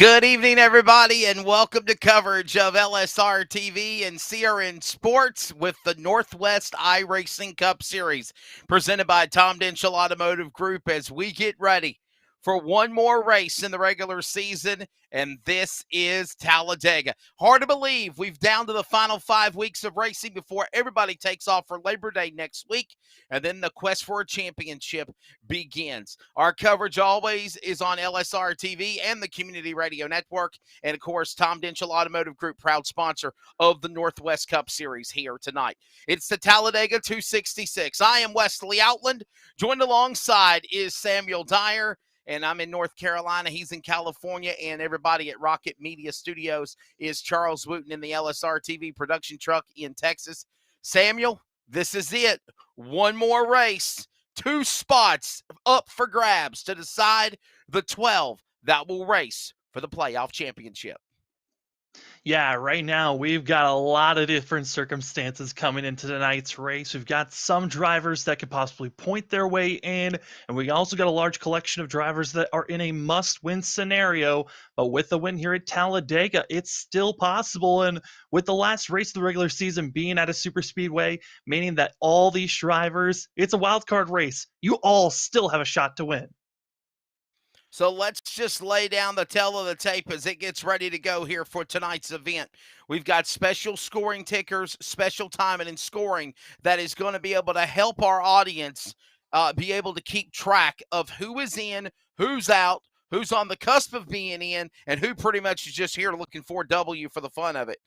Good evening, everybody, and welcome to coverage of LSRTV and CRN Sports with the Northwest iRacing Cup Series, presented by Tom Denchel Automotive Group as we get ready for one more race in the regular season, and this is Talladega. Hard to believe we've down to the final 5 weeks of racing before everybody takes off for Labor Day next week, and then the quest for a championship begins. Our coverage always is on LSR TV and the Community Radio Network. And of course, Tom Denchel Automotive Group, proud sponsor of the Northwest Cup Series here tonight. It's the Talladega 266. I am Wesley Outland. Joined alongside is Samuel Dyer. And I'm in North Carolina. He's in California. And everybody at Rocket Media Studios is Charles Wooten in the LSR TV production truck in Texas. Samuel, this is it. One more race. 2 spots up for grabs to decide the 12 that will race for the playoff championship. Yeah, right now we've got a lot of different circumstances coming into tonight's race. We've got some drivers that could possibly point their way in, and we also got a large collection of drivers that are in a must-win scenario. But with the win here at Talladega, it's still possible. And with the last race of the regular season being at a super speedway, meaning that all these drivers, it's a wild card race. You all still have a shot to win. So let's just lay down the tail of the tape as it gets ready to go here for tonight's event. We've got special scoring tickers, special timing and scoring that is going to be able to help our audience be able to keep track of who is in, who's out, who's on the cusp of being in, and who pretty much is just here looking for a W for the fun of it.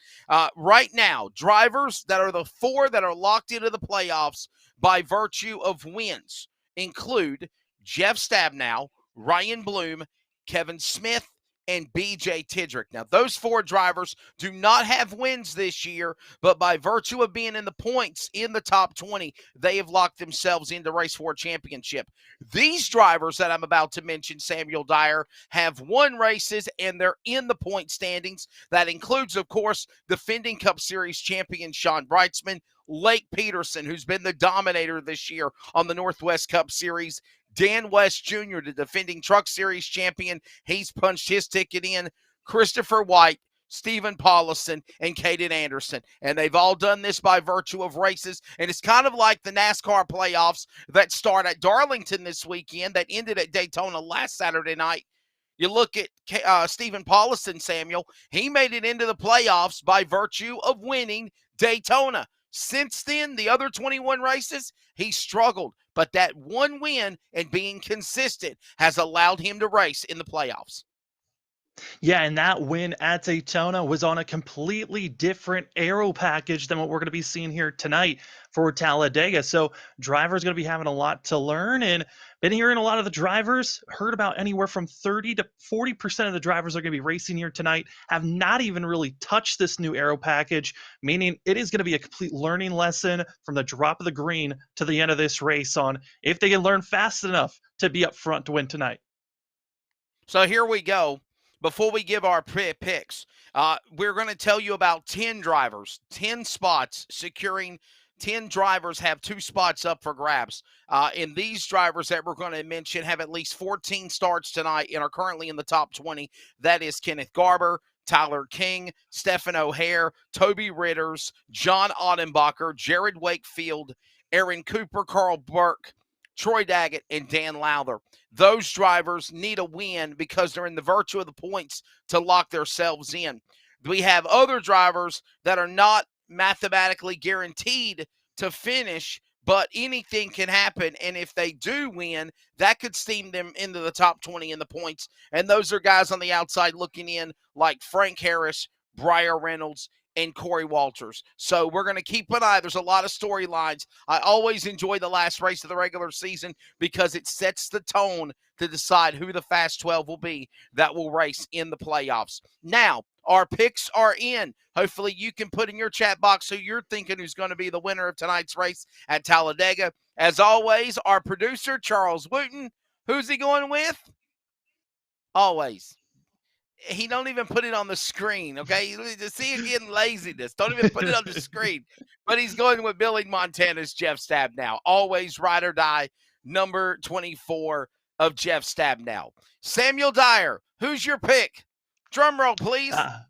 Right now, drivers that are the 4 that are locked into the playoffs by virtue of wins include Jeff Stabnow, Ryan Bloom, Kevin Smith, and BJ Tidrick. Now, those 4 drivers do not have wins this year, but by virtue of being in the points in the top 20, they have locked themselves into Race 4 championship. These drivers that I'm about to mention, Samuel Dyer, have won races, and they're in the point standings. That includes, of course, defending Cup Series champion Sean Brightsman, Lake Peterson, who's been the dominator this year on the Northwest Cup Series, Dan West Jr., the defending Truck Series champion. He's punched his ticket in. Christopher White, Stephen Paulison, and Caden Anderson. And they've all done this by virtue of races. And it's kind of like the NASCAR playoffs that start at Darlington this weekend that ended at Daytona last Saturday night. You look at Stephen Paulison, Samuel. He made it into the playoffs by virtue of winning Daytona. Since then, the other 21 races, he struggled. But that one win and being consistent has allowed him to race in the playoffs. Yeah, and that win at Daytona was on a completely different aero package than what we're going to be seeing here tonight for Talladega. So drivers going to be having a lot to learn, and been hearing a lot of the drivers, heard about anywhere from 30 to 40% of the drivers are going to be racing here tonight have not even really touched this new aero package, meaning it is going to be a complete learning lesson from the drop of the green to the end of this race on if they can learn fast enough to be up front to win tonight. So here we go. Before we give our picks, we're going to tell you about 10 drivers, 10 spots securing. 10 drivers have 2 spots up for grabs. And these drivers that we're going to mention have at least 14 starts tonight and are currently in the top 20. That is Kenneth Garber, Tyler King, Stephen O'Hare, Toby Ritters, John Ottenbacher, Jared Wakefield, Aaron Cooper, Carl Burke, Troy Daggett, and Dan Lowther. Those drivers need a win because they're in the virtue of the points to lock themselves in. We have other drivers that are not mathematically guaranteed to finish, but anything can happen. And if they do win, that could steam them into the top 20 in the points. And those are guys on the outside looking in like Frank Harris, Briar Reynolds, and Corey Walters. So we're going to keep an eye. There's a lot of storylines. I always enjoy the last race of the regular season because it sets the tone to decide who the Fast 12 will be that will race in the playoffs. Now, our picks are in. Hopefully you can put in your chat box who you're thinking who's going to be the winner of tonight's race at Talladega. As always, our producer, Charles Wooten. Who's he going with? Always. He don't even put it on the screen, okay? See again, laziness. Don't even put it on the screen. But he's going with Billy Montana's Jeff Stabnow. Always ride or die, number 24 of Jeff Stabnow. Samuel Dyer, who's your pick? Drum roll, please. Uh,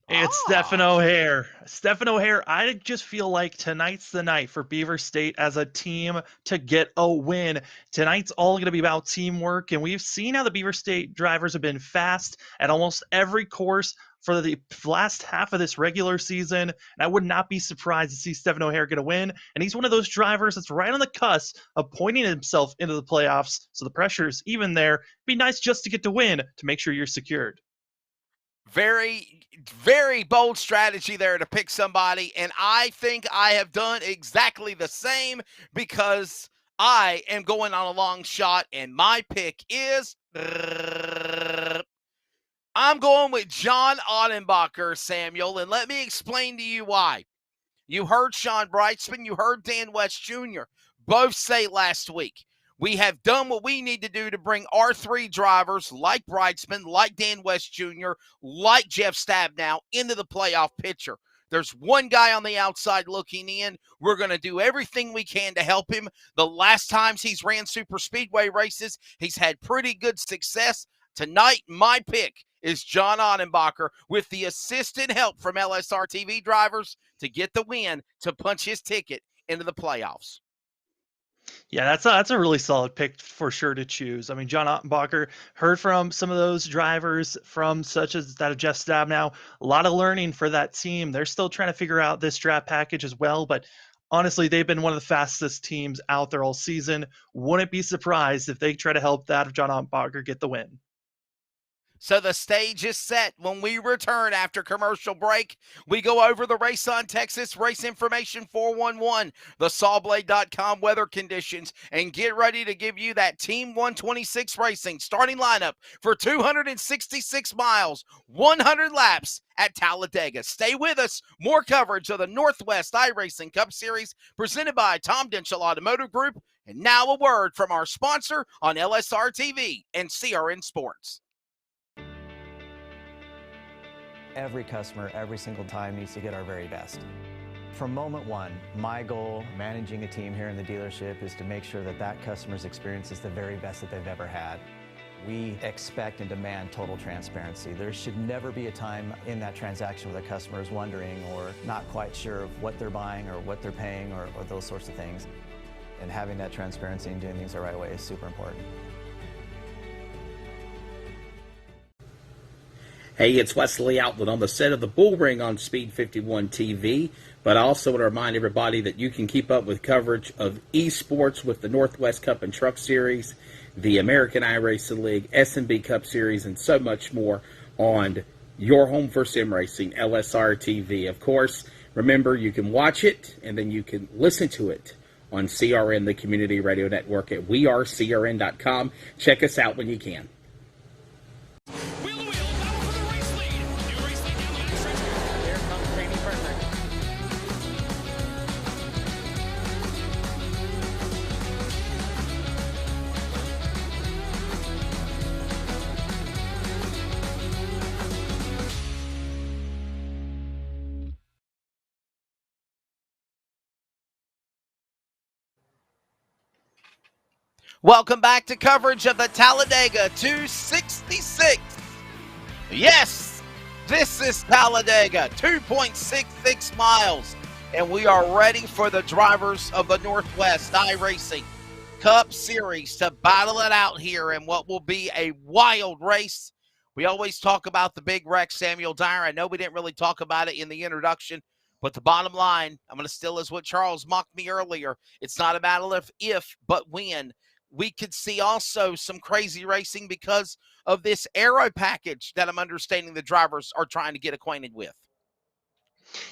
It's Stephen Ah. O'Hare. Stephen O'Hare, I just feel like tonight's the night for Beaver State as a team to get a win. Tonight's all going to be about teamwork, and we've seen how the Beaver State drivers have been fast at almost every course for the last half of this regular season. And I would not be surprised to see Stephen O'Hare get a win. And he's one of those drivers that's right on the cusp of pointing himself into the playoffs. So the pressure's even there. It'd be nice just to get to win to make sure you're secured. Very, very bold strategy there to pick somebody. And I think I have done exactly the same because I am going on a long shot. And my pick is I'm going with John Ottenbacher, Samuel. And let me explain to you why. You heard Sean Brightsman. You heard Dan West Jr. both say last week, we have done what we need to do to bring our three drivers like Brightsman, like Dan West Jr., like Jeff Stabnow into the playoff picture. There's one guy on the outside looking in. We're going to do everything we can to help him. The last times he's ran super speedway races, he's had pretty good success. Tonight, my pick is John Ottenbacher with the assistant help from LSRTV drivers to get the win to punch his ticket into the playoffs. Yeah, that's a really solid pick for sure to choose. I mean, John Ottenbacher heard from some of those drivers from such as that of Jeff Stabnow. A lot of learning for that team. They're still trying to figure out this draft package as well, but honestly, they've been one of the fastest teams out there all season. Wouldn't be surprised if they try to help that of John Ottenbacher get the win. So the stage is set. When we return after commercial break, we go over the Race on Texas Race Information 411, the sawblade.com weather conditions, and get ready to give you that Team 126 Racing starting lineup for 266 miles, 100 laps at Talladega. Stay with us. More coverage of the Northwest iRacing Cup Series presented by Tom Denchel Automotive Group. And now a word from our sponsor on LSR TV and CRN Sports. Every customer, every single time, needs to get our very best. From moment one, my goal managing a team here in the dealership is to make sure that that customer's experience is the very best that they've ever had. We expect and demand total transparency. There should never be a time in that transaction where the customer is wondering or not quite sure of what they're buying or what they're paying or those sorts of things. And having that transparency and doing things the right way is super important. Hey, it's Wesley Outland on the set of the Bull Ring on Speed 51 TV, but I also want to remind everybody that you can keep up with coverage of esports with the Northwest Cup and Truck Series, the American iRacing League, S&B Cup Series, and so much more on your home for sim racing, LSR TV. Of course, remember, you can watch it, and then you can listen to it on CRN, the Community Radio Network, at wearecrn.com. Check us out when you can. Welcome back to coverage of the Talladega 266. Yes, this is Talladega, 2.66 miles, and we are ready for the drivers of the Northwest iRacing Cup Series to battle it out here in what will be a wild race. We always talk about the big wreck, Samuel Dyer. I know we didn't really talk about it in the introduction, but the bottom line, I'm going to steal is what Charles mocked me earlier. It's not a matter of if, but when. We could see also some crazy racing because of this aero package that I'm understanding the drivers are trying to get acquainted with.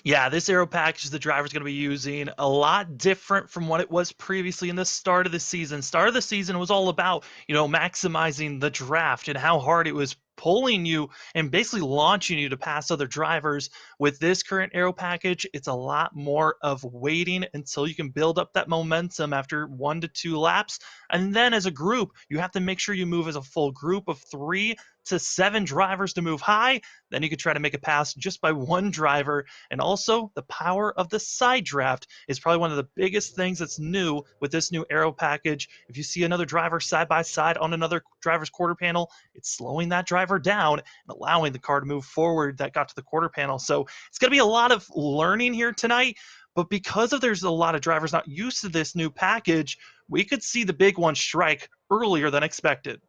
Yeah, this aero package the driver's going to be using a lot different from what it was previously in the start of the season. Start of the season was all about, maximizing the draft and how hard it was pulling you and basically launching you to pass other drivers. With this current aero package, it's a lot more of waiting until you can build up that momentum after 1 to 2 laps. And then as a group, you have to make sure you move as a full group of 3 to 7 drivers to move high. Then you could try to make a pass just by 1 driver. And also, the power of the side draft is probably one of the biggest things that's new with this new aero package. If you see another driver side by side on another driver's quarter panel, it's slowing that driver down and allowing the car to move forward that got to the quarter panel. So it's going to be a lot of learning here tonight. But because of there's a lot of drivers not used to this new package, we could see the big one strike earlier than expected.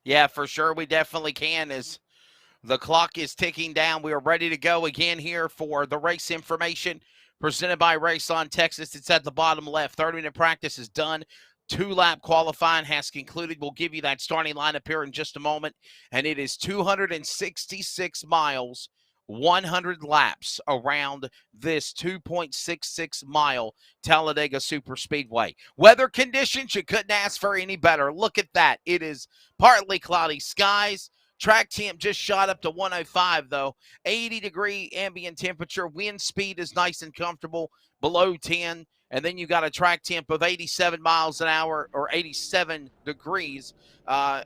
Yeah, for sure. We definitely can. As the clock is ticking down, we are ready to go again here for the race information presented by Race on Texas. It's at the bottom left. 30-minute practice is done. 2-lap qualifying has concluded. We'll give you that starting lineup here in just a moment. And it is 266 miles, 100 laps around this 2.66 mile Talladega Superspeedway. Weather conditions, you couldn't ask for any better. Look at that. It is partly cloudy skies. Track temp just shot up to 105, though. 80-degree ambient temperature. Wind speed is nice and comfortable, below 10. And then you got a track temp of 87 miles an hour or 87 degrees. And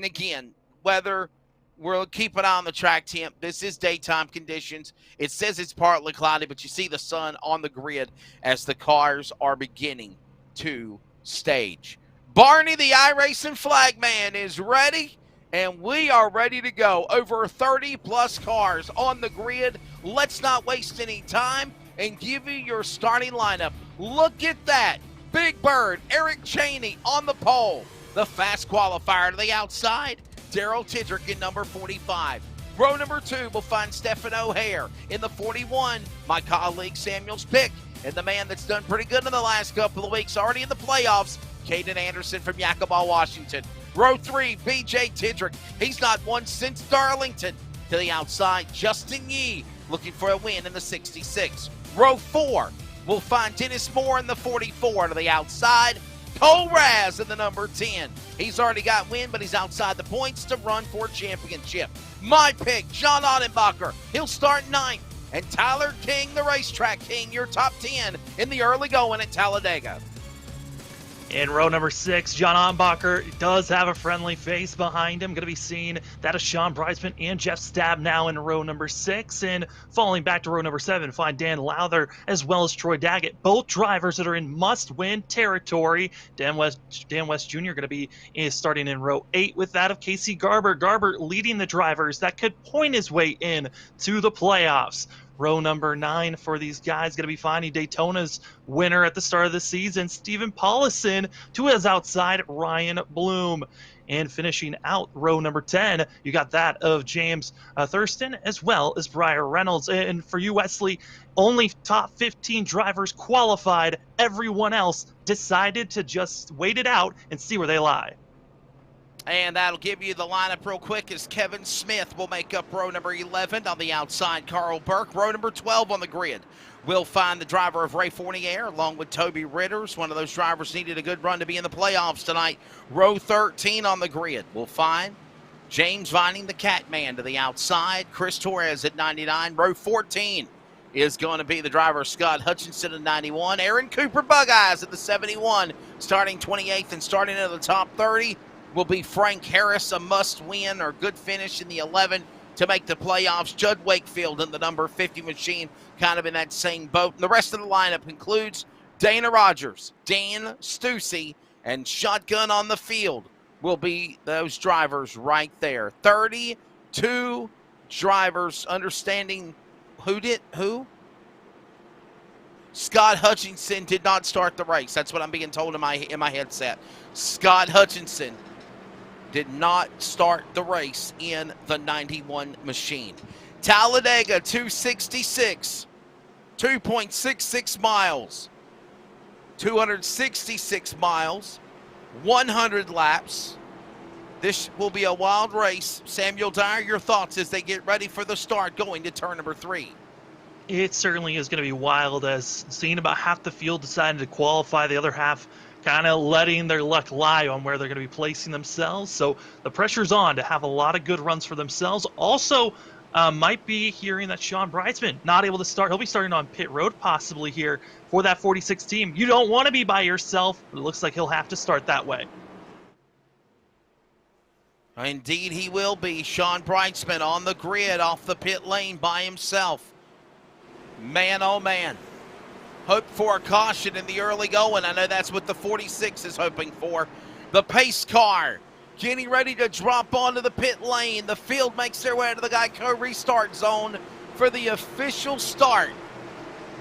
again, weather, we'll keep an eye on the track temp. This is daytime conditions. It says it's partly cloudy, but you see the sun on the grid as the cars are beginning to stage. Barney, the iRacing flag man, is ready, and we are ready to go. Over 30-plus cars on the grid. Let's not waste any time and give you your starting lineup. Look at that. Big Bird, Eric Cheney on the pole. The fast qualifier to the outside, Daryl Tidrick in number 45. Row number 2 will find Stephen O'Hare in the 41. My colleague Samuel's pick, and the man that's done pretty good in the last couple of weeks, already in the playoffs, Caden Anderson from Yakima, Washington. Row 3, BJ Tidrick. He's not won since Darlington. To the outside, Justin Yee looking for a win in the 66. Row 4 will find Dennis Moore in the 44. To the outside, Cole Raz in the number 10. He's already got win, but he's outside the points to run for a championship. My pick, John Ottenbacher. He'll start 9th. And Tyler King, the racetrack king, your top 10 in the early going at Talladega. In row number 6, John Ottenbacher does have a friendly face behind him. Going to be seeing that of Sean Breisman and Jeff Stab now in row number 6. And falling back to row number 7, find Dan Lowther as well as Troy Daggett. Both drivers that are in must-win territory. Dan West Jr. going to be starting in row 8 with that of Casey Garber. Garber leading the drivers that could point his way in to the playoffs. Row number 9 for these guys going to be finding Daytona's winner at the start of the season, Stephen Paulison, to his outside, Ryan Bloom. And finishing out row number 10, you got that of James Thurston as well as Briar Reynolds. And for you, Wesley, only top 15 drivers qualified. Everyone else decided to just wait it out and see where they lie. And that'll give you the lineup real quick as Kevin Smith will make up row number 11. On the outside, Carl Burke. Row number 12 on the grid. We'll find the driver of Ray Fournier along with Toby Ritters. One of those drivers needed a good run to be in the playoffs tonight. Row 13 on the grid. We'll find James Vining, the Catman, to the outside. Chris Torres at 99. Row 14 is going to be the driver Scott Hutchinson at 91. Aaron Cooper Bug-Eyes at the 71, starting 28th and starting into the top 30. Will be Frank Harris, a must-win or good finish in the 11 to make the playoffs. Judd Wakefield in the number 50 machine, kind of in that same boat. And the rest of the lineup includes Dana Rogers, Dan Stussy, and Shotgun on the field will be those drivers right there. 32 drivers, understanding who? Scott Hutchinson did not start the race. That's what I'm being told in my headset. Scott Hutchinson did not start the race in the 91 machine. Talladega 266, 2.66 miles, 266 miles, 100 laps. This will be a wild race. Samuel Dyer, your thoughts as they get ready for the start going to turn number 3. It certainly is going to be wild, as seeing about half the field deciding to qualify, the other half kind of letting their luck lie on where they're going to be placing themselves. So the pressure's on to have a lot of good runs for themselves. Also, might be hearing that Sean Breisman not able to start. He'll be starting on pit road possibly here for that 46 team. You don't want to be by yourself, but it looks like he'll have to start that way. Indeed he will be. Sean Brightsman on the grid off the pit lane by himself. Man, oh man. Hope for a caution in the early going. I know that's what the 46 is hoping for. The pace car getting ready to drop onto the pit lane. The field makes their way to the Geico restart zone for the official start.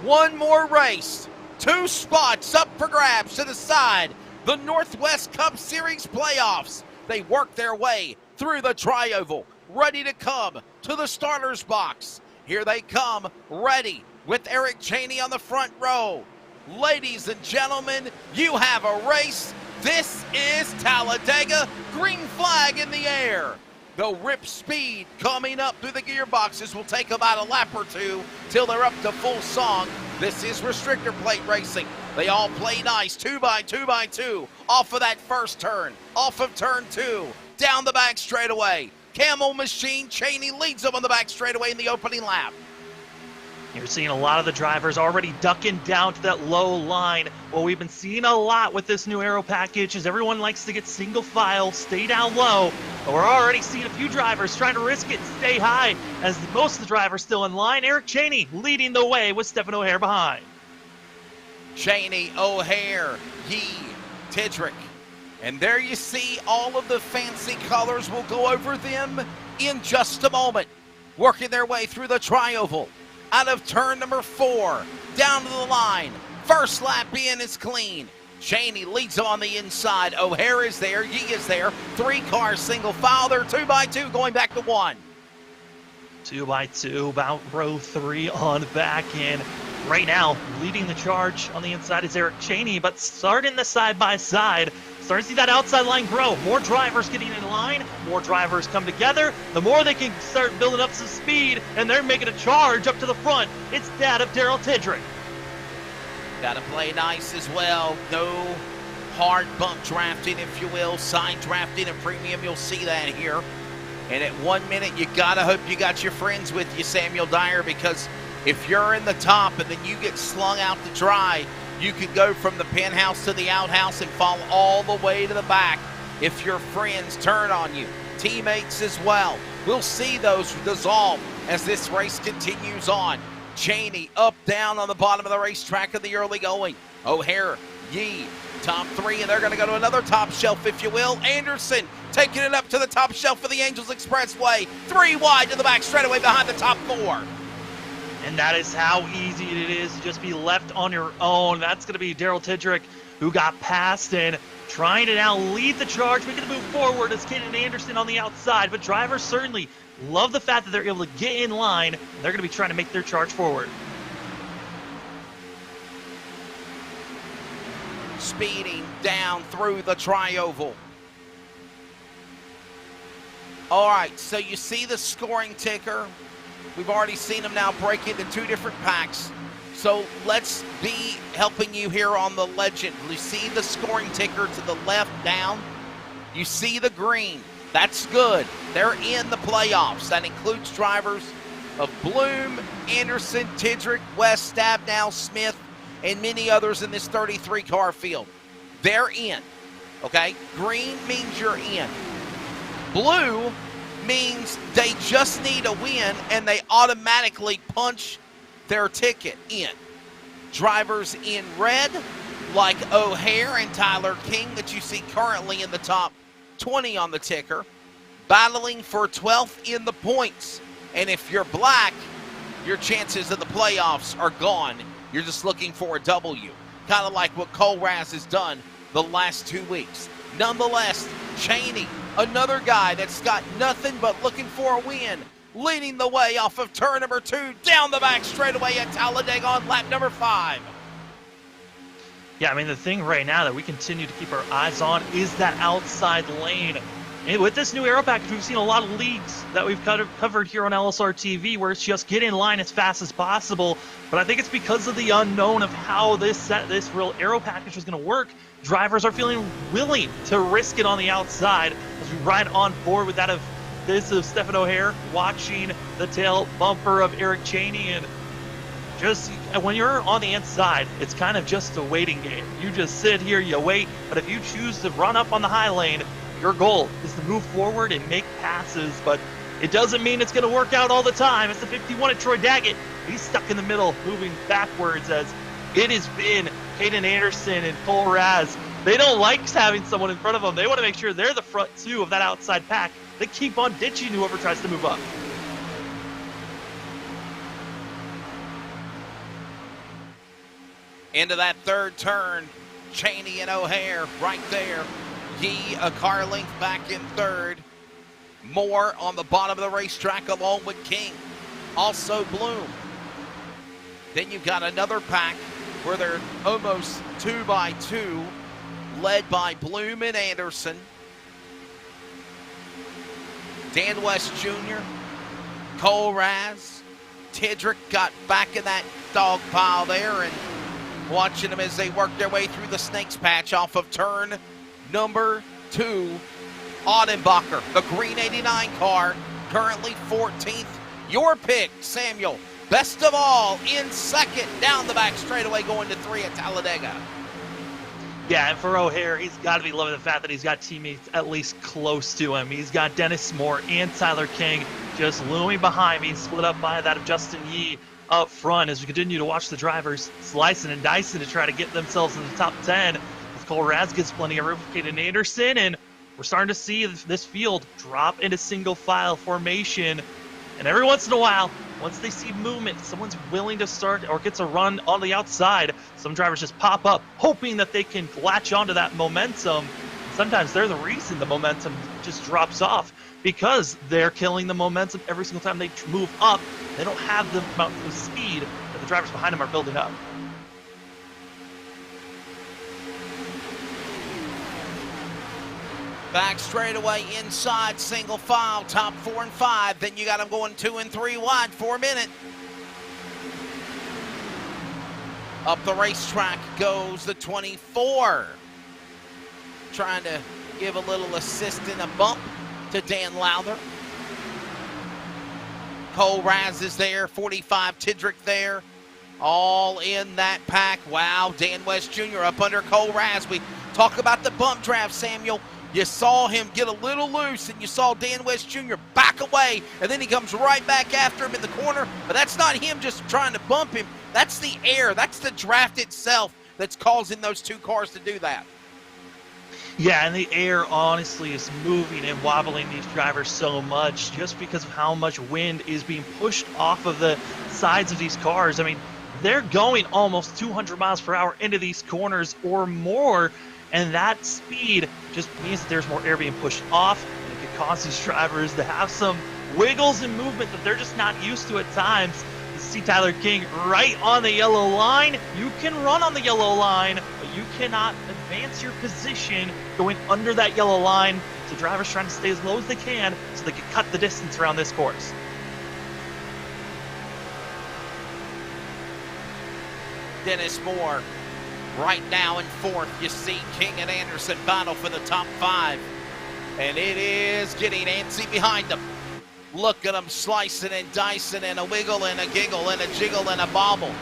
One more race. 2 spots up for grabs to the side. The Northwest Cup Series playoffs. They work their way through the tri-oval, ready to come to the starter's box. Here they come, ready, with Eric Cheney on the front row. Ladies and gentlemen, you have a race. This is Talladega, green flag in the air. The rip speed coming up through the gearboxes will take about a lap or two till they're up to full song. This is restrictor plate racing. They all play nice, 2 by 2 by 2, off of that first turn, off of turn 2, down the back straightaway. Camel Machine Cheney leads them on the back straightaway in the opening lap. You're seeing a lot of the drivers already ducking down to that low line. Well, we've been seeing a lot with this new aero package is everyone likes to get single file, stay down low. But we're already seeing a few drivers trying to risk it and stay high as most of the drivers still in line. Eric Cheney leading the way with Stephen O'Hare behind. Cheney, O'Hare, Yee, Tidrick. And there you see all of the fancy colors. We'll go over them in just a moment. Working their way through the tri-oval. Out of turn number 4, down to the line. First lap in is clean. Cheney leads on the inside. O'Hare is there, Yee is there. 3 cars single file. They're 2 by 2 going back to 1. 2 by 2, about row 3 on back end. Right now, leading the charge on the inside is Eric Cheney, but starting the side-by-side, starting to see that outside line grow. More drivers getting in line, more drivers come together, the more they can start building up some speed, and they're making a charge up to the front. It's dad of Daryl Tidrick. Gotta play nice as well. No hard bump drafting, if you will, side drafting and premium. You'll see that here. And at 1 minute, you gotta hope you got your friends with you, Samuel Dyer, because if you're in the top and then you get slung out to dry, you could go from the penthouse to the outhouse and fall all the way to the back if your friends turn on you. Teammates as well. We'll see those dissolve as this race continues on. Cheney up, down on the bottom of the racetrack in the early going. O'Hare, Yee, top 3, and they're going to go to another top shelf, if you will. Anderson taking it up to the top shelf for the Angels Expressway. 3 wide to the back straightaway behind the top 4. And that is how easy it is to just be left on your own. That's going to be Daryl Tidrick, who got past and trying to now lead the charge. We're going to move forward as Kaden Anderson on the outside. But drivers certainly love the fact that they're able to get in line. They're going to be trying to make their charge forward. Speeding down through the tri-oval. All right, so you see the scoring ticker. We've already seen them now break into 2 different packs. So let's be helping you here on the legend. You see the scoring ticker to the left down. You see the green. That's good. They're in the playoffs. That includes drivers of Bloom, Anderson, Tidrick, West, Stabnow, Smith, and many others in this 33-car field. They're in, okay? Green means you're in. Blue means they just need a win and they automatically punch their ticket in. Drivers in red, like O'Hare and Tyler King that you see currently in the top 20 on the ticker, battling for 12th in the points. And if you're black, your chances of the playoffs are gone. You're just looking for a W, kind of like what Cole Raz has done the last 2 weeks. Nonetheless, Cheney, another guy that's got nothing but looking for a win, leading the way off of turn number 2, down the back straightaway at Talladega on lap number 5. Yeah, I mean, the thing right now that we continue to keep our eyes on is that outside lane. And with this new aero package, we've seen a lot of leagues that we've covered here on LSRTV where it's just get in line as fast as possible. But I think it's because of the unknown of how this real aero package is going to work. Drivers are feeling willing to risk it on the outside as we ride on board with that of Stephen O'Hare watching the tail bumper of Eric Cheney. And just when you're on the inside, it's kind of just a waiting game. You just sit here, you wait. But if you choose to run up on the high lane, Your goal is to move forward and make passes, but it doesn't mean it's going to work out all the time. It's the 51 at Troy Daggett. He's stuck in the middle, moving backwards as it has been Caden Anderson and Cole Raz. They don't like having someone in front of them. They want to make sure they're the front two of that outside pack. They keep on ditching whoever tries to move up. Into that third turn, Cheney and O'Hare right there. Yee a car length back in third. Moore on the bottom of the racetrack along with King. Also Bloom. Then you've got another pack where they're almost 2 by 2, led by Bloom and Anderson. Dan West Jr., Cole Raz, Tidrick got back in that dog pile there, and watching them as they work their way through the Snakes patch off of turn number 2. Audenbacher, the green 89 car, currently 14th. Your pick, Samuel. Best of all, in second, down the back straightaway, going to 3 at Talladega. Yeah, and for O'Hare, he's got to be loving the fact that he's got teammates at least close to him. He's got Dennis Moore and Tyler King just looming behind me, split up by that of Justin Yee up front as we continue to watch the drivers slicing and dicing to try to get themselves in the top 10. As Cole Raz gets plenty of room for Caden Anderson, and we're starting to see this field drop into single file formation. And every once in a while, once they see movement, someone's willing to start or gets a run on the outside, some drivers just pop up, hoping that they can latch onto that momentum. Sometimes they're the reason the momentum just drops off, because they're killing the momentum every single time they move up. They don't have the amount of speed that the drivers behind them are building up. Back straightaway inside, single file, top 4 and 5. Then you got them going 2 and 3 wide for a minute. Up the racetrack goes the 24. Trying to give a little assist and a bump to Dan Lowther. Cole Raz is there, 45, Tidrick there. All in that pack. Wow, Dan West Jr. up under Cole Raz. We talk about the bump draft, Samuel. You saw him get a little loose, and you saw Dan West Jr. back away, and then he comes right back after him in the corner. But that's not him just trying to bump him. That's the air. That's the draft itself that's causing those two cars to do that. Yeah, and the air honestly is moving and wobbling these drivers so much just because of how much wind is being pushed off of the sides of these cars. I mean, they're going almost 200 miles per hour into these corners or more, and that speed just means that there's more air being pushed off, and it can cause these drivers to have some wiggles and movement that they're just not used to at times. You see Tyler King right on the yellow line. You can run on the yellow line, but you cannot advance your position going under that yellow line. So drivers trying to stay as low as they can so they can cut the distance around this course. Dennis Moore right now in 4th. You see King and Anderson battle for the top 5. And it is getting antsy behind them. Look at them slicing and dicing, and a wiggle and a giggle and a jiggle and a bobble.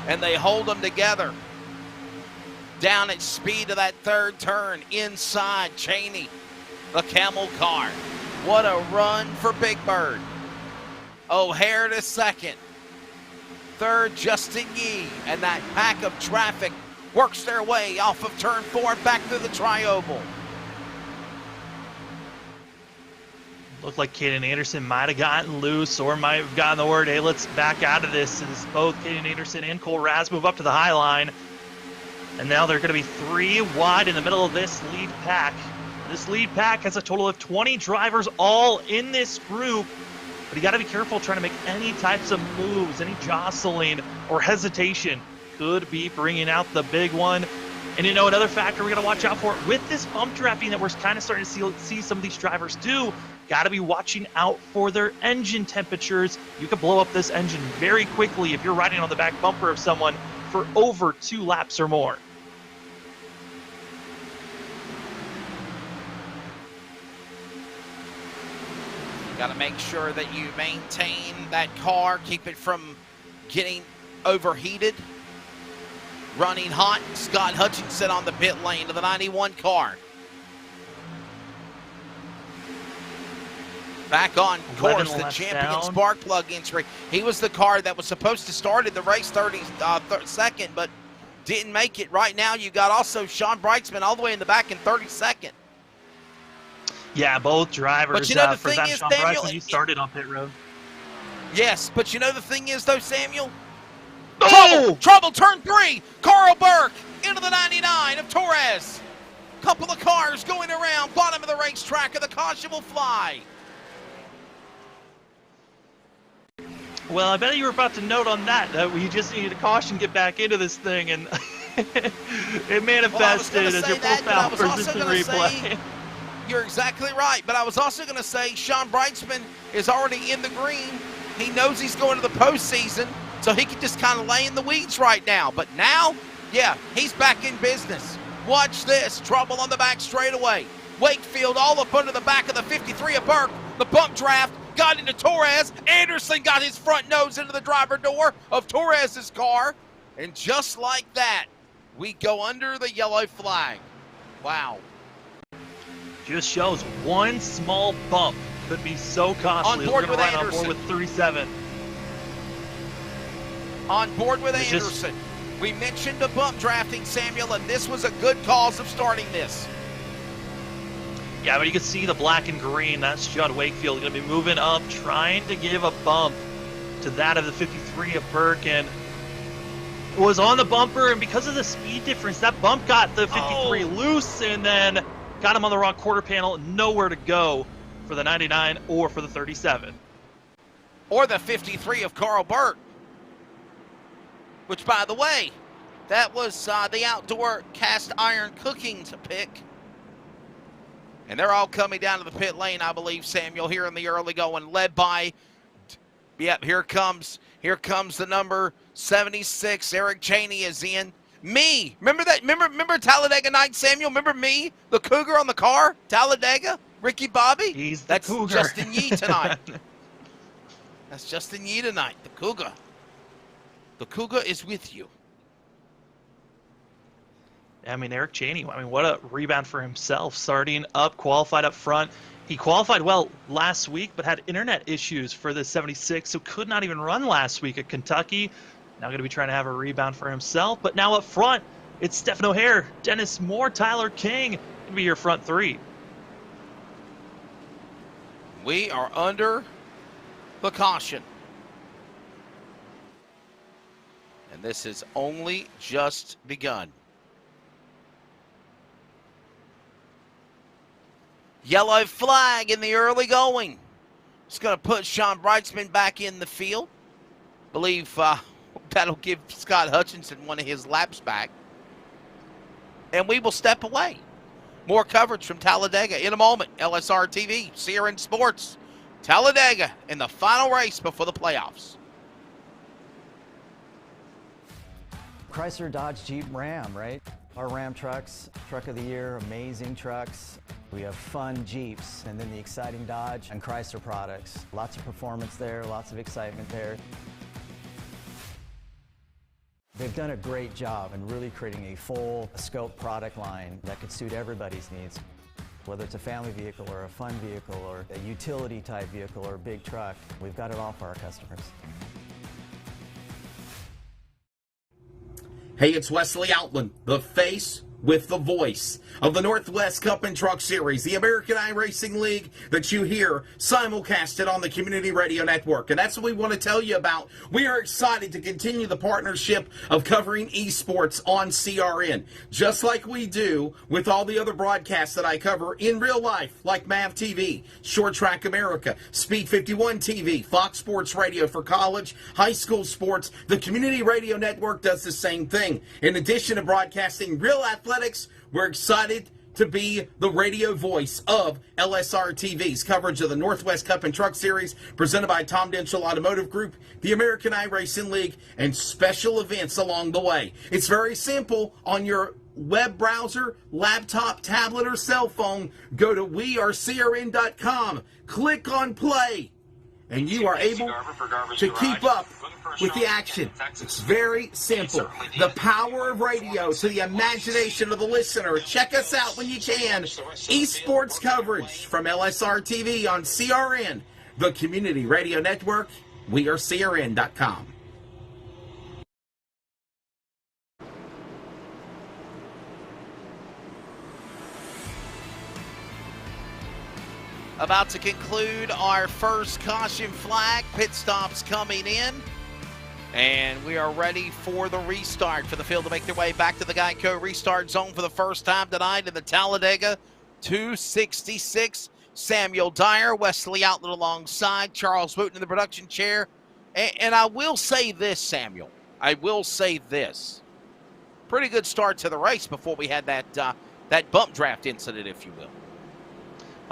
And they hold them together. Down at speed of that third turn, inside Cheney, the camel car. What a run for Big Bird. O'Hare to second. Third, Justin Yee, and that pack of traffic works their way off of turn 4 back through the tri-oval. Looked like Caden Anderson might have gotten loose or might have gotten the word, hey, let's back out of this, as both Caden Anderson and Cole Raz move up to the high line. And now they're going to be 3 wide in the middle of this lead pack. This lead pack has a total of 20 drivers all in this group. But you got to be careful trying to make any types of moves, any jostling or hesitation could be bringing out the big one. And you know, another factor we got to watch out for with this bump drafting that we're kind of starting to see some of these drivers do, got to be watching out for their engine temperatures. You could blow up this engine very quickly if you're riding on the back bumper of someone for over 2 laps or more. Got to make sure that you maintain that car, keep it from getting overheated, running hot. Scott Hutchinson on the pit lane of the 91 car. Back on 11 course, the laps champion down. spark plug entry. He was the car that was supposed to start in the race 32nd, but didn't make it. Right now, you got also Sean Brightsman all the way in the back in 32nd. Yeah, both drivers. But you know the for thing that is, Sean Samuel, Bryson, he started on pit road. Yes, but you know the thing is, though, Samuel? Oh! Trouble, turn 3. Carl Burke into the 99 of Torres. Couple of cars going around, bottom of the racetrack, and the caution will fly. Well, I bet you were about to note on that we just needed a caution get back into this thing, and it manifested as your profile persistent replay. You're exactly right, but I was also going to say Sean Brightsman is already in the green. He knows he's going to the postseason, so he can just kind of lay in the weeds right now. But now, yeah, he's back in business. Watch this. Trouble on the back straightaway. Wakefield all up under the back of the 53 of Burke. The bump draft got into Torres. Anderson got his front nose into the driver door of Torres's car. And just like that, we go under the yellow flag. Wow. Just shows one small bump could be so costly. On board with right Anderson. On board with 37. On board with Anderson. We mentioned the bump drafting, Samuel, and this was a good cause of starting this. Yeah, but you can see the black and green. That's Judd Wakefield going to be moving up, trying to give a bump to that of the 53 of Burke. And was on the bumper, and because of the speed difference, that bump got the 53 loose and then got him on the wrong quarter panel. Nowhere to go for the 99 or for the 37. Or the 53 of Carl Burke. Which, by the way, that was the outdoor cast iron cooking pick. And they're all coming down to the pit lane, I believe, Samuel, here in the early going, led by, yep, here comes the number 76. Eric Cheney is in. Me. Remember that? Remember Talladega night, Samuel? Remember me? The Cougar on the car? Talladega? Ricky Bobby? He's the That's Cougar. Justin Yee tonight. That's Justin Yee tonight, the Cougar. The Cougar is with you. I mean, Eric Cheney, what a rebound for himself, starting up, qualified up front. He qualified well last week, but had internet issues for the 76, so could not even run last week at Kentucky. Now going to be trying to have a rebound for himself. But now up front, it's Stephen O'Hare, Dennis Moore, Tyler King going to be your front three. We are under the caution. And this has only just begun. Yellow flag in the early going. It's going to put Sean Brightsman back in the field. Believe that'll give Scott Hutchinson one of his laps back. And we will step away. More coverage from Talladega in a moment. LSRTV, CRN Sports. Talladega in the final race before the playoffs. Chrysler, Dodge, Jeep, Ram, right? Our Ram trucks, truck of the year, amazing trucks. We have fun Jeeps, and then the exciting Dodge and Chrysler products. Lots of performance there, lots of excitement there. They've done a great job in really creating a full scope product line that could suit everybody's needs. Whether it's a family vehicle or a fun vehicle or a utility type vehicle or a big truck, we've got it all for our customers. Hey, it's Wesley Outland, the face with the voice of the Northwest Cup and Truck Series, the American iRacing League that you hear simulcasted on the Community Radio Network. And that's what we want to tell you about. We are excited to continue the partnership of covering esports on CRN, just like we do with all the other broadcasts that I cover in real life, like MAV TV, Short Track America, Speed 51 TV, Fox Sports Radio for college, high school sports. The Community Radio Network does the same thing. In addition to broadcasting real athletics, we're excited to be the radio voice of LSRTV's coverage of the Northwest Cup and Truck Series, presented by Tom Denchel Automotive Group, the American iRacing League, and special events along the way. It's very simple. On your web browser, laptop, tablet, or cell phone, go to wearecrn.com, click on play, and you are able to keep up with the action. It's very simple. The power of radio to the imagination of the listener. Check us out when you can. Esports coverage from LSRTV on CRN, the community radio network. We are CRN.com. About to conclude our first caution flag. Pit stops coming in. And we are ready for the restart for the field to make their way back to the Geico restart zone for the first time tonight in the Talladega 266. Samuel Dyer, Wesley Outlet alongside, Charles Wooten in the production chair. And I will say this, Samuel. I will say this. Pretty good start to the race before we had that bump draft incident, if you will.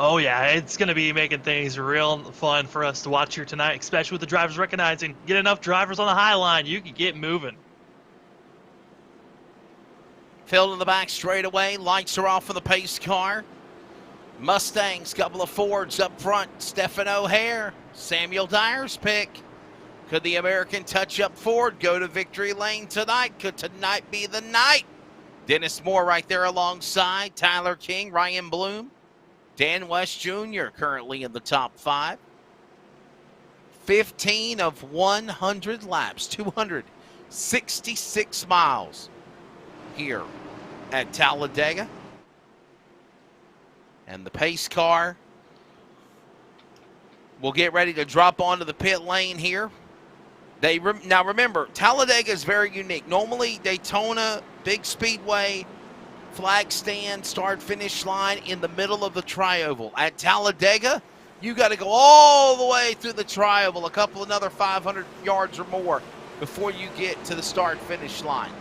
Oh, yeah, it's going to be making things real fun for us to watch here tonight, especially with the drivers recognizing, get enough drivers on the high line, you can get moving. Filled in the back straightaway, lights are off for the pace car. Mustangs, couple of Fords up front, Stephen O'Hare, Samuel Dyer's pick. Could the American touch-up Ford go to victory lane tonight? Could tonight be the night? Dennis Moore right there alongside, Tyler King, Ryan Bloom. Dan West Jr. currently in the top 5. 15 of 100 laps, 266 miles here at Talladega. And the pace car will get ready to drop onto the pit lane here. Now remember, Talladega is very unique. Normally Daytona, big speedway, flag stand, start finish line in the middle of the tri-oval. At Talladega, you got to go all the way through the tri-oval, another 500 yards or more before you get to the start finish line.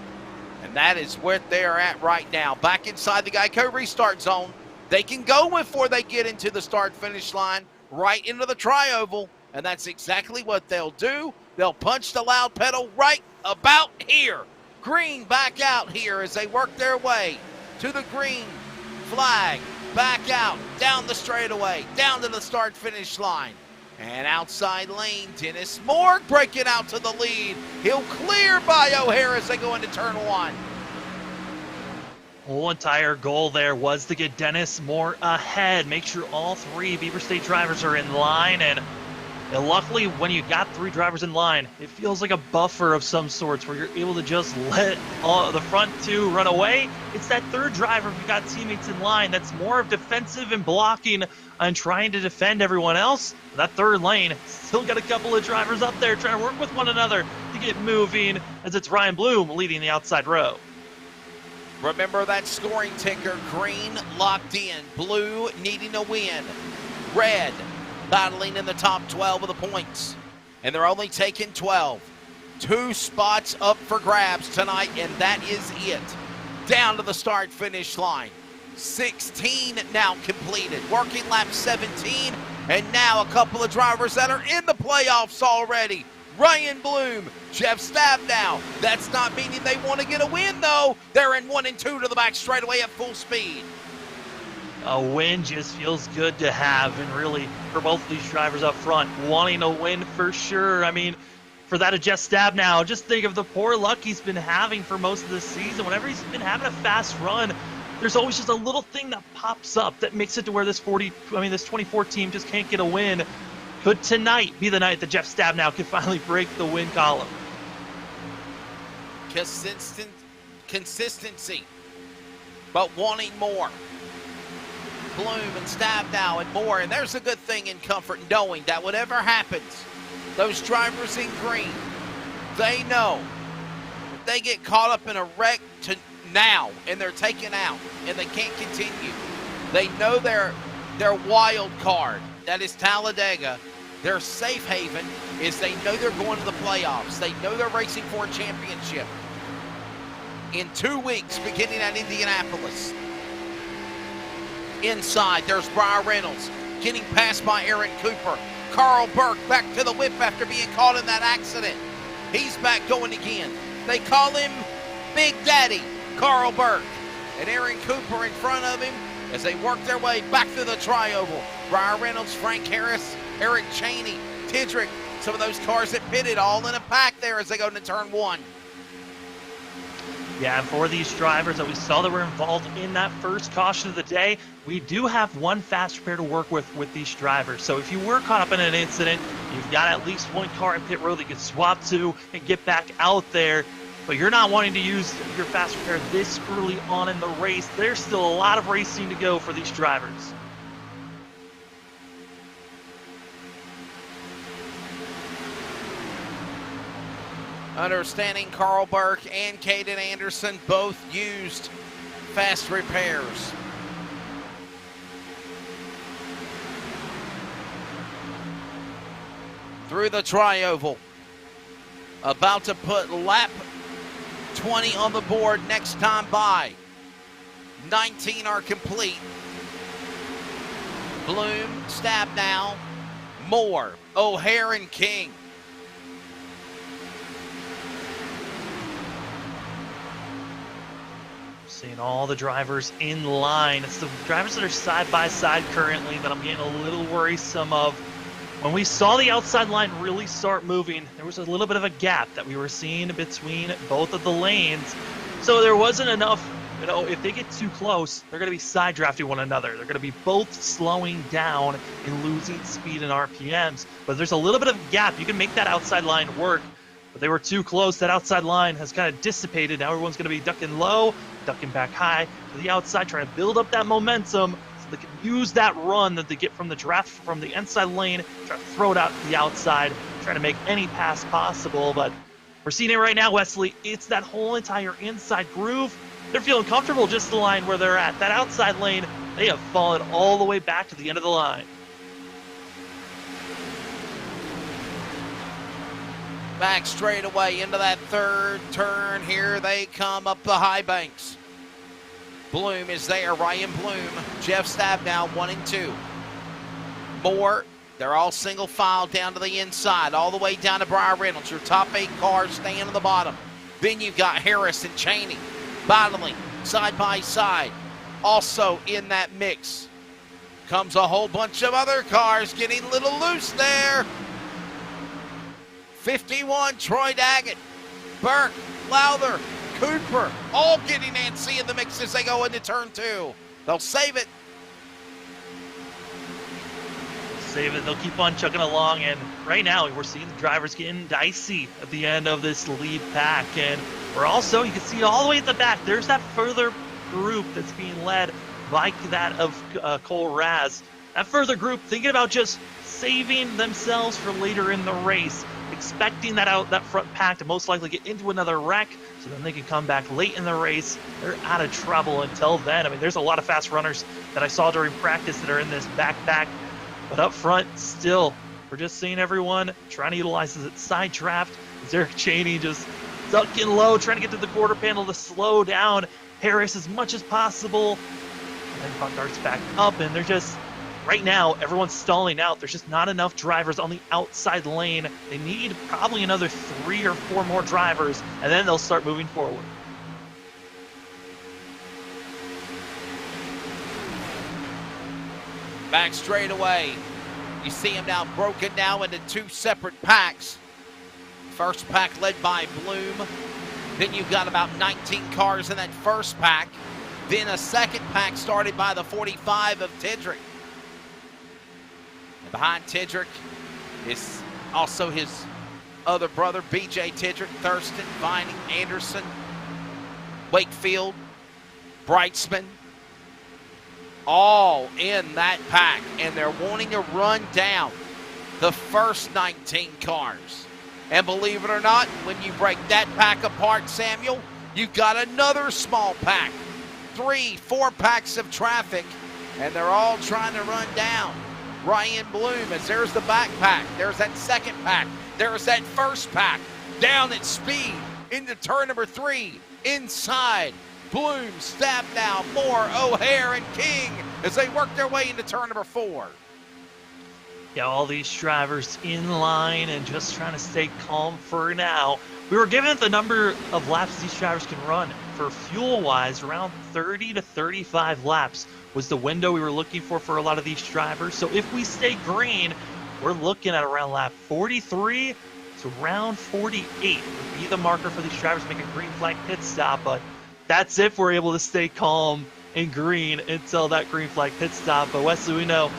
And that is where they're at right now. Back inside the Geico restart zone. They can go before they get into the start finish line, right into the tri-oval, and that's exactly what they'll do. They'll punch the loud pedal right about here. Green back out here as they work their way to the green flag, back out, down the straightaway, down to the start-finish line. And outside lane, Dennis Moore breaking out to the lead. He'll clear by O'Hare as they go into turn 1. Whole entire goal there was to get Dennis Moore ahead, make sure all 3 Beaver State drivers are in line, and luckily, when you got 3 drivers in line, it feels like a buffer of some sorts where you're able to just let the front 2 run away. It's that 3rd driver, if you got teammates in line, that's more of defensive and blocking and trying to defend everyone else. That 3rd lane, still got a couple of drivers up there trying to work with one another to get moving, as it's Ryan Bloom leading the outside row. Remember that scoring ticker, green locked in, blue needing a win, red battling in the top 12 of the points, and they're only taking 12. 2 spots up for grabs tonight, and that is it. Down to the start-finish line. 16 now completed. Working lap 17, and now a couple of drivers that are in the playoffs already. Ryan Bloom, Jeff Stabnow. That's not meaning they want to get a win, though. They're in 1 and 2 to the back straightaway at full speed. A win just feels good to have, and really for both of these drivers up front, wanting a win for sure. I mean, for that of Jeff Stabnow, just think of the poor luck he's been having for most of the season. Whenever he's been having a fast run, there's always just a little thing that pops up that makes it to where this 24 team just can't get a win. Could tonight be the night that Jeff Stabnow can finally break the win column? Consistency, but wanting more. Bloom and Stabnow and Moore, and there's a good thing in comfort knowing that whatever happens, those drivers in green, they know if they get caught up in a wreck now and they're taken out and they can't continue, they know their wild card, that is Talladega, their safe haven is they know they're going to the playoffs. They know they're racing for a championship. In 2 weeks, beginning at Indianapolis. Inside, there's Brian Reynolds getting passed by Aaron Cooper. Carl Burke back to the whip after being caught in that accident. He's back going again. They call him Big Daddy, Carl Burke. And Aaron Cooper in front of him as they work their way back through the tri-oval. Brian Reynolds, Frank Harris, Eric Cheney, Tidrick, Some of those cars that pitted all in a pack there as they go into turn 1. Yeah, for these drivers that we saw that were involved in that first caution of the day, we do have one fast repair to work with these drivers. So if you were caught up in an incident, you've got at least one car in pit road that you can swap to and get back out there. But you're not wanting to use your fast repair this early on in the race. There's still a lot of racing to go for these drivers. Understanding Carl Burke and Caden Anderson both used fast repairs. Through the tri-oval. About to put lap 20 on the board next time by. 19 are complete. Bloom, Stabnow, Moore, O'Hare, and King. Seeing all the drivers in line. It's the drivers that are side by side currently that I'm getting a little worrisome of. When we saw the outside line really start moving, there was a little bit of a gap that we were seeing between both of the lanes. So there wasn't enough, if they get too close, they're going to be side drafting one another. They're going to be both slowing down and losing speed and RPMs. But there's a little bit of a gap. You can make that outside line work. But they were too close. That outside line has kind of dissipated. Now everyone's going to be ducking low, ducking back high to the outside, trying to build up that momentum so they can use that run that they get from the draft from the inside lane, try to throw it out to the outside, try to make any pass possible. But we're seeing it right now, Wesley. It's that whole entire inside groove. They're feeling comfortable just the line where they're at. That outside lane, they have fallen all the way back to the end of the line. Back straight away into that third turn. Here they come up the high banks. Bloom is there. Ryan Bloom. Jeff Stabnow, 1 and 2. Moore, they're all single file down to the inside, all the way down to Briar Reynolds. Your top 8 cars staying on the bottom. Then you've got Harris and Cheney battling side by side. Also in that mix comes a whole bunch of other cars getting a little loose there. 51, Troy Daggett, Burke, Lowther, Cooper, all getting antsy in the mix as they go into turn 2. They'll save it. Save it. They'll keep on chugging along, and right now we're seeing the drivers getting dicey at the end of this lead pack. And we're also, you can see all the way at the back, there's that further group that's being led like that of Cole Raz. That further group thinking about just saving themselves for later in the race, expecting that front pack to most likely get into another wreck so then they can come back late in the race. They're out of trouble until then. I mean, there's a lot of fast runners that I saw during practice that are in this back pack, but up front, still, we're just seeing everyone trying to utilize this side draft. Derek Cheney just ducking low, trying to get to the quarter panel to slow down Harris as much as possible. And then Buck darts back up, and they're just, right now, everyone's stalling out. There's just not enough drivers on the outside lane. They need probably another 3 or 4 more drivers, and then they'll start moving forward. Back straight away. You see them now broken down into 2 separate packs. First pack led by Bloom. Then you've got about 19 cars in that first pack. Then a second pack started by the 45 of Tidrick. And behind Tidrick is also his other brother, BJ Tidrick, Thurston, Vining, Anderson, Wakefield, Brightsman, all in that pack, and they're wanting to run down the first 19 cars. And believe it or not, when you break that pack apart, Samuel, you've got another small pack, 3, 4 packs of traffic, and they're all trying to run down Ryan Bloom. As there's the backpack, there's that second pack, there's that first pack, down at speed into turn number 3, inside. Bloom, Stabnow, Moore, O'Hare, and King as they work their way into turn number 4. Yeah, all these drivers in line and just trying to stay calm for now. We were given the number of laps these drivers can run. For fuel-wise, around 30 to 35 laps was the window we were looking for a lot of these drivers. So if we stay green, we're looking at around lap 43 to round 48 would be the marker for these drivers to make a green flag pit stop, but that's if we're able to stay calm and green until that green flag pit stop. But Wesley, we know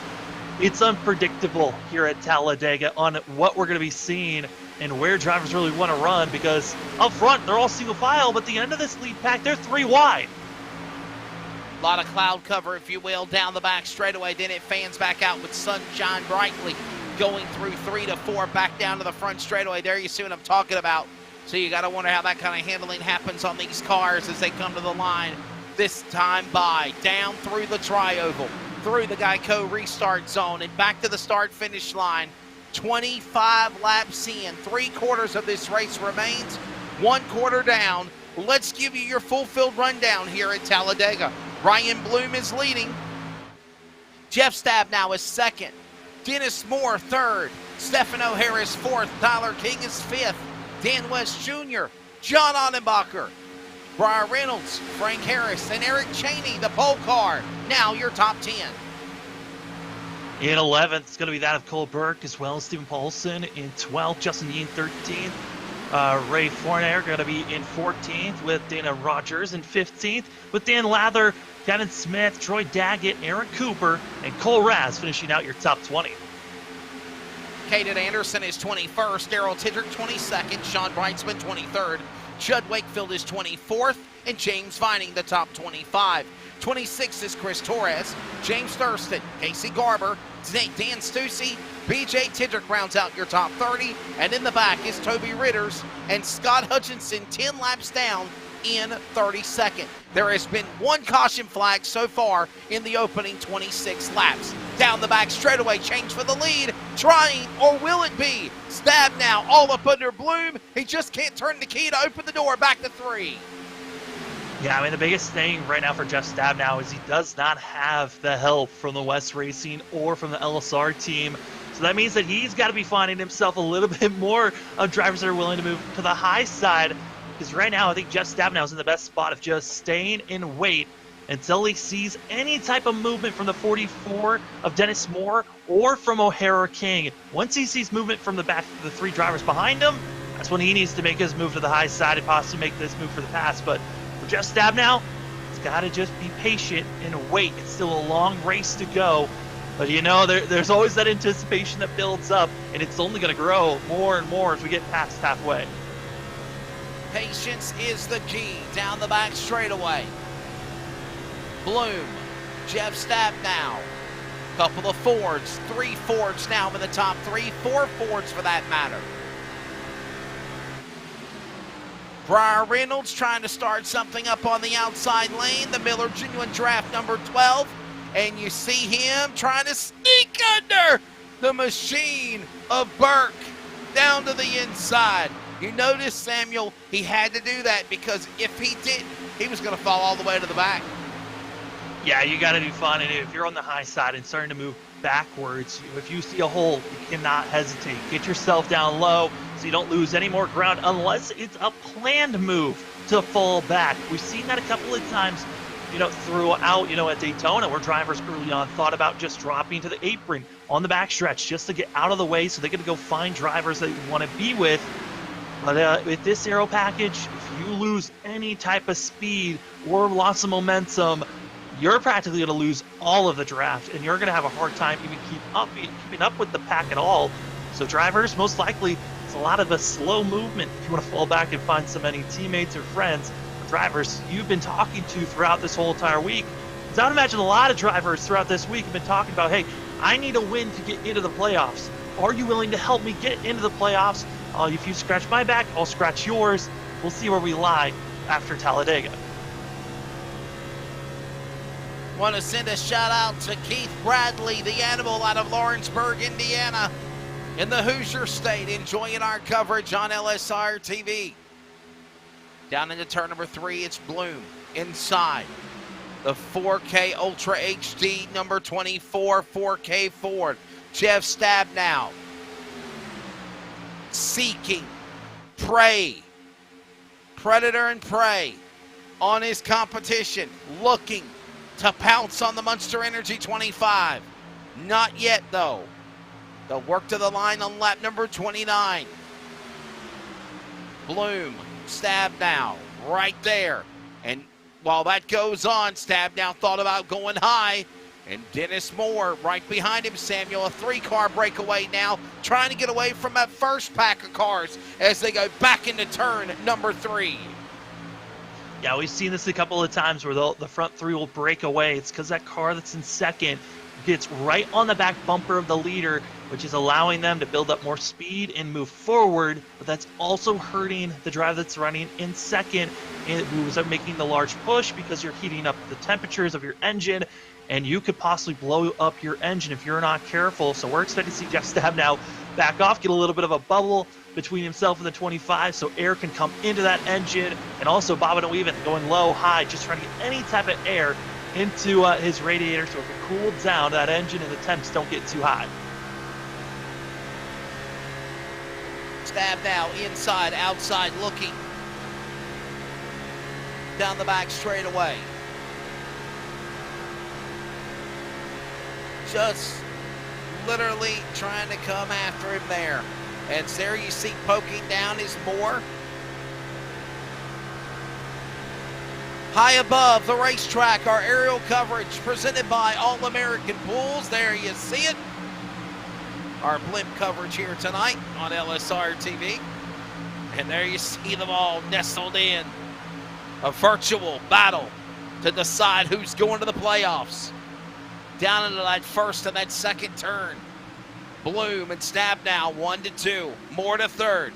it's unpredictable here at Talladega on what we're going to be seeing and where drivers really want to run, because up front, they're all single file, but at the end of this lead pack, they're 3 wide. A lot of cloud cover, if you will, down the back straightaway. Then it fans back out with sunshine brightly going through 3 to 4, back down to the front straightaway. There you see what I'm talking about. So you got to wonder how that kind of handling happens on these cars as they come to the line. This time by down through the tri-oval, through the Geico restart zone, and back to the start-finish line. 25 laps in, 3/4 of this race remains, 1/4 down. Let's give you your full field rundown here at Talladega. Ryan Bloom is leading. Jeff Stabnow is second. Dennis Moore third. Stefano Harris fourth. Tyler King is fifth. Dan West Jr., John Ottenbacher, Briar Reynolds, Frank Harris, and Eric Cheney, the pole car. Now your top 10. In 11th, it's going to be that of Cole Burke, as well as Stephen Paulson. In 12th, Justin Yeen 13th. Ray Fournier going to be in 14th with Dana Rogers. In 15th with Dan Lather, Kevin Smith, Troy Daggett, Aaron Cooper, and Cole Raz finishing out your top 20. Caden Anderson is 21st. Daryl Tidrick 22nd. Sean Brightsman 23rd. Judd Wakefield is 24th. And James Vining the top 25. 26 is Chris Torres, James Thurston, Casey Garber, Dan Stussy, BJ Tidrick rounds out your top 30, and in the back is Toby Ritters and Scott Hutchinson 10 laps down in 32nd. There has been one caution flag so far in the opening 26 laps. Down the back straightaway, change for the lead, trying, or will it be? Stabnow all up under Bloom. He just can't turn the key to open the door back to 3. Yeah, I mean, the biggest thing right now for Jeff Stabnow is he does not have the help from the West Racing or from the LSR team. So that means that he's got to be finding himself a little bit more of drivers that are willing to move to the high side. Because right now, I think Jeff Stabnow is in the best spot of just staying in wait until he sees any type of movement from the 44 of Dennis Moore or from O'Hara King. Once he sees movement from the back of the 3 drivers behind him, that's when he needs to make his move to the high side and possibly make this move for the pass. But Jeff Stabnow, he's got to just be patient and wait. It's still a long race to go. But, you know, there's always that anticipation that builds up, and it's only going to grow more and more as we get past halfway. Patience is the key. Down the back straightaway. Bloom, Jeff Stabnow, couple of Fords, 3 Fords now in the top 3, 4 Fords for that matter. Briar Reynolds trying to start something up on the outside lane. The Miller Genuine Draft number 12. And you see him trying to sneak under the machine of Burke down to the inside. You notice, Samuel, he had to do that because if he didn't, he was going to fall all the way to the back. Yeah, you got to do fun. And if you're on the high side and starting to move backwards, if you see a hole, you cannot hesitate. Get yourself down low so you don't lose any more ground unless it's a planned move to fall back. We've seen that a couple of times, throughout, at Daytona, where drivers early on thought about just dropping to the apron on the backstretch just to get out of the way so they could go find drivers they want to be with. But with this aero package, if you lose any type of speed or loss of momentum, you're practically going to lose all of the draft, and you're going to have a hard time even keeping up with the pack at all. So drivers, most likely, it's a lot of a slow movement if you want to fall back and find so many teammates or friends. Drivers you've been talking to throughout this whole entire week. So I would imagine a lot of drivers throughout this week have been talking about, hey, I need a win to get into the playoffs. Are you willing to help me get into the playoffs? If you scratch my back, I'll scratch yours. We'll see where we lie after Talladega. Want to send a shout out to Keith Bradley, the animal out of Lawrenceburg, Indiana, in the Hoosier State, enjoying our coverage on LSRTV. Down into turn number 3, it's Bloom inside the 4K Ultra HD number 24 4K Ford. Jeff Stabnow seeking prey, predator and prey on his competition, looking to pounce on the Monster Energy 25. Not yet, though. They'll work to the line on lap number 29. Bloom, Stabnow, right there. And while that goes on, Stabnow thought about going high. And Dennis Moore right behind him, Samuel, a 3-car breakaway now, trying to get away from that first pack of cars as they go back into turn number 3. Yeah, we've seen this a couple of times where the front 3 will break away. It's because that car that's in second gets right on the back bumper of the leader, which is allowing them to build up more speed and move forward, but that's also hurting the driver that's running in second, and who's making the large push because you're heating up the temperatures of your engine, and you could possibly blow up your engine if you're not careful. So we're expecting to see Jeff Stabnow back off, get a little bit of a bubble between himself and the 25, so air can come into that engine, and also bobbing and weaving, going low, high, just trying to get any type of air into his radiator so it can cool down that engine and the temps don't get too high. Stabnow inside, outside, looking down the back straightaway. Just literally trying to come after him there. And there you see poking down is Moore. High above the racetrack, our aerial coverage presented by All-American Pools. There you see it. Our blimp coverage here tonight on LSRTV. And there you see them all nestled in. A virtual battle to decide who's going to the playoffs. Down into that first and that second turn. Bloom and Stabnow 1-2. Moore to third.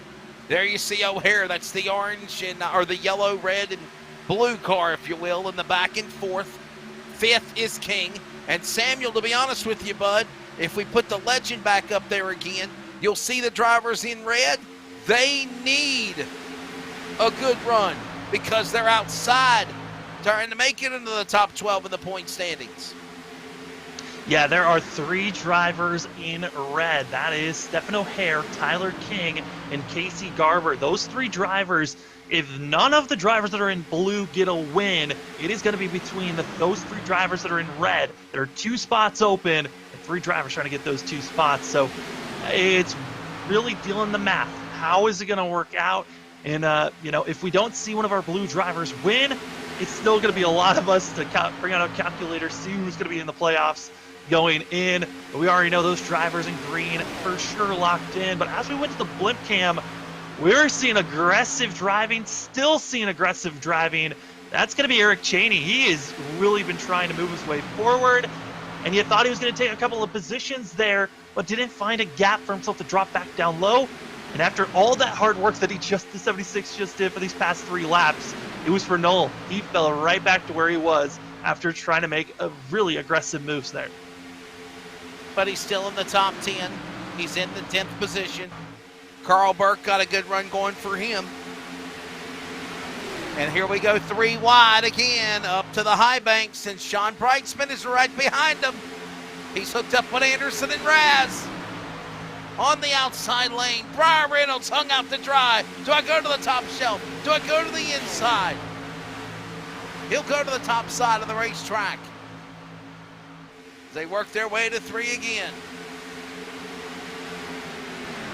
There you see O'Hare. That's the orange and or the yellow, red, and blue car, if you will, in the back and fourth. Fifth is King. And Samuel, to be honest with you, bud, if we put the legend back up there again, you'll see the drivers in red. They need a good run because they're outside trying to make it into the top 12 in the point standings. Yeah, there are 3 drivers in red. That is Stephen O'Hare, Tyler King, and Casey Garber. Those 3 drivers, if none of the drivers that are in blue get a win, it is going to be between those 3 drivers that are in red. There are 2 spots open, and 3 drivers trying to get those 2 spots. So it's really dealing the math. How is it going to work out? And, if we don't see one of our blue drivers win, it's still going to be a lot of us to bring out a calculator, see who's going to be in the playoffs going in. But we already know those drivers in green for sure locked in. But as we went to the blimp cam, we're seeing aggressive driving, still seeing aggressive driving. That's going to be Eric Cheney. He has really been trying to move his way forward, and you thought he was going to take a couple of positions there, but didn't find a gap for himself to drop back down low. And after all that hard work that the 76 just did for these past 3 laps, it was for null. He fell right back to where he was after trying to make a really aggressive moves there. But he's still in the top 10. He's in the 10th position. Carl Burke got a good run going for him. And here we go 3 wide again up to the high banks, and Sean Breitzman is right behind him. He's hooked up with Anderson and Raz. On the outside lane, Brian Reynolds hung out to dry. Do I go to the top shelf? Do I go to the inside? He'll go to the top side of the racetrack. They work their way to 3 again.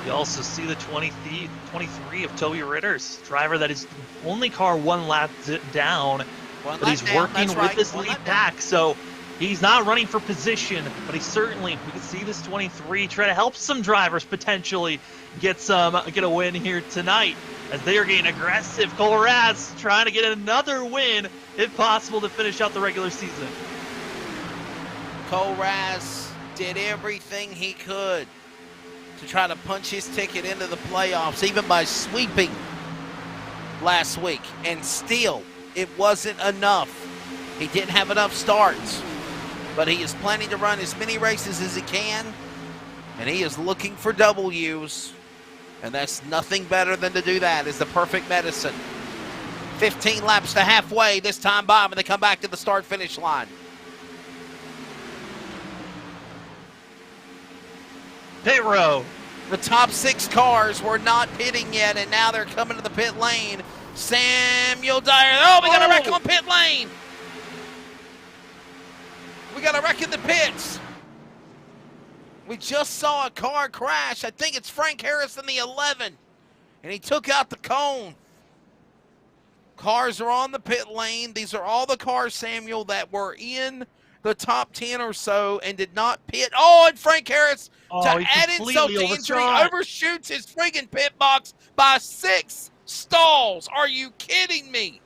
You also see the 23 of Toby Ritter's driver that is only car 1 lap down, but he's working with his lead pack. So he's not running for position, but he certainly, we can see this 23 try to help some drivers potentially get a win here tonight as they are getting aggressive. Cole Raz trying to get another win, if possible, to finish out the regular season. Cole Raz did everything he could to try to punch his ticket into the playoffs, even by sweeping last week. And still, it wasn't enough. He didn't have enough starts. But he is planning to run as many races as he can. And he is looking for W's. And that's nothing better than to do that. Is the perfect medicine. 15 laps to halfway this time by when they come back to the start-finish line. Pit row. The top 6 cars were not pitting yet, and now they're coming to the pit lane. Samuel Dyer. Oh, we got a wreck on pit lane. We got a wreck in the pits. We just saw a car crash. I think it's Frank Harris in the 11, and he took out the cone. Cars are on the pit lane. These are all the cars, Samuel, that were in the top 10 or so and did not pit. Oh, and Frank Harris, to he add insult completely to injury, overshot. overshoots his friggin' pit box by 6 stalls. Are you kidding me?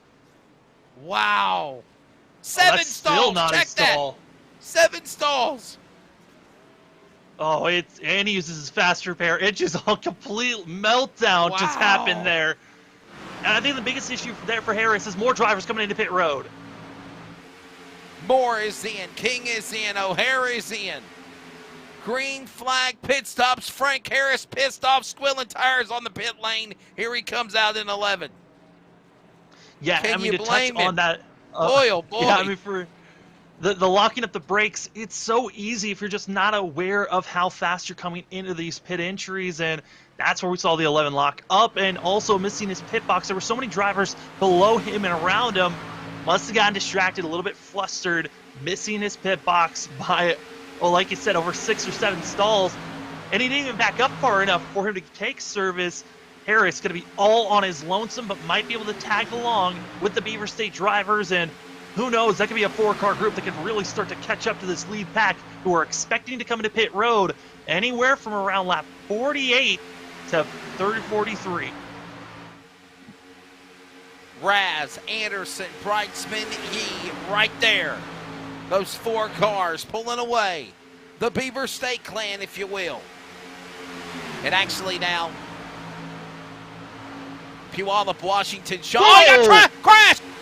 Wow. 7 that's stalls. still not Check a stall. that. 7 stalls. Oh, and he uses his fast repair. It just a complete meltdown just happened there. And I think the biggest issue there for Harris is more drivers coming into pit road. Moore is in. King is in. O'Hare is in. Green flag pit stops. Frank Harris pissed off, squilling tires on the pit lane. Here he comes out in 11. Yeah, Can I mean, you to touch blame him? on that. Boy, oh boy. Yeah, I mean, for the locking up the brakes, it's so easy if you're just not aware of how fast you're coming into these pit entries, and that's where we saw the 11 lock up and also missing his pit box. There were so many drivers below him and around him. Must have gotten distracted, a little bit flustered, missing his pit box by, well, like you said, over 6 or 7 stalls. And he didn't even back up far enough for him to take service. Harris going to be all on his lonesome, but might be able to tag along with the Beaver State drivers. And who knows, that could be a 4-car group that could really start to catch up to this lead pack who are expecting to come into pit road anywhere from around lap 48 to 43. Raz, Anderson, Brightsman, Yee, right there. Those 4 cars pulling away. The Beaver State clan, if you will. And actually now, Puyallup, Washington, Shaw. Oh, got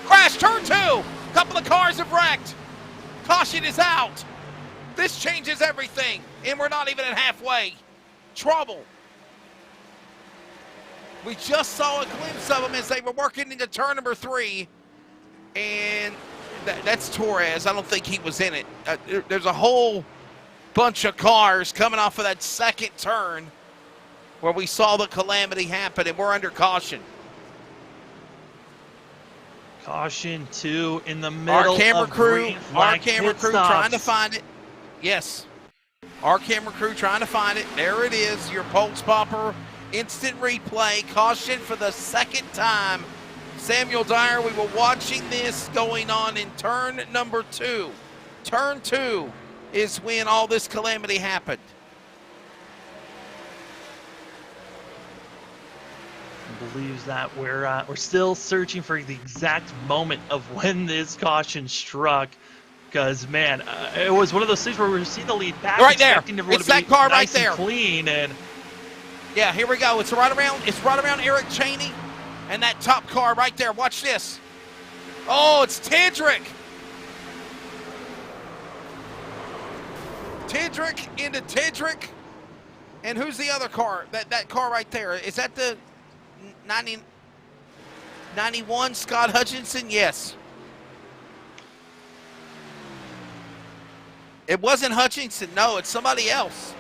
crash, turn 2. Couple of cars have wrecked. Caution is out. This changes everything, and we're not even at halfway. Trouble. We just saw a glimpse of them as they were working into turn number 3, and that's Torres. I don't think he was in it. There's a whole bunch of cars coming off of that second turn where we saw the calamity happen, and we're under caution. Caution 2 in the middle our camera of crew trying to find it. Yes, our camera crew trying to find it. There it is, your Pulse Popper instant replay. Caution for the second time. Samuel Dyer, we were watching this going on in turn number 2. Turn 2 is when all this calamity happened. Believes that we're still searching for the exact moment of when this caution struck, because man, it was one of those things where we see the lead back, right there. It's that car nice right there, and clean, and yeah, here we go. It's right around Eric Cheney, and that top car right there. Watch this. Oh, it's Tedrick. Tedrick into Tedrick, and who's the other car? That car right there. Is that the 91 Scott Hutchinson? Yes. It wasn't Hutchinson. No, it's somebody else.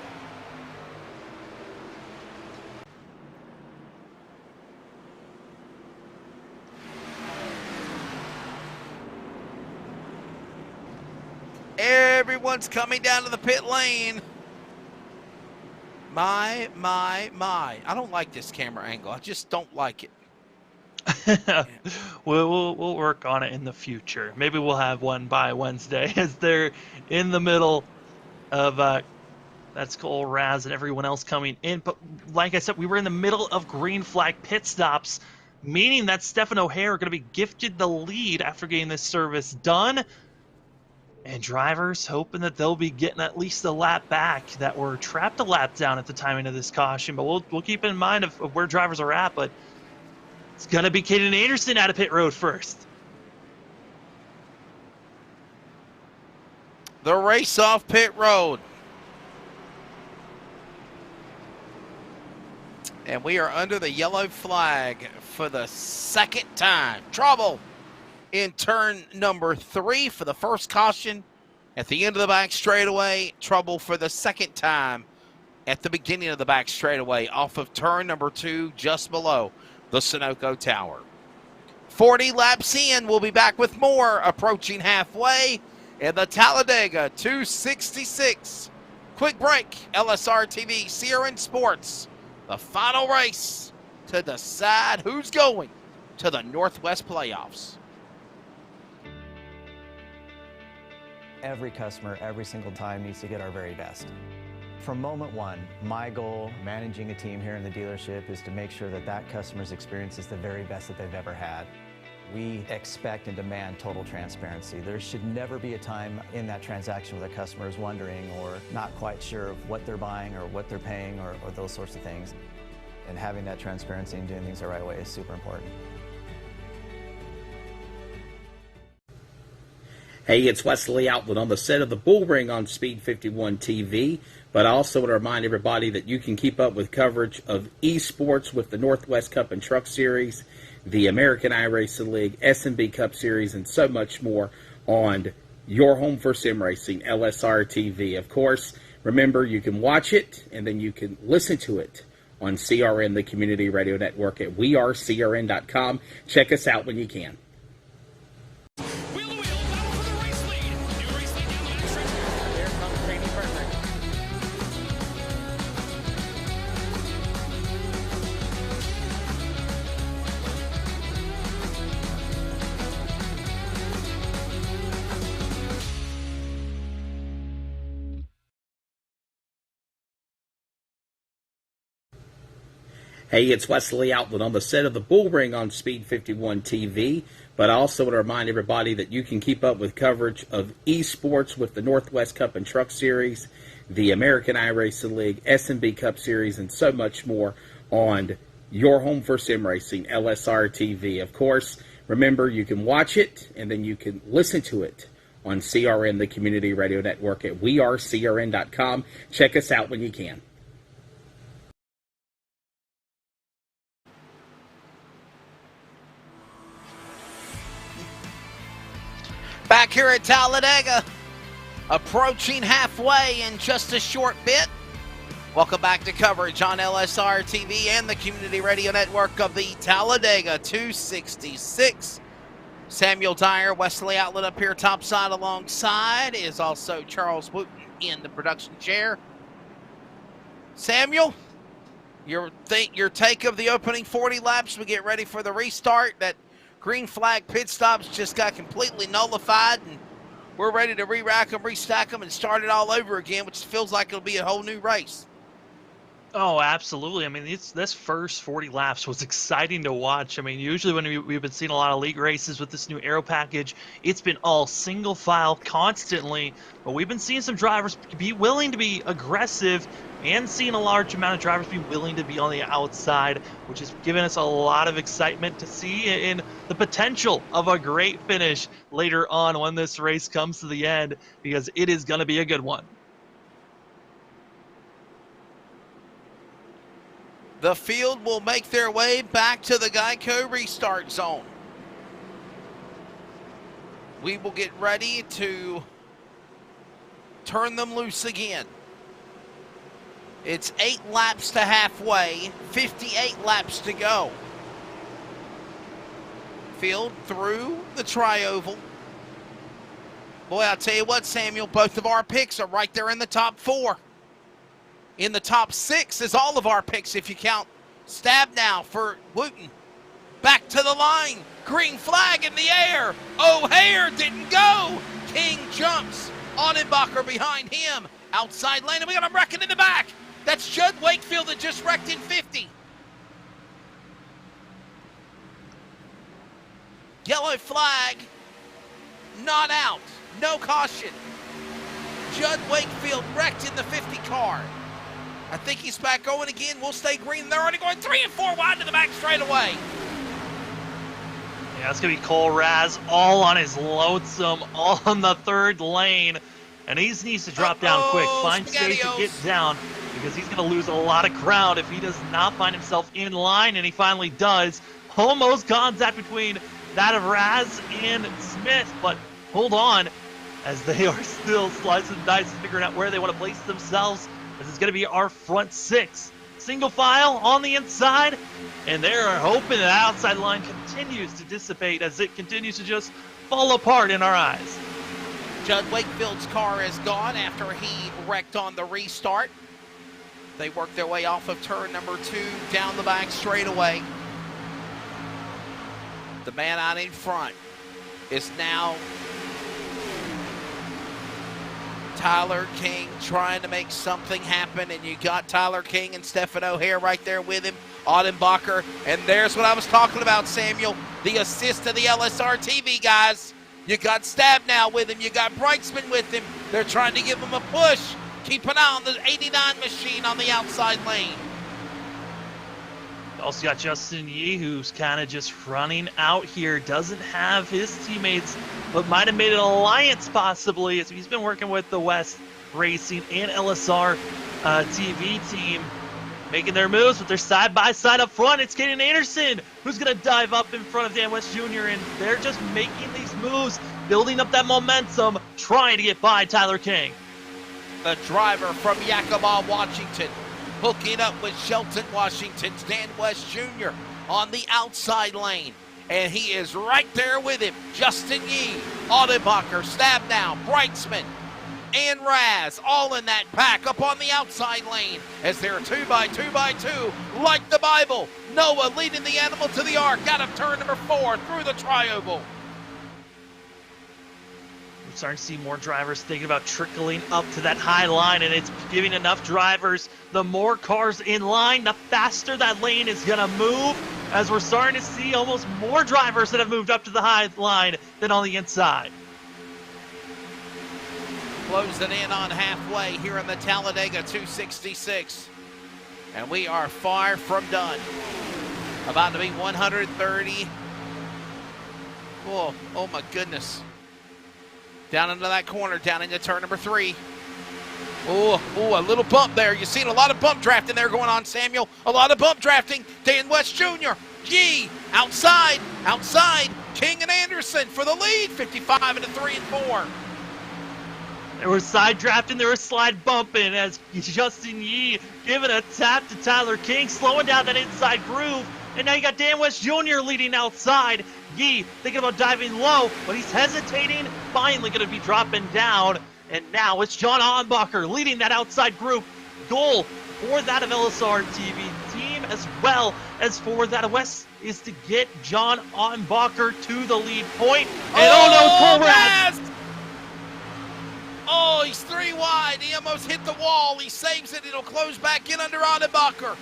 Everyone's coming down to the pit lane. My. I don't like this camera angle. I just don't like it. we'll work on it in the future. Maybe we'll have one by Wednesday as they're in the middle of that's Cole, Raz, and everyone else coming in. But like I said, we were in the middle of green flag pit stops, meaning that Stephen O'Hare are going to be gifted the lead after getting this service done. And drivers hoping that they'll be getting at least a lap back, that were trapped a lap down at the timing of this caution. But we'll keep in mind of where drivers are at. But it's going to be Caden Anderson out of pit road first. The race off pit road. And we are under the yellow flag for the second time. Trouble in turn number 3 for the first caution at the end of the back straightaway. Trouble for the second time at the beginning of the back straightaway off of turn number 2 just below the Sunoco Tower. 40 laps in, we'll be back with more approaching halfway in the Talladega 266 Quick break. LSRTV, CRN Sports. The final race to decide who's going to the Northwest playoffs. Every customer, every single time, needs to get our very best. From moment one, my goal managing a team here in the dealership is to make sure that that customer's experience is the very best that they've ever had. We expect and demand total transparency. There should never be a time in that transaction where the customer is wondering or not quite sure of what they're buying or what they're paying or those sorts of things. And having that transparency and doing things the right way is super important. Hey, it's Wesley Outlet on the set of the Bull Ring on Speed 51 TV, but I also want to remind everybody that you can keep up with coverage of esports with the Northwest Cup and Truck Series, the American iRacing League, S&B Cup Series, and so much more on your home for sim racing, LSRTV. Of course, remember, you can watch it, and then you can listen to it on CRN, the community radio network, at wearecrn.com. Check us out when you can. Hey, it's Wesley Outlet on the set of the Bull Ring on Speed 51 TV, but I also want to remind everybody that you can keep up with coverage of esports with the Northwest Cup and Truck Series, the American iRacing League, S&B Cup Series, and so much more on your home for sim racing, LSRTV. Of course, remember, you can watch it, and then you can listen to it on CRN, the community radio network, at wearecrn.com. Check us out when you can. Back here at Talladega, approaching halfway in just a short bit. Welcome back to coverage on LSR TV and the community radio network of the Talladega 266. Samuel Dyer, Wesley Outlet up here topside alongside is also Charles Wooten in the production chair. Samuel, your take of the opening 40 laps. We get ready for the restart. That green flag pit stops just got completely nullified, and we're ready to re-rack them, restack them, and start it all over again, which feels like it'll be a whole new race. Oh, absolutely. I mean, this first 40 laps was exciting to watch. I mean, usually when we've been seeing a lot of league races with this new aero package, it's been all single file constantly, but we've been seeing some drivers be willing to be aggressive and seeing a large amount of drivers be willing to be on the outside, which has given us a lot of excitement to see in the potential of a great finish later on when this race comes to the end, because it is going to be a good one. The field will make their way back to the Geico restart zone. We will get ready to turn them loose again. It's 8 laps to halfway, 58 laps to go. Field through the tri-oval. Boy, I'll tell you what, Samuel, both of our picks are right there in the top 4. In the top 6 is all of our picks if you count Stab now for Wooten. Back to the line. Green flag in the air. O'Hare didn't go. King jumps. Onenbacher behind him. Outside lane, and we got him wrecking in the back. That's Judd Wakefield that just wrecked in 50. Yellow flag. Not out. No caution. Judd Wakefield wrecked in the 50 car. I think he's back going again. We'll stay green. They're already going 3 and 4 wide to the back straightaway. Yeah, it's going to be Cole Raz all on his lonesome, all on the 3rd lane. And he needs to drop down quick, find space to get down, because he's going to lose a lot of ground if he does not find himself in line, and he finally does. Almost contact between that of Raz and Smith, but hold on, as they are still slicing and dicing, figuring out where they want to place themselves. This is going to be our front 6. Single file on the inside, and they're hoping the outside line continues to dissipate as it continues to just fall apart in our eyes. Judd Wakefield's car is gone after he wrecked on the restart. They work their way off of turn number 2 down the back straightaway. The man out in front is now Tyler King trying to make something happen, and you got Tyler King and Stefan O'Hare right there with him, Audenbacher, and there's what I was talking about, Samuel, the assist of the LSRTV guys. You got Stab now with him, you got Brightsman with him. They're trying to give him a push. Keep an eye on the 89 machine on the outside lane. Also got Justin Yee, who's kind of just running out here. Doesn't have his teammates, but might have made an alliance possibly, as he's been working with the West Racing and LSR TV team, making their moves with their side-by-side up front. It's Caden Anderson who's going to dive up in front of Dan West Jr., and they're just making these moves, building up that momentum, trying to get by Tyler King. The driver from Yakima, Washington, hooking up with Shelton, Washington's Dan West Jr. on the outside lane. And he is right there with him. Justin Yee, Audenbacher, Stab now, Brightsman, and Raz, all in that pack up on the outside lane as they're 2x2x2, like the Bible. Noah leading the animal to the arc, got him turn number 4 through the tri-oval. We're starting to see more drivers thinking about trickling up to that high line, and it's giving enough drivers. The more cars in line, the faster that lane is going to move, as we're starting to see almost more drivers that have moved up to the high line than on the inside. Closing in on halfway here in the Talladega 266. And we are far from done. About to be 130. Oh my goodness. Down into that corner, down into turn number 3. Oh, a little bump there. You've seen a lot of bump drafting there going on, Samuel. A lot of bump drafting. Dan West Jr., Yee, outside. King and Anderson for the lead, 55 into 3 and 4. There was side drafting, there was slide bumping as Justin Yee giving a tap to Tyler King, slowing down that inside groove. And now you got Dan West Jr. leading outside. Yee thinking about diving low, but he's hesitating, finally going to be dropping down. And now it's John Audenbacher leading that outside group. Goal for that of LSR TV team as well as for that of West is to get John Audenbacher to the lead point. And Raz! Oh, he's 3 wide. He almost hit the wall. He saves it. It'll close back in under Audenbacher.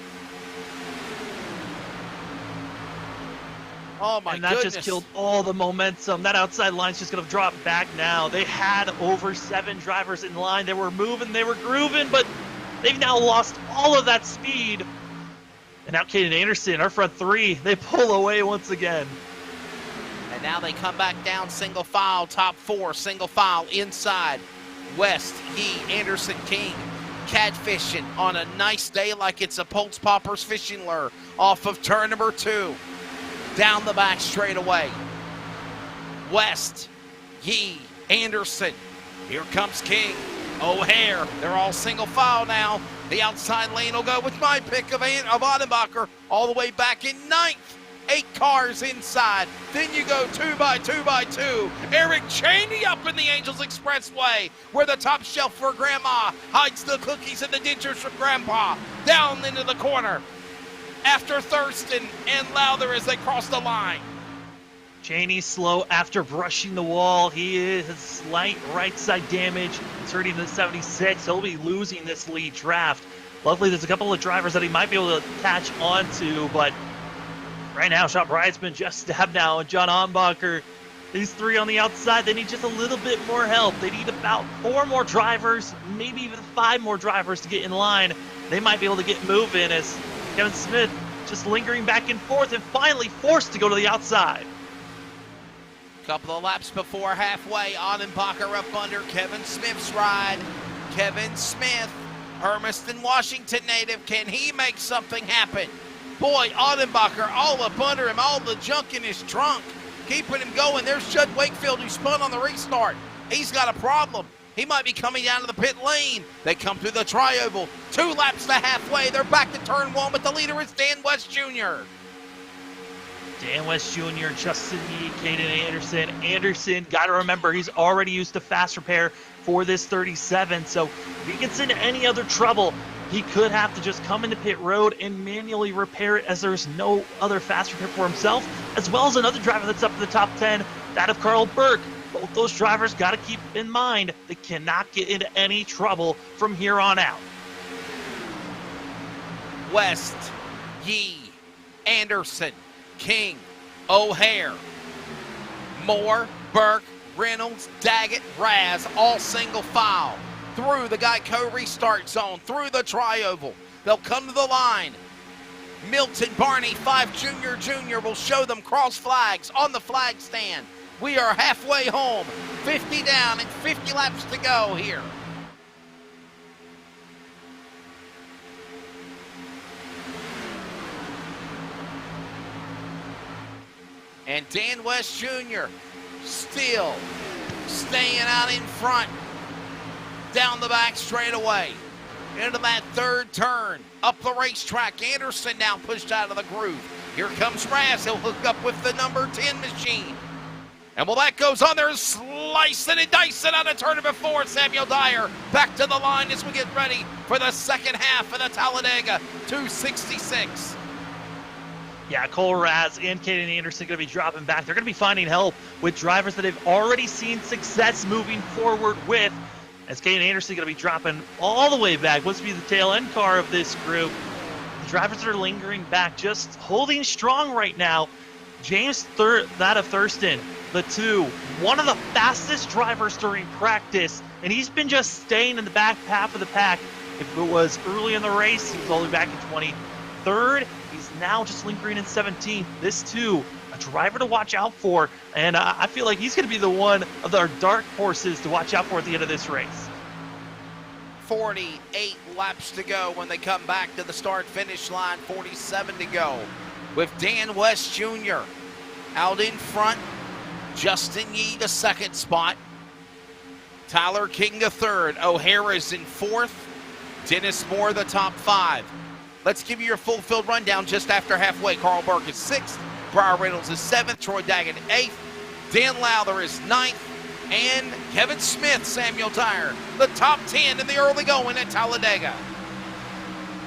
Oh, my goodness. And that just killed all the momentum. That outside line's just going to drop back now. They had over 7 drivers in line. They were moving, they were grooving, but they've now lost all of that speed. And now Caden Anderson, our front 3, they pull away once again. And now they come back down single file, top 4, single file, inside. West, Yee, Anderson, King, catfishing on a nice day like it's a Pulse Poppers fishing lure off of turn number 2. Down the back straightaway. West, Yee, Anderson. Here comes King, O'Hare. They're all single file now. The outside lane will go with my pick of Audenbacher all the way back in 9th. 8 cars inside. Then you go 2x2x2. Eric Cheney up in the Angels Expressway, where the top shelf for Grandma hides the cookies and the dentures from Grandpa. Down into the corner. After Thurston and Lowther as they cross the line. Cheney slow after brushing the wall. He is slight right side damage. It's hurting the 76. He'll be losing this lead draft. Luckily, there's a couple of drivers that he might be able to catch on to, but right now, Sean Brightsman just Stab now, and John Audenbacher. These 3 on the outside, they need just a little bit more help. They need about 4 more drivers, maybe even 5 more drivers to get in line. They might be able to get moving as Kevin Smith just lingering back and forth and finally forced to go to the outside. Couple of laps before halfway, Audenbacher up under Kevin Smith's ride. Kevin Smith, Hermiston, Washington native, can he make something happen? Boy, Audenbacher all up under him, all the junk in his trunk, keeping him going. There's Judd Wakefield who spun on the restart. He's got a problem. He might be coming down to the pit lane. They come through the tri-oval. 2 laps to halfway. They're back to turn 1, but the leader is Dan West Jr. Dan West Jr., Justin Yee, Caden Anderson. Anderson, got to remember, he's already used a fast repair for this 37, so if he gets into any other trouble, he could have to just come into pit road and manually repair it, as there's no other fast repair for himself, as well as another driver that's up in the top 10, that of Carl Burke. Both those drivers got to keep in mind they cannot get into any trouble from here on out. West, Yee, Anderson, King, O'Hare, Moore, Burke, Reynolds, Daggett, Raz, all single file through the Geico restart zone, through the tri-oval. They'll come to the line. Milton Barney, 5 Junior will show them cross flags on the flag stand. We are halfway home, 50 down and 50 laps to go here. And Dan West Jr. still staying out in front, down the back straightaway, into that third turn, up the racetrack. Anderson now pushed out of the groove. Here comes Raz. He'll hook up with the number 10 machine. And while that goes on, they're slicing and dicing out of turn number 4. Samuel Dyer back to the line as we get ready for the second half of the Talladega 266. Yeah, Cole Raz and Caden Anderson going to be dropping back. They're going to be finding help with drivers that they've already seen success moving forward with. As Caden Anderson going to be dropping all the way back. What's to be the tail end car of this group. The drivers that are lingering back, just holding strong right now. James that of Thurston, the 2, one of the fastest drivers during practice, and he's been just staying in the back half of the pack. If it was early in the race, he was only back in 23rd. He's now just lingering in 17th. This, too, a driver to watch out for, and I feel like he's going to be the one of our dark horses to watch out for at the end of this race. 48 laps to go when they come back to the start-finish line, 47 to go. With Dan West Jr. out in front, Justin Yee the second spot, Tyler King the third, O'Hara's in fourth, Dennis Moore the top 5. Let's give you your full field rundown just after halfway. Carl Burke is 6th, Briar Reynolds is 7th, Troy Daggett 8th, Dan Lowther is 9th, and Kevin Smith, Samuel Dyer, the top 10 in the early going at Talladega.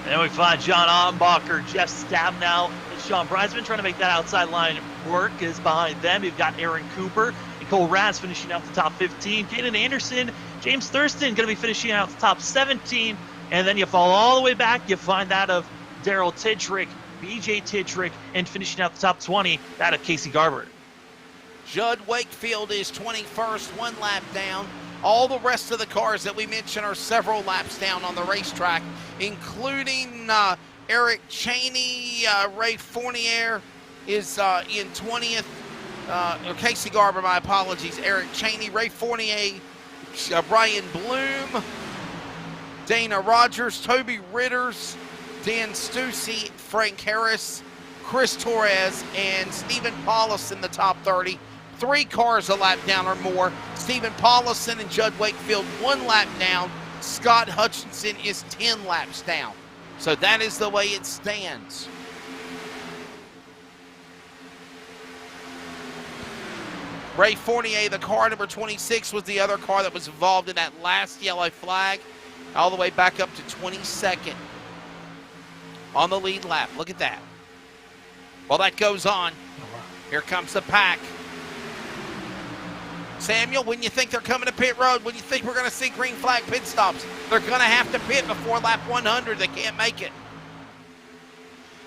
And we find John Ombacher, Jeff Stabnow, and Sean Breisman trying to make that outside line work. Is behind them. You've got Aaron Cooper and Cole Raz finishing out the top 15. Caden Anderson, James Thurston going to be finishing out the top 17. And then you fall all the way back. You find that of Daryl Tidrick, BJ Tidrick, and finishing out the top 20, that of Casey Garber. Judd Wakefield is 21st, 1 lap down. All the rest of the cars that we mentioned are several laps down on the racetrack, including Eric Cheney. Ray Fournier is in 20th. Casey Garber, my apologies. Eric Cheney, Ray Fournier, Brian Bloom, Dana Rogers, Toby Ritters, Dan Stussy, Frank Harris, Chris Torres, and Stephen Paulus in the top 30. 3 cars a lap down or more. Stephen Paulison and Judd Wakefield 1 lap down. Scott Hutchinson is 10 laps down. So that is the way it stands. Ray Fournier, the car number 26, was the other car that was involved in that last yellow flag, all the way back up to 22nd on the lead lap. Look at that. While that goes on, here comes the pack. Samuel, when you think they're coming to pit road, when you think we're going to see green flag pit stops, they're going to have to pit before lap 100. They can't make it.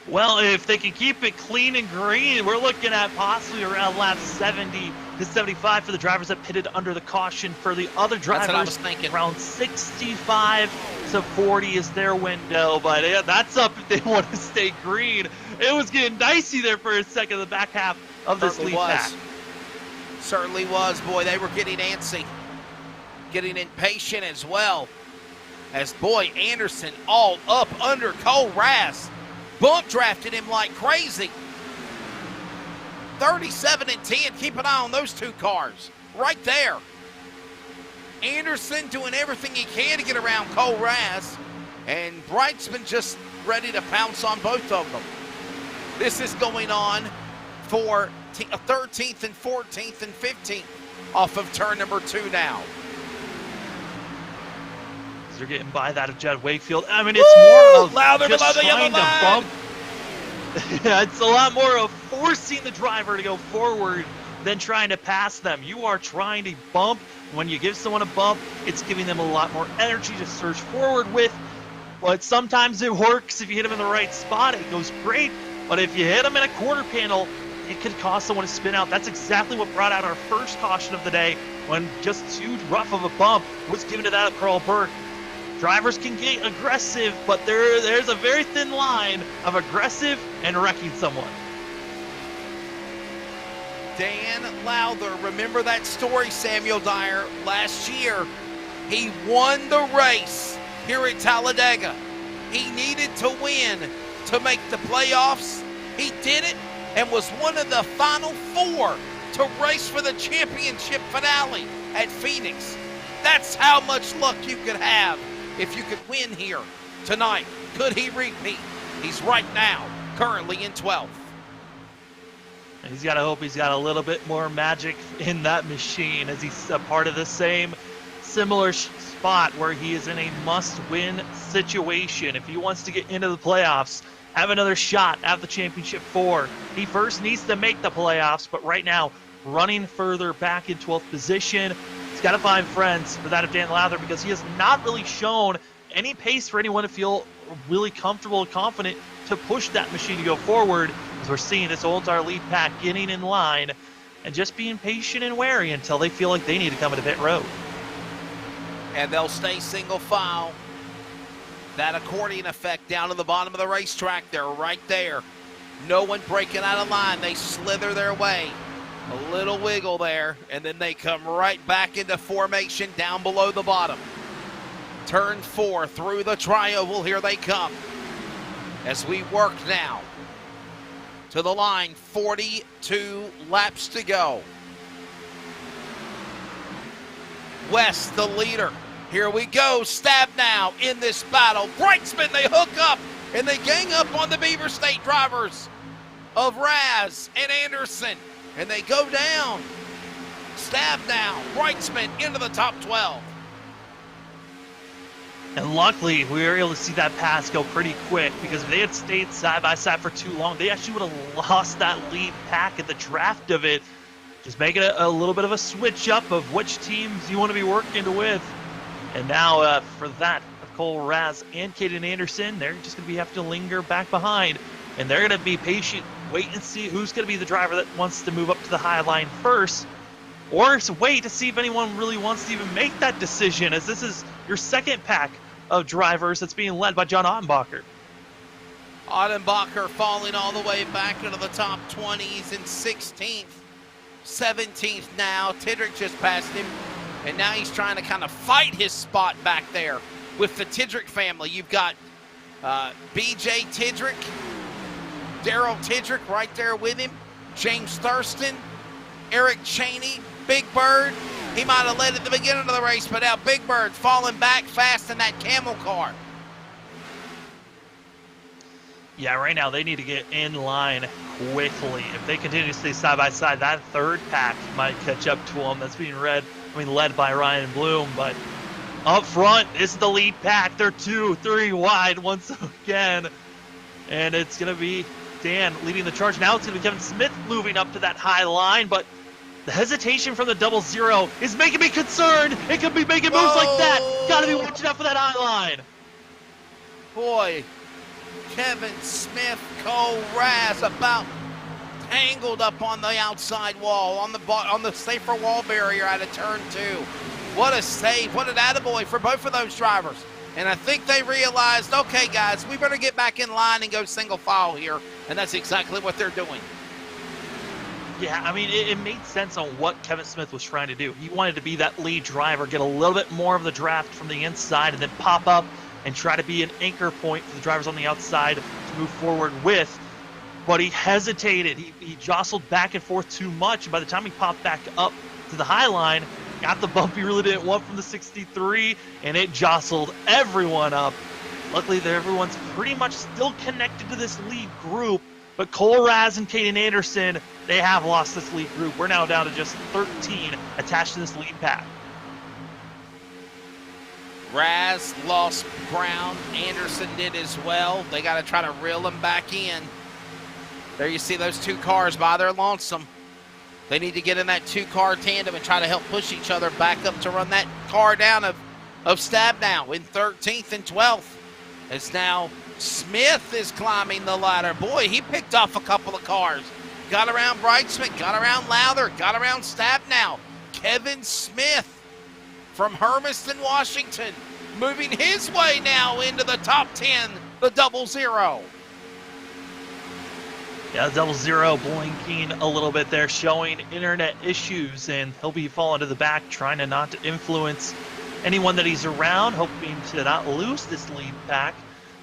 Well, if they can keep it clean and green, we're looking at possibly around lap 70 to 75 for the drivers that pitted under the caution. For the other drivers, that's what I was thinking. Around 65 to 40 is their window, but yeah, that's up if they want to stay green. It was getting dicey there for a second in the back half of this lead pack. Certainly was. Boy, they were getting antsy, getting impatient as well. As, boy, Anderson all up under Cole Raz. Bump drafted him like crazy. 37 and 10. Keep an eye on those 2 cars right there. Anderson doing everything he can to get around Cole Raz. And Brightsman just ready to pounce on both of them. This is going on for 13th and 14th and 15th off of turn number 2 now. They're getting by that of Jed Wakefield. I mean, it's more of Louder just below the yellow trying to line. bump. Yeah, it's a lot more of forcing the driver to go forward than trying to pass them. You are trying to bump. When you give someone a bump, it's giving them a lot more energy to surge forward with. But sometimes it works if you hit them in the right spot. It goes great. But if you hit them in a quarter panel, it could cause someone to spin out. That's exactly what brought out our first caution of the day, when just too rough of a bump was given to that of Carl Burke. Drivers can get aggressive, but there's a very thin line of aggressive and wrecking someone. Dan Lowther, remember that story, Samuel Dyer? Last year, he won the race here at Talladega. He needed to win to make the playoffs. He did it and was one of the final 4 to race for the championship finale at Phoenix. That's how much luck you could have if you could win here tonight. Could he repeat? He's right now currently in 12th. He's got to hope he's got a little bit more magic in that machine, as he's a part of the same similar spot where he is in a must-win situation. If he wants to get into the playoffs, have another shot at the championship 4, he first needs to make the playoffs. But right now, running further back in 12th position, he's got to find friends for that of Dan Lowther, because he has not really shown any pace for anyone to feel really comfortable and confident to push that machine to go forward. As we're seeing this whole entire lead pack getting in line and just being patient and wary until they feel like they need to come into pit road. And they'll stay single file. That accordion effect down to the bottom of the racetrack, they're right there. No one breaking out of line. They slither their way. A little wiggle there, and then they come right back into formation down below the bottom. Turn 4 through the tri-oval, here they come. As we work now to the line, 42 laps to go. West, the leader. Here we go, Stab now in this battle. Brightsman, they hook up, and they gang up on the Beaver State drivers of Raz and Anderson. And they go down. Stab now. Brightsman into the top 12. And luckily, we were able to see that pass go pretty quick, because if they had stayed side by side for too long, they actually would have lost that lead pack at the draft of it. Just making it a little bit of a switch up of which teams you want to be working with. And now for that, Cole Raz and Caden Anderson, they're just going to have to linger back behind. And they're going to be patient, wait and see who's going to be the driver that wants to move up to the high line first. Or wait to see if anyone really wants to even make that decision, as this is your second pack of drivers that's being led by John Ottenbacher. Ottenbacher falling all the way back into the top 20s in 16th, 17th now. Tidrick just passed him, and now he's trying to kind of fight his spot back there with the Tidrick family. You've got BJ Tidrick, Daryl Tidrick right there with him, James Thurston, Eric Cheney, Big Bird. He might have led at the beginning of the race, but now Big Bird falling back fast in that camel car. Yeah, right now they need to get in line quickly. If they continue to stay side by side, that third pack might catch up to them. That's being led by Ryan Bloom, but up front is the lead pack. They're 2-3 wide once again, and it's going to be Dan leading the charge. Now it's going to be Kevin Smith moving up to that high line, but the hesitation from the 00 is making me concerned. It could be making moves like that. Got to be watching out for that high line. Boy, Kevin Smith, Cole Raz about tangled up on the outside wall, on the safer wall barrier out of turn 2. What a save, what an attaboy for both of those drivers. And I think they realized, okay guys, we better get back in line and go single file here. And that's exactly what they're doing. Yeah, I mean, it made sense on what Kevin Smith was trying to do. He wanted to be that lead driver, get a little bit more of the draft from the inside, and then pop up and try to be an anchor point for the drivers on the outside to move forward with. But he hesitated. He jostled back and forth too much. And by the time he popped back up to the high line, got the bump he really didn't want from the 63, and it jostled everyone up. Luckily, everyone's pretty much still connected to this lead group, But Cole Raz and Caden Anderson, they have lost this lead group. We're now down to just 13 attached to this lead pack. Raz lost ground. Anderson did as well. They got to try to reel them back in. There you see those two cars by their lonesome. They need to get in that two-car tandem and try to help push each other back up to run that car down of Stabnow in 13th and 12th. As now Smith is climbing the ladder. Boy, he picked off a couple of cars. Got around Brightsmith, got around Lowther, got around Stabnow. Kevin Smith from Hermiston, Washington, moving his way now into the top 10, the 00. Yeah, 00 blinking a little bit there, showing internet issues, and he'll be falling to the back, trying to not to influence anyone that he's around, hoping to not lose this lead pack,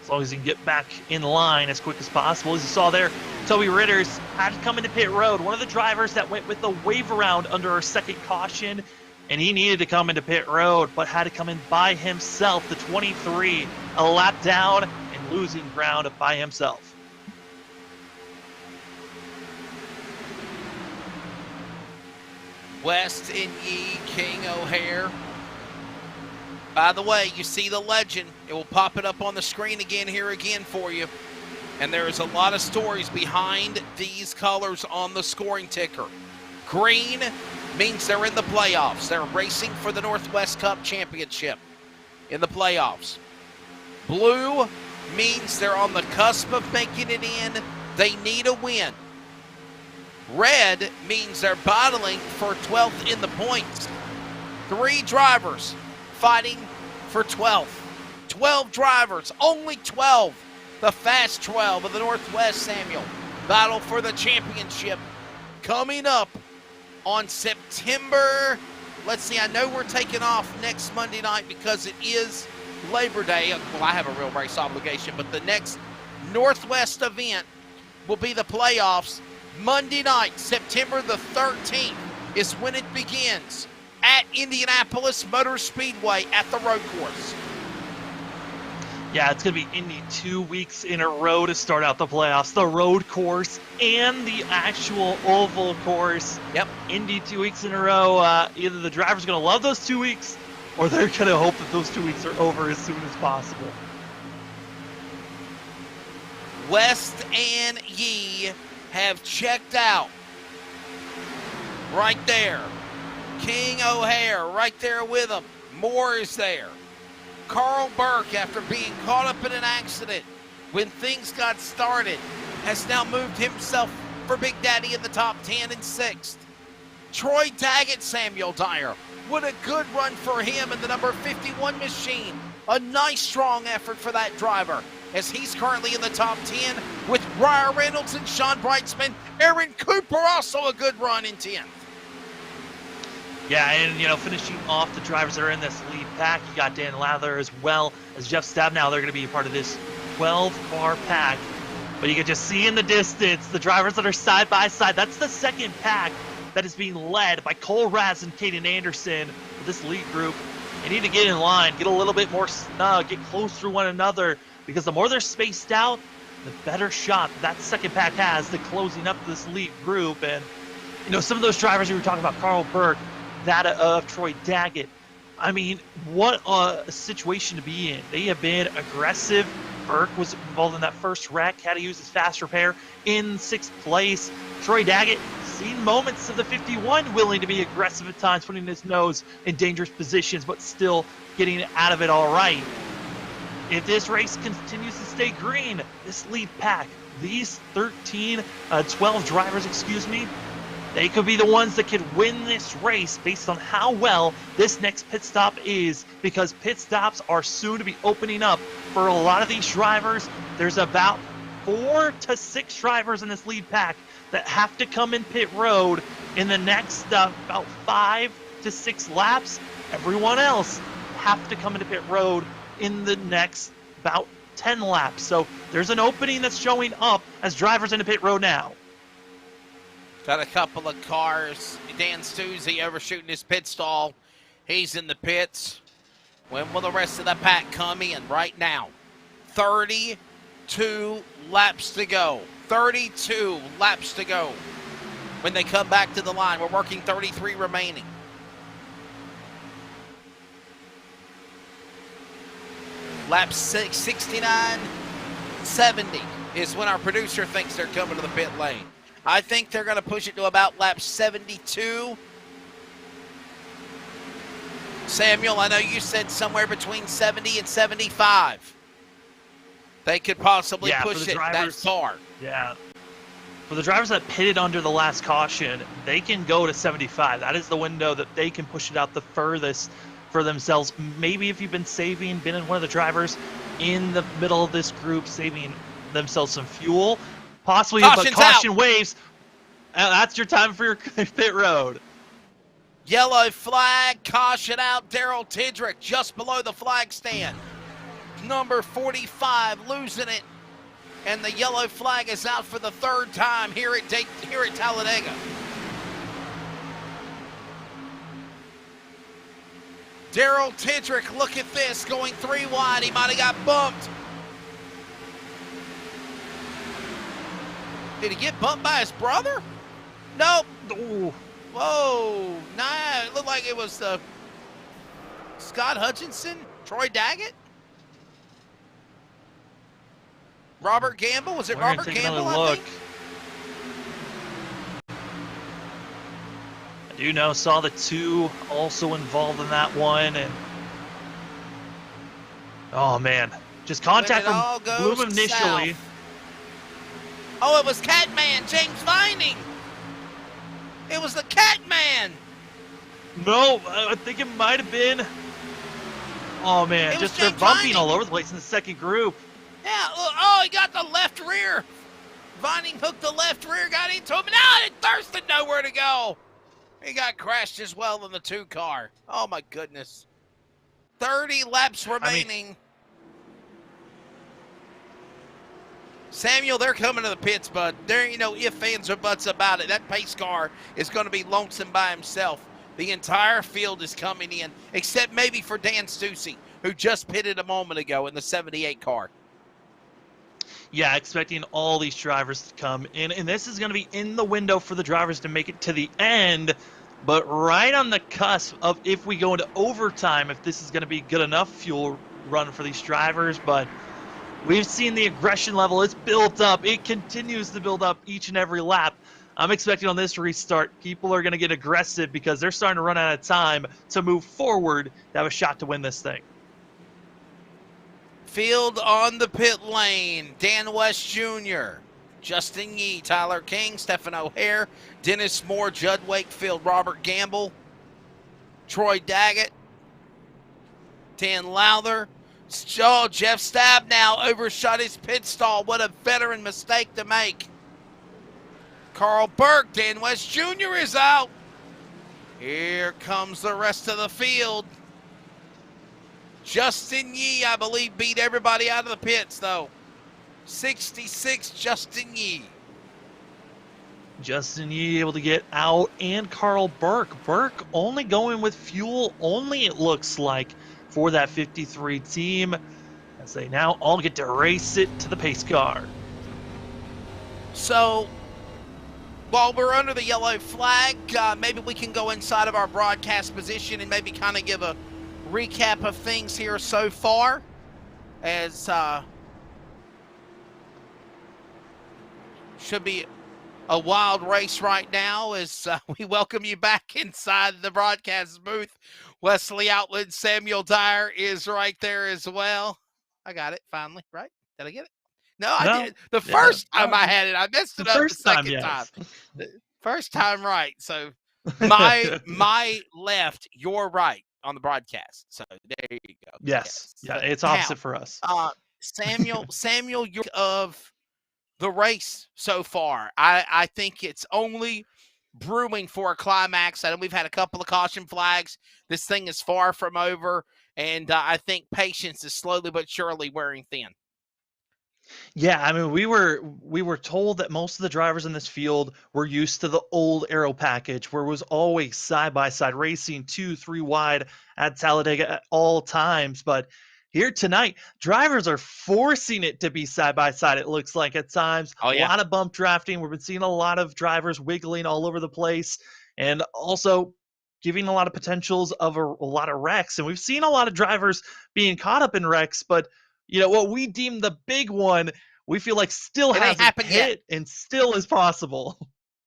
as long as he can get back in line as quick as possible. As you saw there, Toby Ritters had to come into pit road, one of the drivers that went with the wave around under our second caution, and he needed to come into pit road, but had to come in by himself, the 23, a lap down and losing ground by himself. West and Yee, King O'Hare. By the way, you see the legend. It will pop it up on the screen again for you. And there is a lot of stories behind these colors on the scoring ticker. Green means they're in the playoffs. They're racing for the Northwest Cup Championship in the playoffs. Blue means they're on the cusp of making it in. They need a win. Red means they're battling for 12th in the points. 3 drivers fighting for 12th. 12 drivers, only 12. The fast 12 of the Northwest, Samuel. Battle for the championship coming up on September. Let's see, I know we're taking off next Monday night because it is Labor Day. Well, I have a real race obligation, but the next Northwest event will be the playoffs. Monday night, September the 13th, is when it begins at Indianapolis Motor Speedway at the road course. Yeah, it's going to be Indy 2 weeks in a row to start out the playoffs. The road course and the actual oval course. Yep. Indy 2 weeks in a row. Either the driver's going to love those 2 weeks, or they're going to hope that those 2 weeks are over as soon as possible. West and Yee have checked out. Right there. King O'Hare right there with him. Moore is there. Carl Burke, after being caught up in an accident when things got started, has now moved himself for Big Daddy in the top 10 and 6th. Troy Daggett, Samuel Dyer. What a good run for him in the number 51 machine. A nice, strong effort for that driver, as he's currently in the top 10 with Briar Reynolds and Sean Brightsman. Aaron Cooper, also a good run in 10th. Yeah, and, finishing off the drivers that are in this lead pack, you got Dan Lather as well as Jeff Stabnow. They're going to be a part of this 12-car pack. But you can just see in the distance the drivers that are side by side. That's the second pack that is being led by Cole Raz and Caden Anderson with this lead group. They need to get in line, get a little bit more snug, get close to one another, because the more they're spaced out, the better shot that second pack has to closing up this lead group. And, some of those drivers we were talking about, Carl Burke, that of Troy Daggett. I mean, what a situation to be in. They have been aggressive. Burke was involved in that first wreck, had to use his fast repair in 6th place. Troy Daggett, seen moments of the 51, willing to be aggressive at times, putting his nose in dangerous positions, but still getting out of it all right. If this race continues to stay green, this lead pack, these 12 drivers, they could be the ones that could win this race based on how well this next pit stop is, because pit stops are soon to be opening up for a lot of these drivers. There's about 4 to 6 drivers in this lead pack that have to come in pit road in the next about 5 to 6 laps. Everyone else have to come into pit road in the next about 10 laps. So there's an opening that's showing up as drivers into pit road now. Got a couple of cars. Dan Stuzzi overshooting his pit stall. He's in the pits. When will the rest of the pack come in? Right now. 32 laps to go. 32 laps to go when they come back to the line. We're working 33 remaining. Lap 69, 70 is when our producer thinks they're coming to the pit lane. I think they're going to push it to about lap 72. Samuel, I know you said somewhere between 70 and 75. They could possibly push it that far. Yeah. For the drivers that pitted under the last caution, they can go to 75. That is the window that they can push it out the furthest for themselves. Maybe if you've been in one of the drivers in the middle of this group, saving themselves some fuel, possibly, but caution waves. That's your time for your pit road. Yellow flag, caution out. Daryl Tidrick just below the flag stand. Number 45 losing it. And the yellow flag is out for the third time here at Talladega. Daryl Tidrick, look at this, going 3 wide. He might have got bumped. Did he get bumped by his brother? Nope. Ooh. Whoa, nah, it looked like it was Scott Hutchinson, Troy Daggett, Robert Gamble. Was it Robert Gamble, I think? I do know, saw the 2 also involved in that one. And oh, man. Just contact from Bloom initially. South. Oh, it was Catman, James Vining. It was the Catman. No, I think it might have been. Oh, man. Just they're bumping all over the place in the second group. Yeah. Oh, he got the left rear. Vining hooked the left rear, got into him. Now Thurston nowhere to go. He got crashed as well in the 2 car. Oh, my goodness. 30 laps remaining. Samuel, they're coming to the pits, bud. There ain't no ifs, ands, or buts about it. That pace car is going to be lonesome by himself. The entire field is coming in, except maybe for Dan Stussy, who just pitted a moment ago in the 78 car. Yeah, expecting all these drivers to come in. And this is going to be in the window for the drivers to make it to the end. But right on the cusp of if we go into overtime, if this is going to be good enough fuel run for these drivers. But we've seen the aggression level. It's built up. It continues to build up each and every lap. I'm expecting on this restart, people are going to get aggressive because they're starting to run out of time to move forward to have a shot to win this thing. Field on the pit lane. Dan West Jr., Justin Yee, Tyler King, Stephen O'Hare, Dennis Moore, Judd Wakefield, Robert Gamble, Troy Daggett, Dan Lowther. Jeff Stabnow overshot his pit stall. What a veteran mistake to make. Carl Burke, Dan West Jr. is out. Here comes the rest of the field. Justin Yee, I believe, beat everybody out of the pits, though. 66, Justin Yee. Justin Yee able to get out, and Carl Burke. Burke only going with fuel only, it looks like, for that 53 team, as they now all get to race it to the pace car. So, while we're under the yellow flag, maybe we can go inside of our broadcast position and maybe kind of give a recap of things here so far, as should be a wild race right now as we welcome you back inside the broadcast booth. Wesley Outland, Samuel Dyer is right there as well. I got it finally, right? Did I get it? No, I did. The first time I had it, I messed it up the second time. First time right. So my left, your right on the broadcast. So there you go. Yes. Yeah, it's opposite for us. Samuel, you're of the race so far. I think it's only brewing for a climax. I know we've had a couple of caution flags. This thing is far from over, and I think patience is slowly but surely wearing thin. Yeah, I mean, we were told that most of the drivers in this field were used to the old aero package, where it was always side by side racing 2-3 wide at Talladega at all times. But here tonight, drivers are forcing it to be side by side, it looks like at times. Oh, A yeah. lot of bump drafting. We've been seeing a lot of drivers wiggling all over the place and also giving a lot of potentials of a lot of wrecks. And we've seen a lot of drivers being caught up in wrecks, but what we deem the big one, we feel like still It ain't hasn't happened yet. hit and still is possible.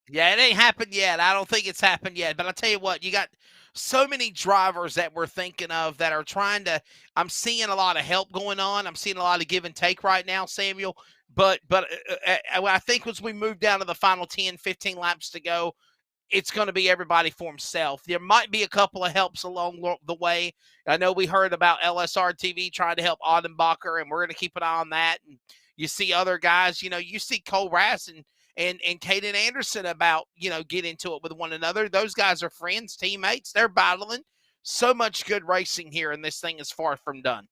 Yeah, it ain't happened yet. I don't think it's happened yet. But I'll tell you what, you got so many drivers that we're thinking of that are trying to. I'm seeing a lot of help going on. I'm seeing a lot of give and take right now, Samuel. But I think as we move down to the final 10, 15 laps to go, it's going to be everybody for himself. There might be a couple of helps along the way. I know we heard about LSRTV trying to help Audenbacher, and we're going to keep an eye on that. And you see other guys, you see Cole Rass and Caden Anderson about, get into it with one another. Those guys are friends, teammates. They're battling. So much good racing here, and this thing is far from done.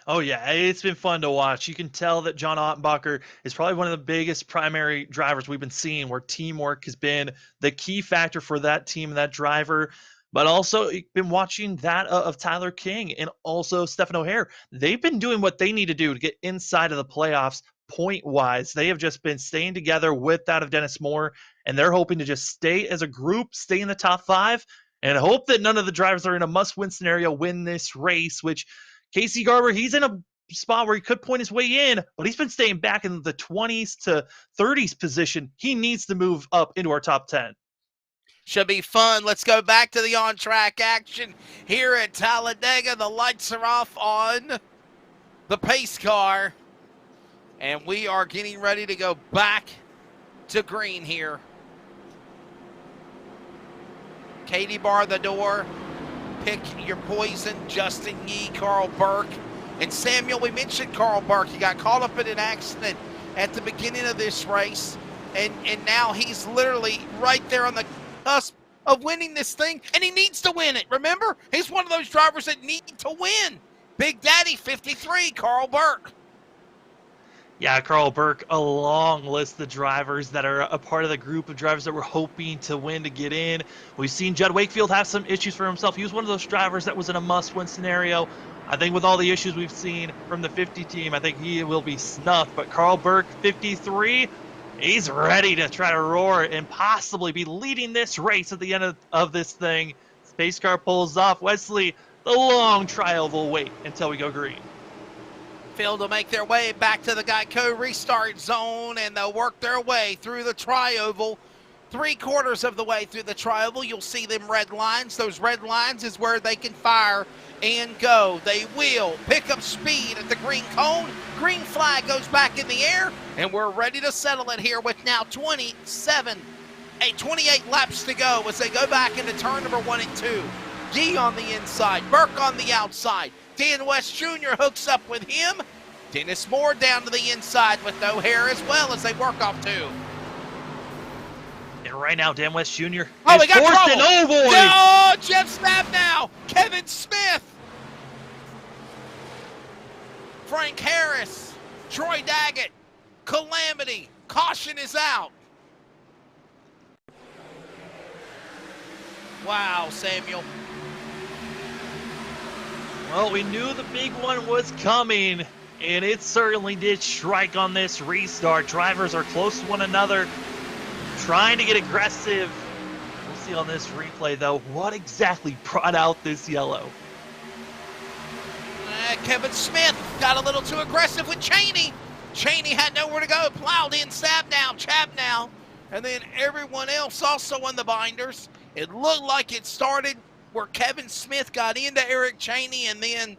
Oh yeah, it's been fun to watch. You can tell that John Ottenbacher is probably one of the biggest primary drivers we've been seeing, where teamwork has been the key factor for that team and that driver. But also been watching that of Tyler King and also Stephen O'Hare. They've been doing what they need to do to get inside of the playoffs point wise. They have just been staying together with that of Dennis Moore, and they're hoping to just stay as a group, stay in the top 5, and hope that none of the drivers that are in a must-win scenario win this race, which Casey Garber, he's in a spot where he could point his way in, but he's been staying back in the 20s to 30s position. He needs to move up into our top 10. Should be fun. Let's go back to the on-track action here at Talladega. The lights are off on the pace car, and we are getting ready to go back to green here. Katie bar the door. Pick your poison. Justin Yee, Carl Burke. And Samuel, we mentioned Carl Burke. He got caught up in an accident at the beginning of this race, and now he's literally right there on the cusp of winning this thing, and he needs to win it. Remember, he's one of those drivers that need to win. Big Daddy 53, Carl Burke. Yeah, Carl Burke, a long list of drivers that are a part of the group of drivers that we're hoping to win to get in. We've seen Judd Wakefield have some issues for himself. He was one of those drivers that was in a must-win scenario. I think with all the issues we've seen from the 50 team, I think he will be snuffed. But Carl Burke, 53, he's ready to try to roar and possibly be leading this race at the end of this thing. Space car pulls off. Wesley, the long trial will wait until we go green. Field will make their way back to the Geico restart zone, and they'll work their way through the tri-oval. 3/4 of the way through the tri-oval, you'll see them red lines. Those red lines is where they can fire and go. They will pick up speed at the green cone. Green flag goes back in the air, and we're ready to settle it here with now 28 laps to go as they go back into turn number 1 and 2. Gee on the inside, Burke on the outside. Dan West Jr. hooks up with him. Dennis Moore down to the inside with O'Hare as well as they work off 2. And right now, Dan West Jr. Oh, is we got forced trouble. an ovoid. Oh, Jeff Stab now. Kevin Smith. Frank Harris. Troy Daggett. Calamity. Caution is out. Wow, Samuel. Well, we knew the big one was coming, and it certainly did strike on this restart. Drivers are close to one another, trying to get aggressive. We'll see on this replay, though, what exactly brought out this yellow. Kevin Smith got a little too aggressive with Cheney. Cheney had nowhere to go, plowed in Chabnow, and then everyone else also on the binders. It looked like it started where Kevin Smith got into Eric Cheney, and then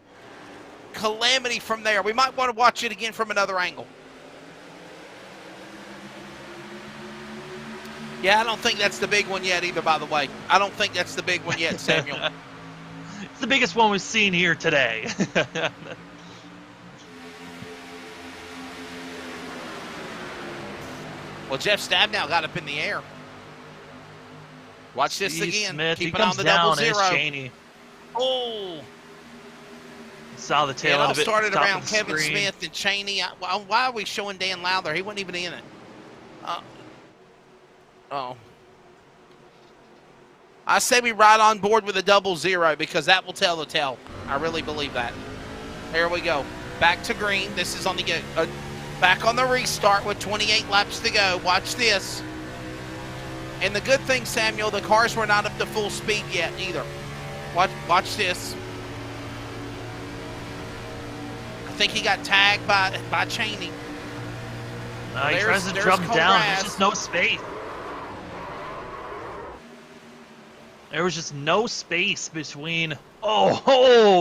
calamity from there. We might want to watch it again from another angle. Yeah, I don't think that's the big one yet either, by the way. I don't think that's the big one yet, Samuel. It's the biggest one we've seen here today. Well, Jeff Stabnow got up in the air. Watch this again. Smith, Keep it on the double zero. Cheney. Oh. Saw the tail end of it. It all started around Kevin screen. Smith and Cheney. Why are we showing Dan Lowther? He wasn't even in it. Oh. I say we ride on board with a 00 because that will tell the tale. I really believe that. Here we go. Back to green. This is on the back on the restart with 28 laps to go. Watch this. And the good thing, Samuel, the cars were not up to full speed yet either. Watch this. I think he got tagged by Cheney. He tries to drum down. There's just no space. There was just no space between.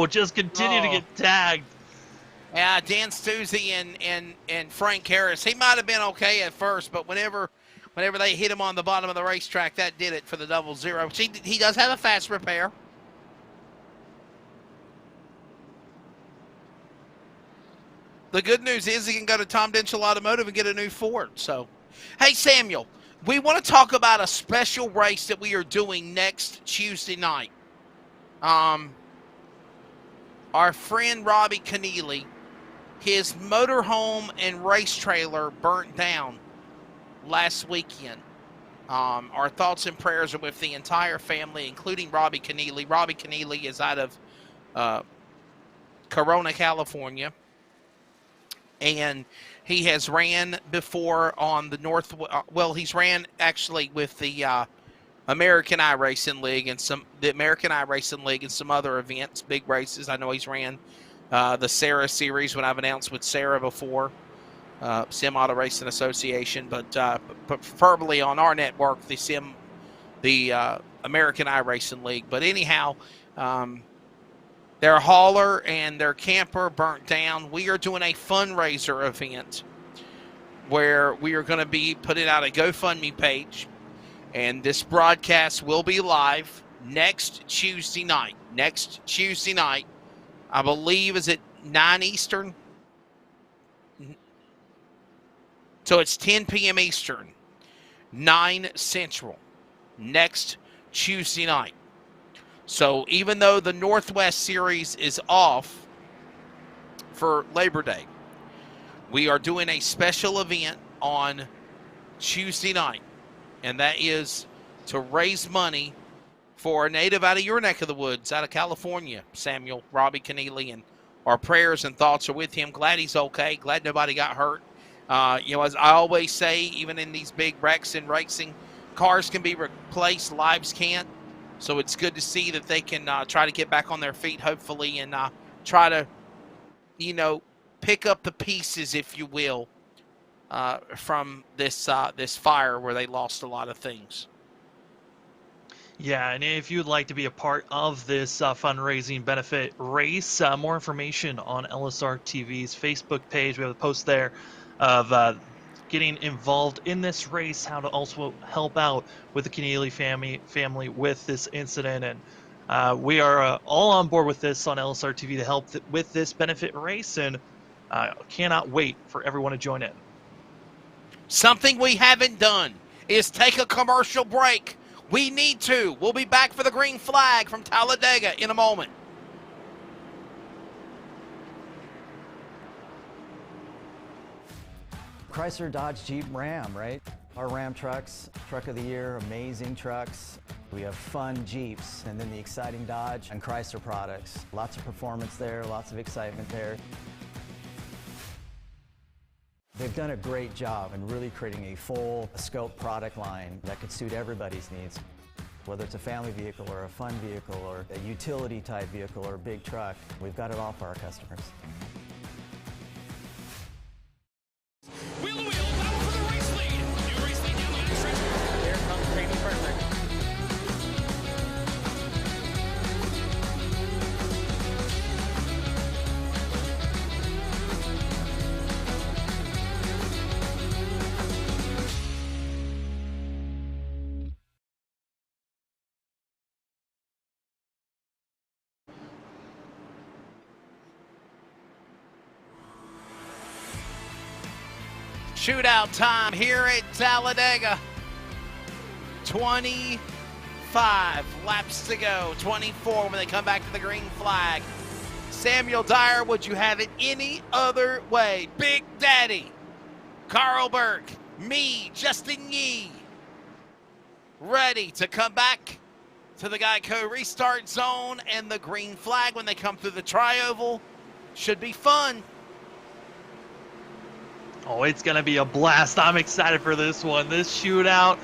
Just continue to get tagged. Yeah, Dan Stuzzi and Frank Harris. He might have been okay at first, but whenever they hit him on the bottom of the racetrack, that did it for the 00. He does have a fast repair. The good news is he can go to Tom Denchel Automotive and get a new Ford. So, hey, Samuel, we want to talk about a special race that we are doing next Tuesday night. Our friend Robbie Keneally, his motorhome and race trailer burnt down last weekend. Our thoughts and prayers are with the entire family, including Robbie Keneally. Robbie Keneally is out of Corona, California. And he has ran before on the he's ran actually with the American iRacing League and some other events, big races. I know he's ran the Sarah Series when I've announced with Sarah before, Sim Auto Racing Association, but preferably on our network, the American iRacing League. But anyhow, their hauler and their camper burnt down. We are doing a fundraiser event where we are going to be putting out a GoFundMe page, and this broadcast will be live next Tuesday night. I believe, is it 9 Eastern? So it's 10 p.m. Eastern, 9 Central, next Tuesday night. So even though the Northwest Series is off for Labor Day, we are doing a special event on Tuesday night, and that is to raise money for a native out of your neck of the woods, out of California, Samuel, Robbie Keneally, and our prayers and thoughts are with him. Glad he's okay. Glad nobody got hurt. As I always say, even in these big wrecks in racing, cars can be replaced, lives can't. So it's good to see that they can try to get back on their feet, hopefully, and try to, pick up the pieces, if you will, from this fire where they lost a lot of things. Yeah, and if you'd like to be a part of this fundraising benefit race, more information on LSRTV's Facebook page. We have a post there of getting involved in this race, how to also help out with the Keneally family with this incident. And we are all on board with this on LSRTV to help with this benefit race, and cannot wait for everyone to join in. Something we haven't done is take a commercial break. We need to. We'll be back for the green flag from Talladega in a moment. Chrysler, Dodge, Jeep, Ram, right? Our Ram trucks, truck of the year, amazing trucks. We have fun Jeeps, and then the exciting Dodge and Chrysler products. Lots of performance there, lots of excitement there. They've done a great job in really creating a full scope product line that could suit everybody's needs. Whether it's a family vehicle or a fun vehicle or a utility type vehicle or a big truck, we've got it all for our customers. Wheel to wheel, battle for the race lead. New race lead, new lead. Here comes Jamie Perfect. Shootout time here at Talladega. 25 laps to go. 24 when they come back to the green flag. Samuel Dyer, would you have it any other way? Big Daddy, Carl Burke, me, Justin Yee, ready to come back to the Geico restart zone, and the green flag when they come through the tri-oval. Should be fun. Oh, it's going to be a blast. I'm excited for this one. This shootout.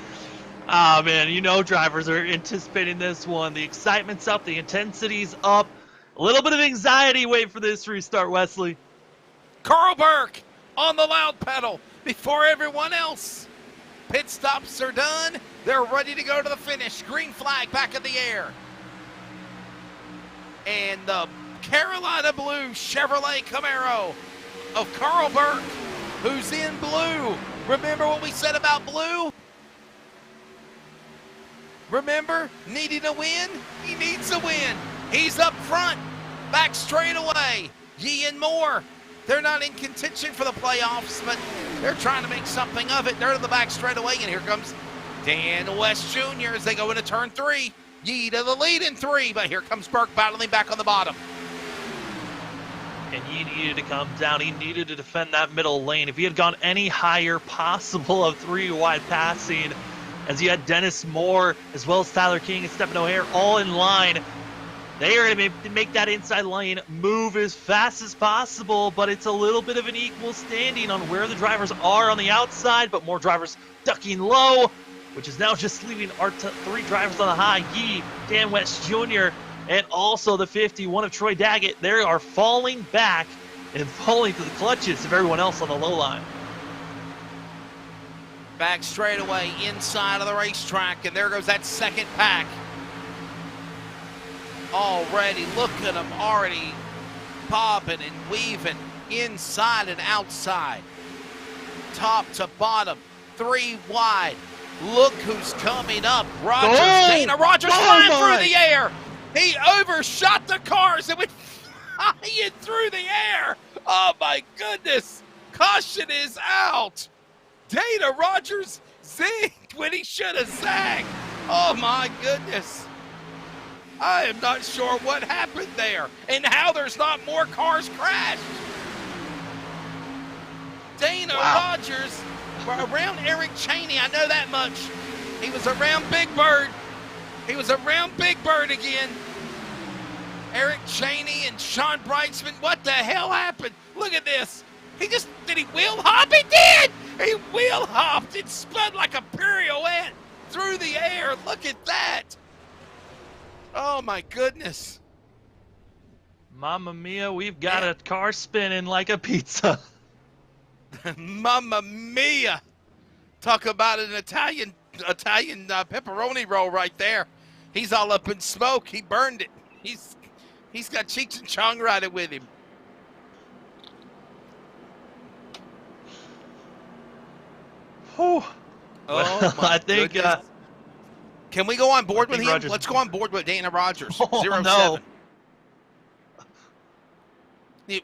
Ah, man, you know drivers are anticipating this one. The excitement's up. The intensity's up. A little bit of anxiety waiting for this restart, Wesley. Carl Burke on the loud pedal before everyone else. Pit stops are done. They're ready to go to the finish. Green flag back in the air. And the Carolina Blue Chevrolet Camaro of Carl Burke, who's in blue. Remember what we said about blue? Remember, needing a win? He needs a win. He's up front, back straight away. Yee and Moore, they're not in contention for the playoffs, but they're trying to make something of it. They're to the back straight away, and here comes Dan West Jr. as they go into turn 3. Yee to the lead in 3, but here comes Burke battling back on the bottom. And he needed to come down. He needed to defend that middle lane. If he had gone any higher possible of 3 wide passing, as you had Dennis Moore as well as Tyler King and Stephen O'Hare all in line, they are going to make that inside lane move as fast as possible, but it's a little bit of an equal standing on where the drivers are on the outside, but more drivers ducking low, which is now just leaving our 3 drivers on the high. Yee, Dan West Jr., and also the 51 of Troy Daggett. They are falling back and falling to the clutches of everyone else on the low line. Back straight away inside of the racetrack, and there goes that second pack. Already, look at them already bobbing and weaving inside and outside. Top to bottom, 3 wide. Look who's coming up. Rogers, Dana Rogers flying through the air. He overshot the cars and went flying through the air. Oh my goodness. Caution is out. Dana Rogers zigged when he should have zagged. Oh my goodness. I am not sure what happened there and how there's not more cars crashed. Dana Rogers around Eric Cheney, I know that much. He was around Big Bird. He was around Big Bird again. Eric Cheney and Sean Brightsman, what the hell happened? Look at this. Did he wheel hop? He did! He wheel hopped and spun like a pirouette through the air. Look at that. Oh my goodness. Mamma mia, we've got a car spinning like a pizza. Mamma mia. Talk about an Italian pepperoni roll right there. He's all up in smoke. He burned it. He's got Cheech and Chong riding with him. Oh, I think. Can we go on board with him? Rogers. Let's go on board with Dana Rogers. Oh, 07. no. You,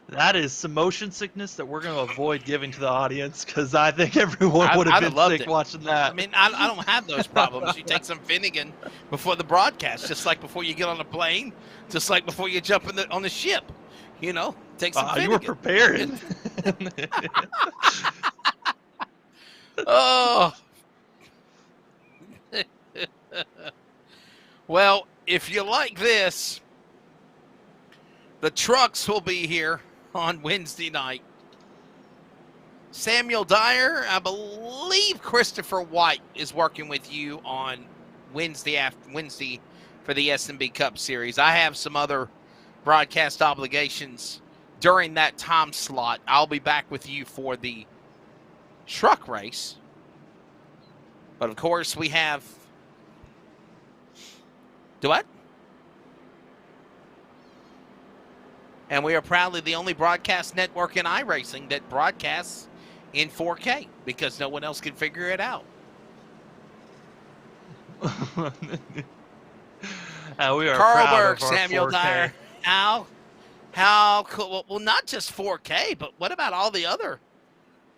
That is some motion sickness that we're going to avoid giving to the audience, because I think everyone would have been sick watching that. I mean, I don't have those problems. You take some Finnegan before the broadcast, just like before you get on a plane, just like before you jump on the ship. You know, take some Finnegan. You were prepared. Oh. Well, if you like this, the trucks will be here on Wednesday night. Samuel Dyer, I believe Christopher White is working with you on Wednesday for the S&B Cup Series. I have some other broadcast obligations during that time slot. I'll be back with you for the truck race. But of course, we have. Do what? And we are proudly the only broadcast network in iRacing that broadcasts in 4K because no one else can figure it out. We are Carl proud Burke, of our Samuel 4K. Dyer. How cool. Well, not just 4K, but what about all the other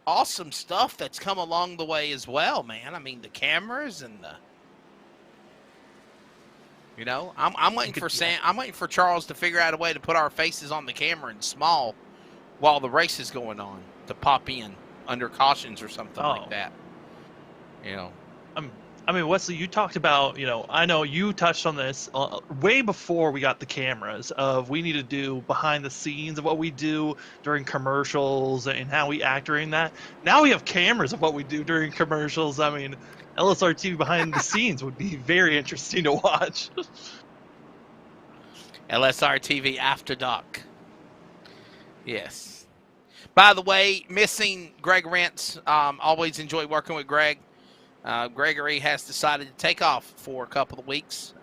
awesome stuff that's come along the way as well, man? I mean, the cameras and the. You know, I'm waiting for I'm waiting for Charles to figure out a way to put our faces on the camera in small while the race is going on to pop in under cautions or something like that. You know, I mean, Wesley, you talked about, I know you touched on this way before we got the cameras of we need to do behind the scenes of what we do during commercials and how we act during that. Now we have cameras of what we do during commercials. I mean, LSRTV behind the scenes would be very interesting to watch. LSRTV After Dark. Yes. By the way, missing Greg Rentz. Always enjoy working with Greg. Gregory has decided to take off for a couple of weeks.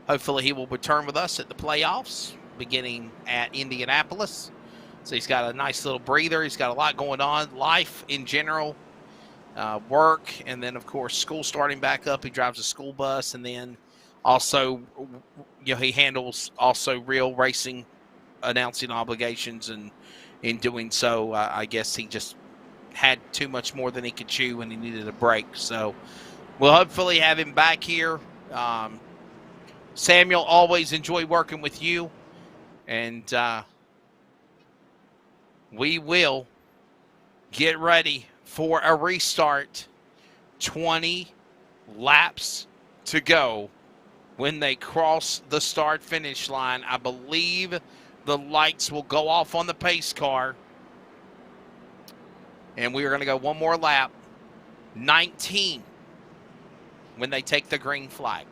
Hopefully he will return with us at the playoffs, beginning at Indianapolis. So he's got a nice little breather. He's got a lot going on, life in general, work, and then, of course, school starting back up. He drives a school bus, and then also, he handles also real racing announcing obligations, and in doing so, I guess he just had too much more than he could chew and he needed a break. So we'll hopefully have him back here. Samuel, always enjoy working with you, and we will get ready for a restart. 20 laps to go when they cross the start finish line. I believe the lights will go off on the pace car, and we are going to go one more lap. 19 when they take the green flag.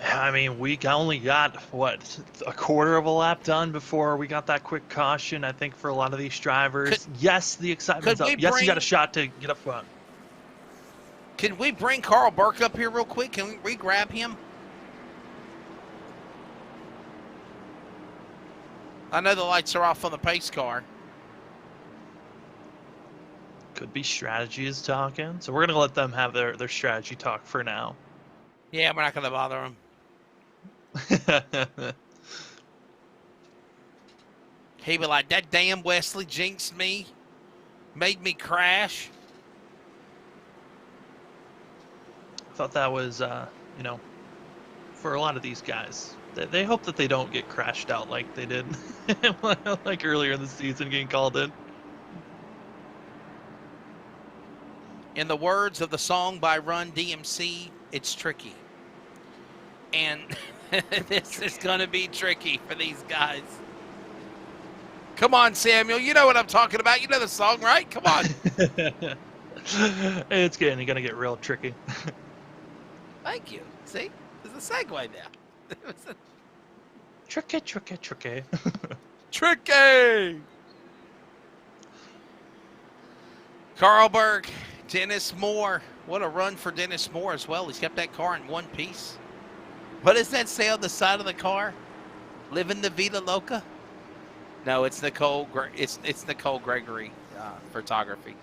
I mean, we only got, a quarter of a lap done before we got that quick caution, I think, for a lot of these drivers. Yes, the excitement's up. Yes, you got a shot to get up front. Can we bring Carl Burke up here real quick? Can we grab him? I know the lights are off on the pace car. Could be strategy is talking. So we're going to let them have their strategy talk for now. Yeah, we're not going to bother them. He be like, that damn Wesley jinxed me, made me crash. I thought that was, for a lot of these guys, they hope that they don't get crashed out like they did like earlier in the season getting called in. In the words of the song by Run DMC, it's tricky. And this is going to be tricky for these guys. Come on, Samuel. You know what I'm talking about. You know the song, right? Come on. It's going to get real tricky. Thank you. See? There's a segue there. Tricky, tricky, tricky. Tricky! Carl Berg, Dennis Moore. What a run for Dennis Moore as well. He's kept that car in one piece. What does that say on the side of the car? Living the Vida Loca? No, it's Nicole. It's Nicole Gregory photography.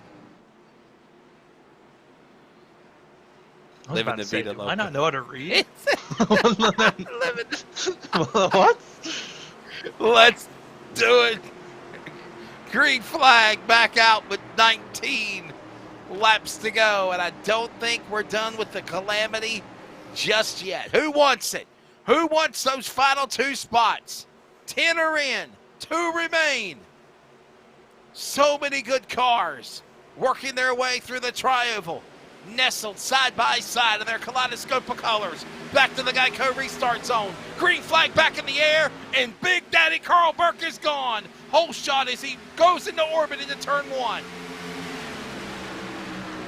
Living the Vida Loca. I not know how to read. What? Let's do it. Green flag back out with 19 laps to go, and I don't think we're done with the calamity just yet. Who wants it? Who wants those final 2 spots? 10 are in, 2 remain. So many good cars working their way through the tri-oval, nestled side by side in their kaleidoscope of colors. Back to the Geico restart zone. Green flag back in the air, and Big Daddy Carl Burke is gone. Whole shot as he goes into orbit into turn 1.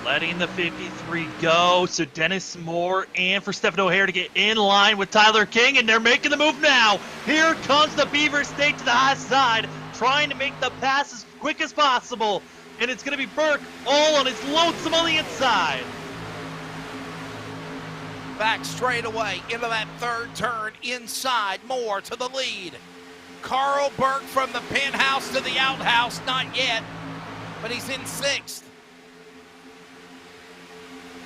Letting the 53 go. So Dennis Moore and for Stephen O'Hare to get in line with Tyler King, and they're making the move now. Here comes the Beaver State to the high side, trying to make the pass as quick as possible. And it's going to be Burke all on his lonesome on the inside. Back straight away into that third turn inside. Moore to the lead. Carl Burke from the penthouse to the outhouse, not yet, but he's in 6th.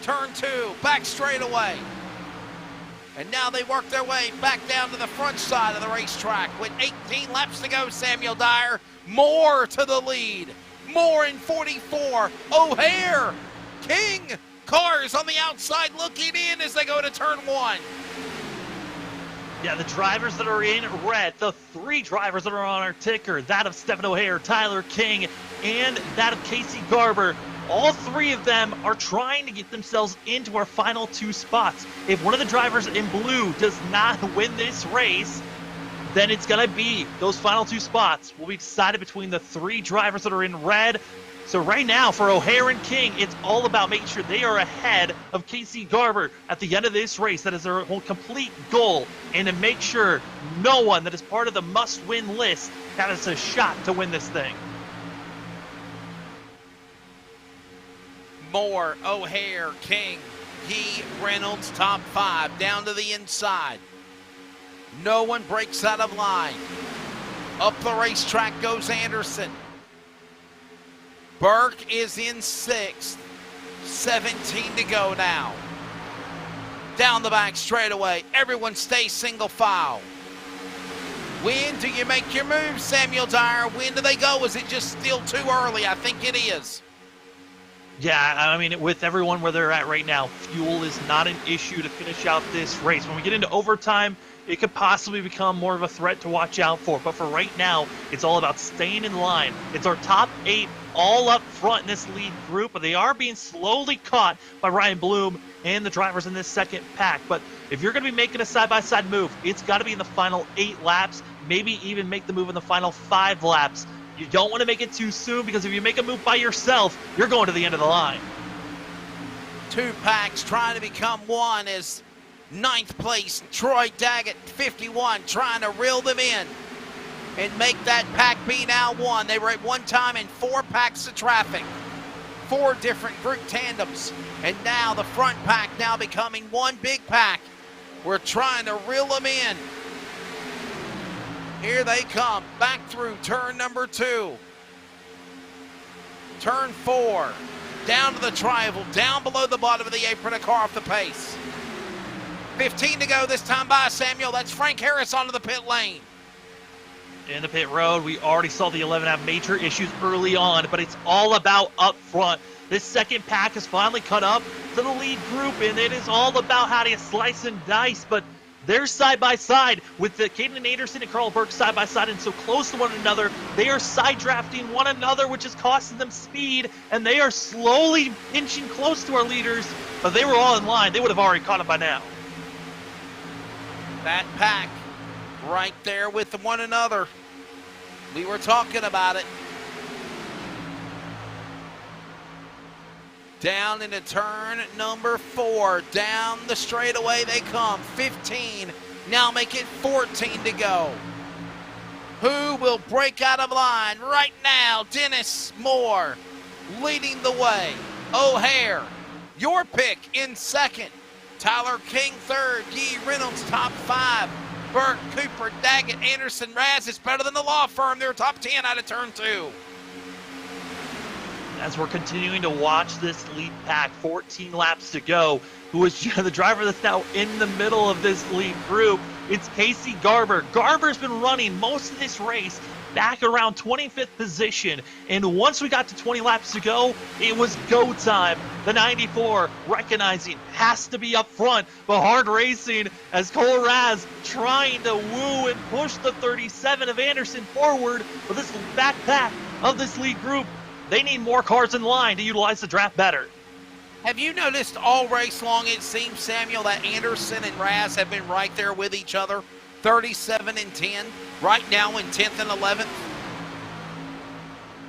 Turn 2, back straight away. And now they work their way back down to the front side of the racetrack with 18 laps to go, Samuel Dyer. Moore to the lead. Moore in 44. O'Hare, King, cars on the outside looking in as they go to turn 1. Yeah, the drivers that are in red, the 3 drivers that are on our ticker, that of Stephen O'Hare, Tyler King, and that of Casey Garber, All three of them are trying to get themselves into our final 2 spots. If one of the drivers in blue does not win this race, then it's going to be those final 2 spots will be decided between the 3 drivers that are in red. So right now for O'Hare and King, it's all about making sure they are ahead of Casey Garber at the end of this race. That is their whole complete goal, and to make sure no one that is part of the must-win list has a shot to win this thing. Moore, O'Hare, King, Yee, Reynolds, top 5, down to the inside. No one breaks out of line. Up the racetrack goes Anderson. Burke is in 6th. 17 to go now. Down the back straightaway. Everyone stays single file. When do you make your move, Samuel Dyer? When do they go? Is it just still too early? I think it is. Yeah, I mean, with everyone where they're at right now, fuel is not an issue to finish out this race. When we get into overtime, it could possibly become more of a threat to watch out for. But for right now, it's all about staying in line. It's our top 8 all up front in this lead group, but they are being slowly caught by Ryan Bloom and the drivers in this second pack. But if you're going to be making a side-by-side move, it's got to be in the final 8 laps, maybe even make the move in the final 5 laps. You don't want to make it too soon, because if you make a move by yourself, you're going to the end of the line. 2 packs trying to become one as 9th place, Troy Daggett, 51, trying to reel them in and make that pack be now one. They were at one time in 4 packs of traffic, 4 different group tandems, and now the front pack now becoming one big pack. We're trying to reel them in. Here they come, back through turn number 2. Turn 4, down to the triangle, down below the bottom of the apron, a car off the pace. 15 to go this time by Samuel. That's Frank Harris onto the pit lane. In the pit road, we already saw the 11 have major issues early on, but it's all about up front. This second pack has finally caught up to the lead group, and it is all about how to slice and dice, but they're side by side with the Caden Anderson and Carl Burke side by side and so close to one another. They are side drafting one another, which is costing them speed, and they are slowly inching close to our leaders, but they were all in line. They would have already caught them by now. That pack right there with one another. We were talking about it. Down into turn number 4. Down the straightaway they come. 15. Now make it 14 to go. Who will break out of line right now? Dennis Moore leading the way. O'Hare, your pick in 2nd. Tyler King 3rd. Yee Reynolds top 5. Burke, Cooper, Daggett, Anderson, Raz. It's better than the law firm. They're top 10 out of turn 2. As we're continuing to watch this lead pack, 14 laps to go, who is the driver that's now in the middle of this lead group, it's Casey Garber. Garber's been running most of this race back around 25th position, and once we got to 20 laps to go, it was go time. The 94 recognizing has to be up front, but hard racing as Cole Raz trying to woo and push the 37 of Anderson forward. But this backpack of this lead group, they need more cars in line to utilize the draft better. Have you noticed all race long, it seems, Samuel, that Anderson and Raz have been right there with each other? 37 and 10, right now in 10th and 11th.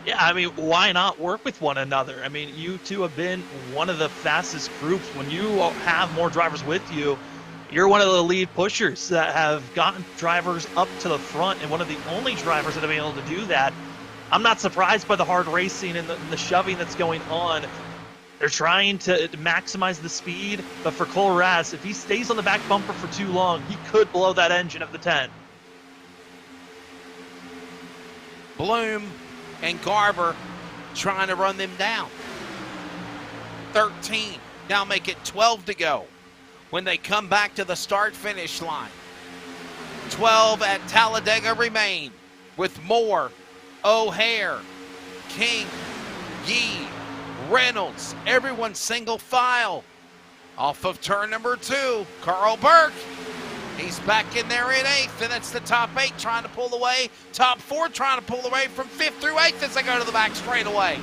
Yeah, I mean, why not work with one another? I mean, you two have been one of the fastest groups. When you have more drivers with you, you're one of the lead pushers that have gotten drivers up to the front, and one of the only drivers that have been able to do that. I'm not surprised by the hard racing and the shoving that's going on. They're trying to maximize the speed, but for Cole Raz, if he stays on the back bumper for too long, he could blow that engine of the 10. Bloom and Garber trying to run them down. 13, now make it 12 to go when they come back to the start-finish line. 12 at Talladega remain with Moore, O'Hare, King, Yee, Reynolds, everyone single file. Off of turn number 2, Carl Burke. He's back in there in 8th, and it's the top 8 trying to pull away. Top 4 trying to pull away from 5th through 8th as they go to the back straightaway.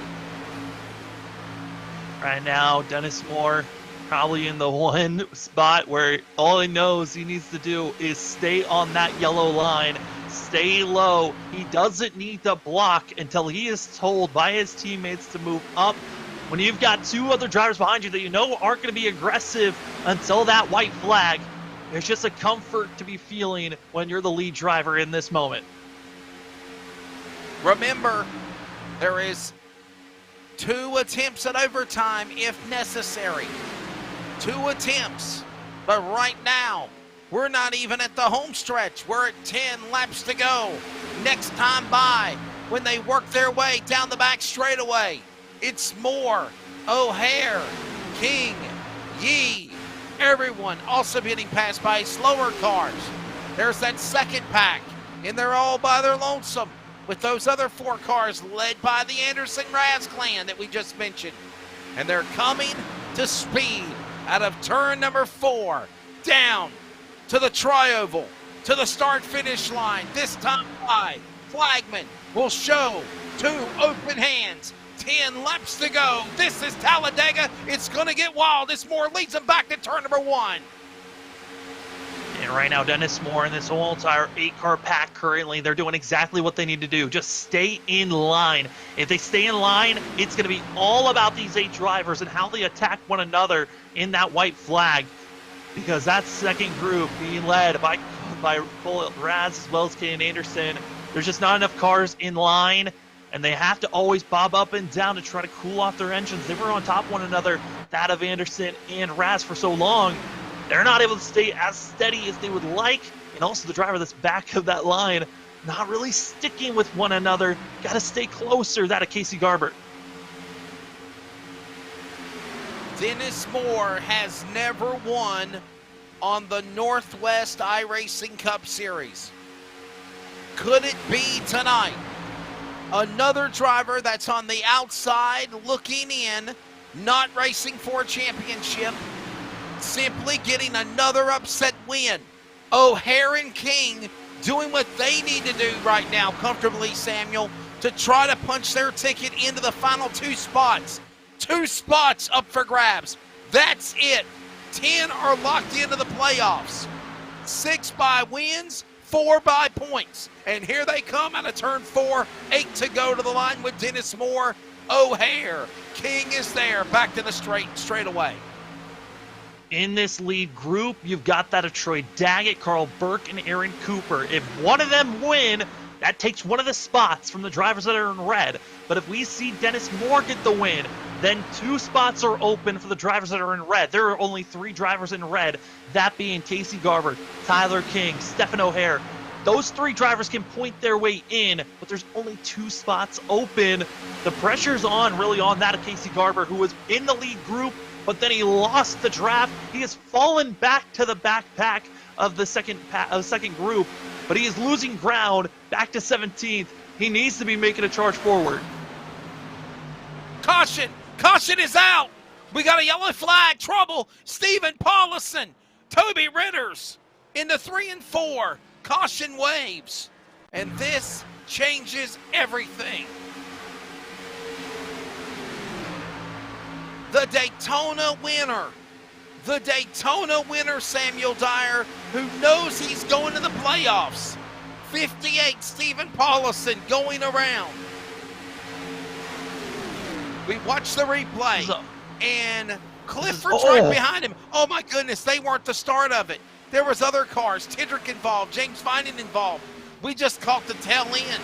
Right now, Dennis Moore probably in the one spot where all he knows he needs to do is stay on that yellow line, stay low. He doesn't need to block until he is told by his teammates to move up. When you've got two other drivers behind you that you know aren't going to be aggressive until that white flag, there's just a comfort to be feeling when you're the lead driver in this moment. Remember, there is 2 attempts at overtime if necessary. 2 attempts. But right now, we're not even at the home stretch. We're at 10 laps to go. Next time by, when they work their way down the back straightaway, it's Moore, O'Hare, King, Yee, everyone also getting passed by slower cars. There's that second pack, and they're all by their lonesome, with those other 4 cars led by the Anderson-Raz clan that we just mentioned. And they're coming to speed out of turn number 4, down to the tri-oval, to the start-finish line. This time by Flagman will show 2 open hands. 10 laps to go. This is Talladega. It's going to get wild as Moore leads them back to turn number 1. And right now, Dennis Moore and this whole entire 8-car pack currently, they're doing exactly what they need to do. Just stay in line. If they stay in line, it's going to be all about these 8 drivers and how they attack one another in that white flag. Because that second group being led by Raz as well as Caden Anderson, there's just not enough cars in line, and they have to always bob up and down to try to cool off their engines. They were on top of one another, that of Anderson and Raz, for so long. They're not able to stay as steady as they would like, and also the driver that's back of that line not really sticking with one another. Got to stay closer, that of Casey Garber. Dennis Moore has never won on the Northwest iRacing Cup Series. Could it be tonight? Another driver that's on the outside looking in, not racing for a championship, simply getting another upset win. O'Hare and King doing what they need to do right now comfortably, Samuel, to try to punch their ticket into the final 2 spots. 2 spots up for grabs. That's it. 10 are locked into the playoffs. 6 by wins, 4 by points. And here they come out of turn 4, 8 to go to the line with Dennis Moore, O'Hare. King is there, back to the straightaway. In this lead group, you've got that of Troy Daggett, Carl Burke, and Aaron Cooper. If one of them win, that takes one of the spots from the drivers that are in red. But if we see Dennis Moore get the win, then 2 spots are open for the drivers that are in red. There are only 3 drivers in red, that being Casey Garber, Tyler King, Stephen O'Hare. Those 3 drivers can point their way in, but there's only 2 spots open. The pressure's on, really on that of Casey Garber, who was in the lead group, but then he lost the draft. He has fallen back to the backpack of the second group, but he is losing ground back to 17th. He needs to be making a charge forward. Caution! Caution is out! We got a yellow flag. Trouble. Stephen Paulison. Toby Ritters into 3 and 4. Caution waves. And this changes everything. The Daytona winner, Samuel Dyer, who knows he's going to the playoffs. 58, Stephen Paulison going around. We watched the replay, and Clifford's right behind him. Oh my goodness, they weren't the start of it. There was other cars, Tindrick involved, James Vining involved. We just caught the tail end.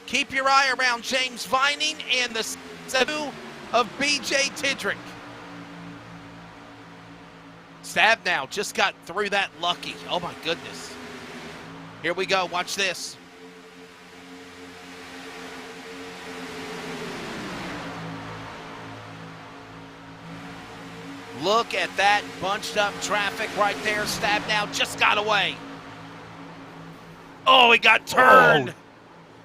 Keep your eye around James Vining and the 7 of BJ Tindrick. Stabnow just got through that lucky. Oh my goodness. Here we go, watch this. Look at that bunched up traffic right there. Stabnow just got away. Oh, he got turned.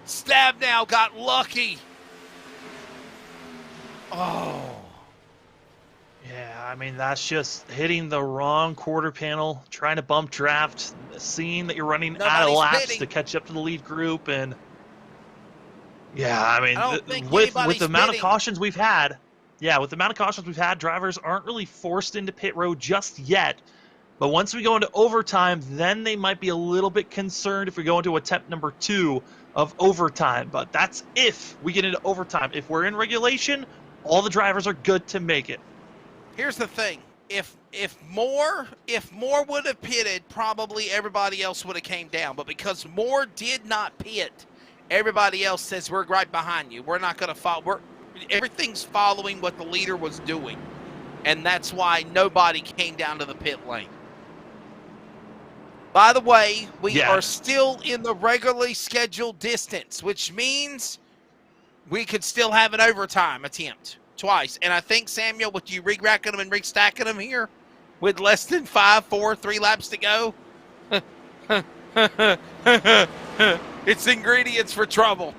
Stabnow got lucky. Oh. Yeah, I mean, that's just hitting the wrong quarter panel, trying to bump draft, seeing that you're running out of laps to catch up to the lead group, and Yeah, I mean, I don't think with anybody's the amount of bidding. cautions we've had, drivers aren't really forced into pit road just yet. But once we go into overtime, then they might be a little bit concerned if we go into attempt number 2 of overtime. But that's if we get into overtime. If we're in regulation, all the drivers are good to make it. Here's the thing. If Moore would have pitted, probably everybody else would have came down. But because Moore did not pit, everybody else says we're right behind you. We're not going to follow. Everything's following what the leader was doing, and that's why nobody came down to the pit lane. By the way, we are still in the regularly scheduled distance, which means we could still have an overtime attempt twice. And I think, Samuel, with you re-racking them and re-stacking them here with less than 5, 4, 3 laps to go, it's ingredients for trouble.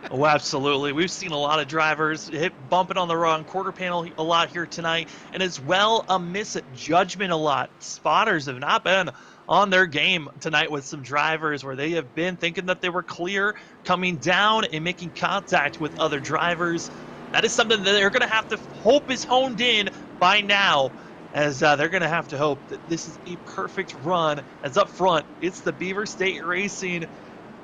Oh, absolutely. We've seen a lot of drivers bumping on the wrong quarter panel a lot here tonight, and as well a misjudgment a lot. Spotters have not been on their game tonight with some drivers where they have been thinking that they were clear, coming down and making contact with other drivers. That is something that they're going to have to hope is honed in by now, as they're going to have to hope that this is a perfect run. As up front, it's the Beaver State Racing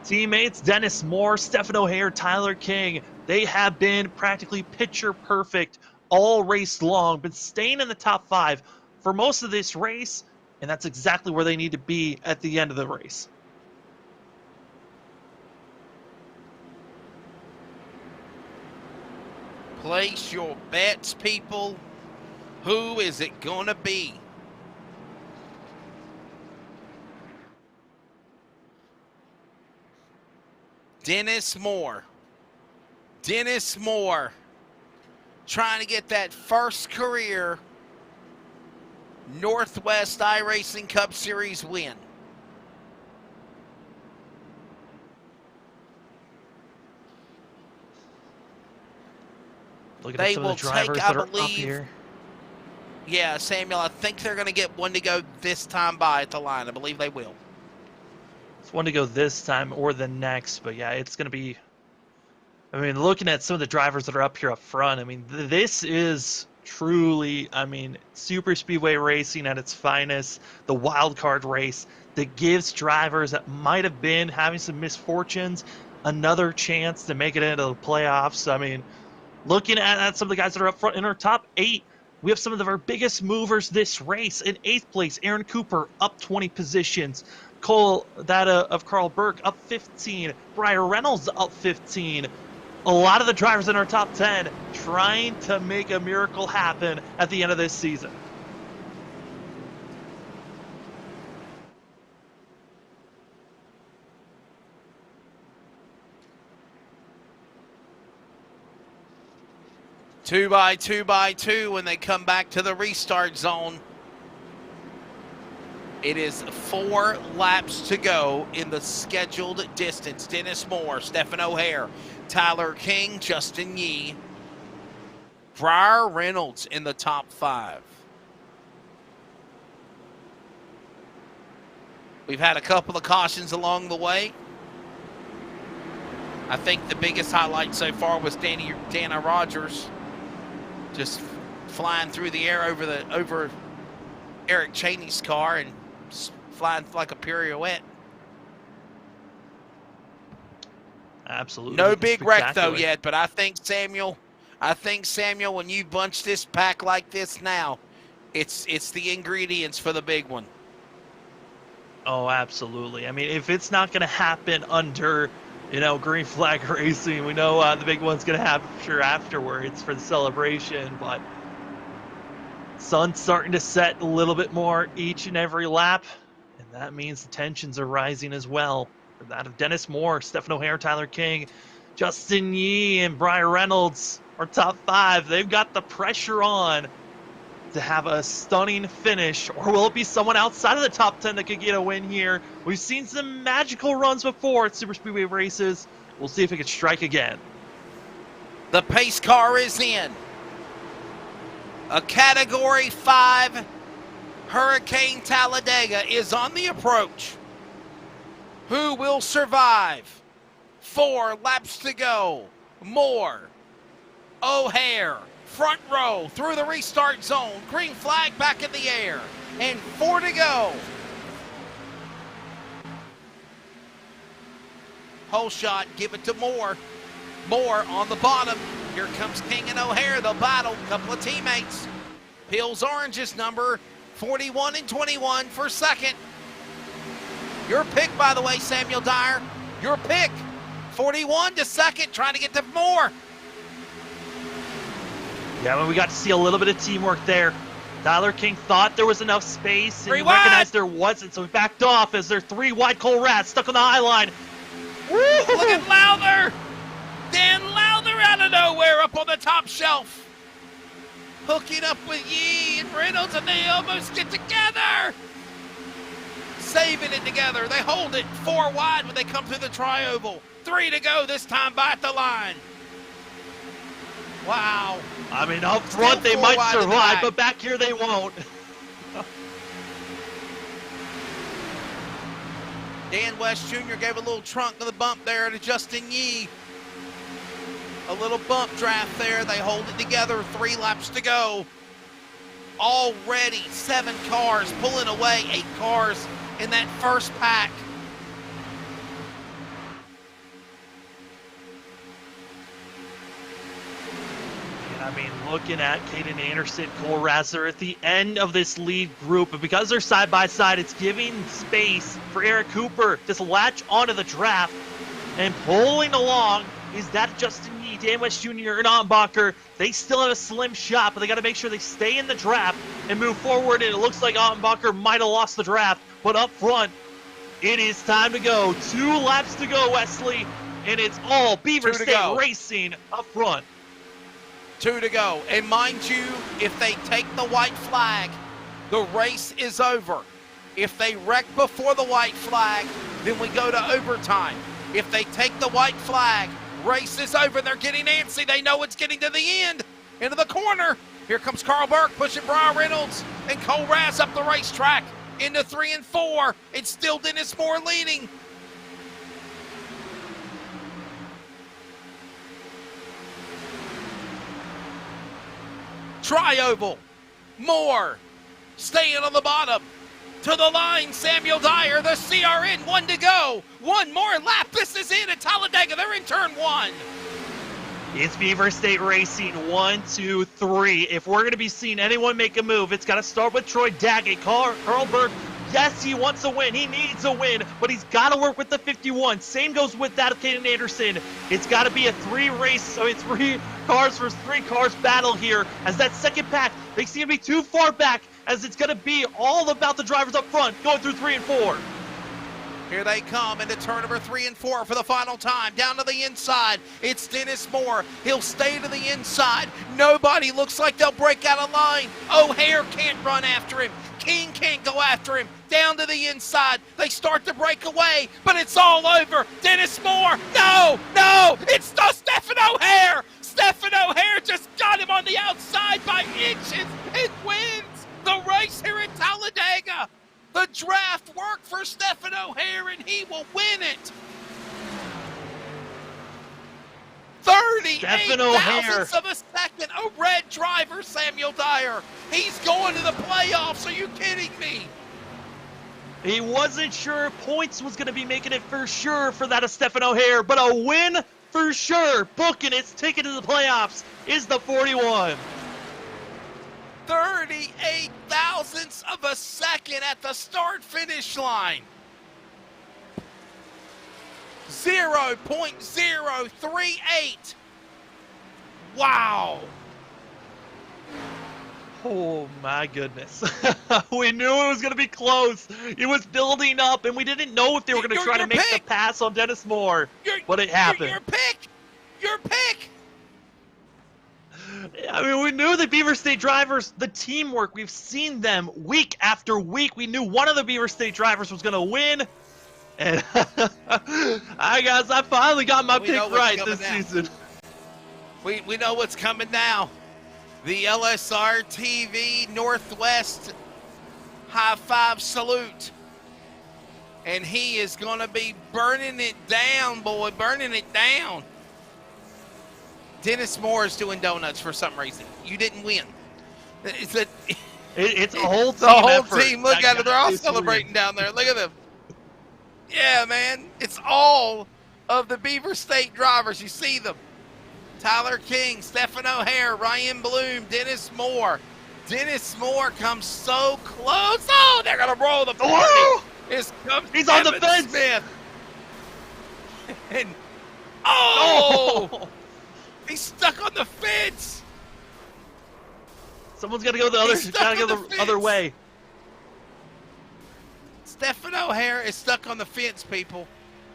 teammates Dennis Moore, Stephen O'Hare, Tyler King. They have been practically picture perfect all race long, been staying in the top 5 for most of this race, and that's exactly where they need to be at the end of the race. Place your bets, people. Who is it going to be? Dennis Moore. Dennis Moore trying to get that first career Northwest iRacing Cup Series win. Looking They at some will of the drivers take, I that are up believe, here. Yeah, Samuel, I think they're going to get one to go this time by at the line. I believe they will. It's one to go this time or the next, but yeah, it's going to be... I mean, looking at some of the drivers that are up here up front, I mean, this is truly, I mean, super speedway racing at its finest, the wild card race that gives drivers that might have been having some misfortunes another chance to make it into the playoffs. I mean, looking at some of the guys that are up front in our top 8, we have some of our biggest movers this race. In 8th place, Aaron Cooper up 20 positions. Cole, that of Carl Burke, up 15. Brian Reynolds up 15. A lot of the drivers in our top 10 trying to make a miracle happen at the end of this season. Two by two when they come back to the restart zone. It is 4 laps to go in the scheduled distance. Dennis Moore, Stephen O'Hare, Tyler King, Justin Yee, Briar Reynolds in the top 5. We've had a couple of cautions along the way. I think the biggest highlight so far was Dana Rogers just flying through the air over Eric Cheney's car and flying like a pirouette. Absolutely. No big wreck though yet, but I think Samuel, when you bunch this pack like this now, it's the ingredients for the big one. Oh, absolutely. I mean, if it's not going to happen under, green flag racing, we know the big one's going to happen sure afterwards for the celebration, but sun's starting to set a little bit more each and every lap, and that means the tensions are rising as well. For that of Dennis Moore, Stephen O'Hare, Tyler King, Justin Yee, and Brian Reynolds are top 5. They've got the pressure on to have a stunning finish, or will it be someone outside of the top 10 that could get a win here? We've seen some magical runs before at Super Speedway races. We'll see if it can strike again. The pace car is in. A Category 5 Hurricane Talladega is on the approach. Who will survive 4 laps to go. Moore, O'Hare, front row through the restart zone. Green flag back in the air. And 4 to go. Hole shot, give it to Moore. Moore on the bottom. Here comes King and O'Hare. They'll battle. Couple of teammates. Peels Orange's number 41 and 21 for second. Your pick, by the way, Samuel Dyer. Your pick. 41 to second, trying to get to Moore. Yeah, well, we got to see a little bit of teamwork there. Tyler King thought there was enough space and Three wide. recognized there wasn't, so he backed off as their 3 wide Cole Rats stuck on the high line. Look at Lowther. Dan Lowther out of nowhere up on the top shelf. Hooking up with Yee and Reynolds, and they almost get together. Saving it together. They hold it 4 wide when they come through the tri-oval. 3 to go this time by the line. Wow. I mean, up front Still they 4 might wide in the survive, back. but back here they won't. Dan West Jr. gave a little trunk to the bump there to Justin Yee. A little bump draft there. They hold it together. 3 laps to go. Already 7 cars pulling away. 8 cars in that first pack. I mean, looking at Caden Anderson, Cole Rasser at the end of this lead group, but because they're side by side, it's giving space for Eric Cooper to latch onto the draft. And pulling along is that Justin Yee, Dan West Jr., and Ottenbacher. They still have a slim shot, but they got to make sure they stay in the draft and move forward. And it looks like Ottenbacher might have lost the draft, but up front, it is time to go. 2 laps to go, Wesley, and it's all Beaver 2 to State go. Racing up front. 2 to go. And mind you, if they take the white flag, the race is over. If they wreck before the white flag, then we go to overtime. If they take the white flag, race is over. They're getting antsy. They know it's getting to the end. Into the corner. Here comes Carl Burke pushing Brian Reynolds and Cole Rass up the racetrack. Into 3 and 4. It's still Dennis Moore leading. Tri-oval. Moore staying on the bottom. To the line, Samuel Dyer, the CRN, 1 to go. 1 more lap. This is it at Talladega. They're in turn 1. It's Beaver State Racing 1, 2, 3. If we're going to be seeing anyone make a move, it's got to start with Troy Daggett. Carl Burke, yes, he wants a win. He needs a win, but he's got to work with the 51. Same goes with that of Caden Anderson. It's got to be a 3 cars versus 3 cars battle here, as that second pack, they seem to be too far back, as it's going to be all about the drivers up front going through 3 and 4. Here they come into turn number 3 and 4 for the final time. Down to the inside, it's Dennis Moore. He'll stay to the inside. Nobody looks like they'll break out of line. O'Hare can't run after him. King can't go after him. Down to the inside, they start to break away, but it's all over. Dennis Moore, no, it's Stephen O'Hare. Stephen O'Hare just got him on the outside by inches and wins the race here at Talladega. The draft worked for Stephen O'Hare, and he will win it. 38 thousandths of a second. A red driver, Samuel Dyer. He's going to the playoffs. Are you kidding me? He wasn't sure if points was going to be making it for sure for that of Stephen O'Hare, but a win for sure. Booking its ticket to the playoffs is the 41. 38 thousandths of a second at the start-finish line. 0.038. Wow. Oh my goodness. We knew it was going to be close. It was building up, and we didn't know if they were going to try to make the pass on Dennis Moore, but it happened. Your pick. I mean, we knew the Beaver State drivers, the teamwork, we've seen them week after week. We knew one of the Beaver State drivers was going to win. And I finally got my pick right this season. We know what's coming now. The LSRTV Northwest high five salute. And he is going to be burning it down, boy, burning it down. Dennis Moore is doing donuts for some reason. You didn't win. It's a whole team the whole effort. team. Look at it. They're all celebrating down there. Look at them. Yeah, man. It's all of the Beaver State drivers. You see them. Tyler King, Stephen O'Hare, Ryan Bloom, Dennis Moore. Dennis Moore comes so close. Oh, they're going to roll the party. Oh! He's on the fence. Smith. And, oh! He's stuck on the fence. Someone's got to go the other way. Stephen O'Hare is stuck on the fence, people.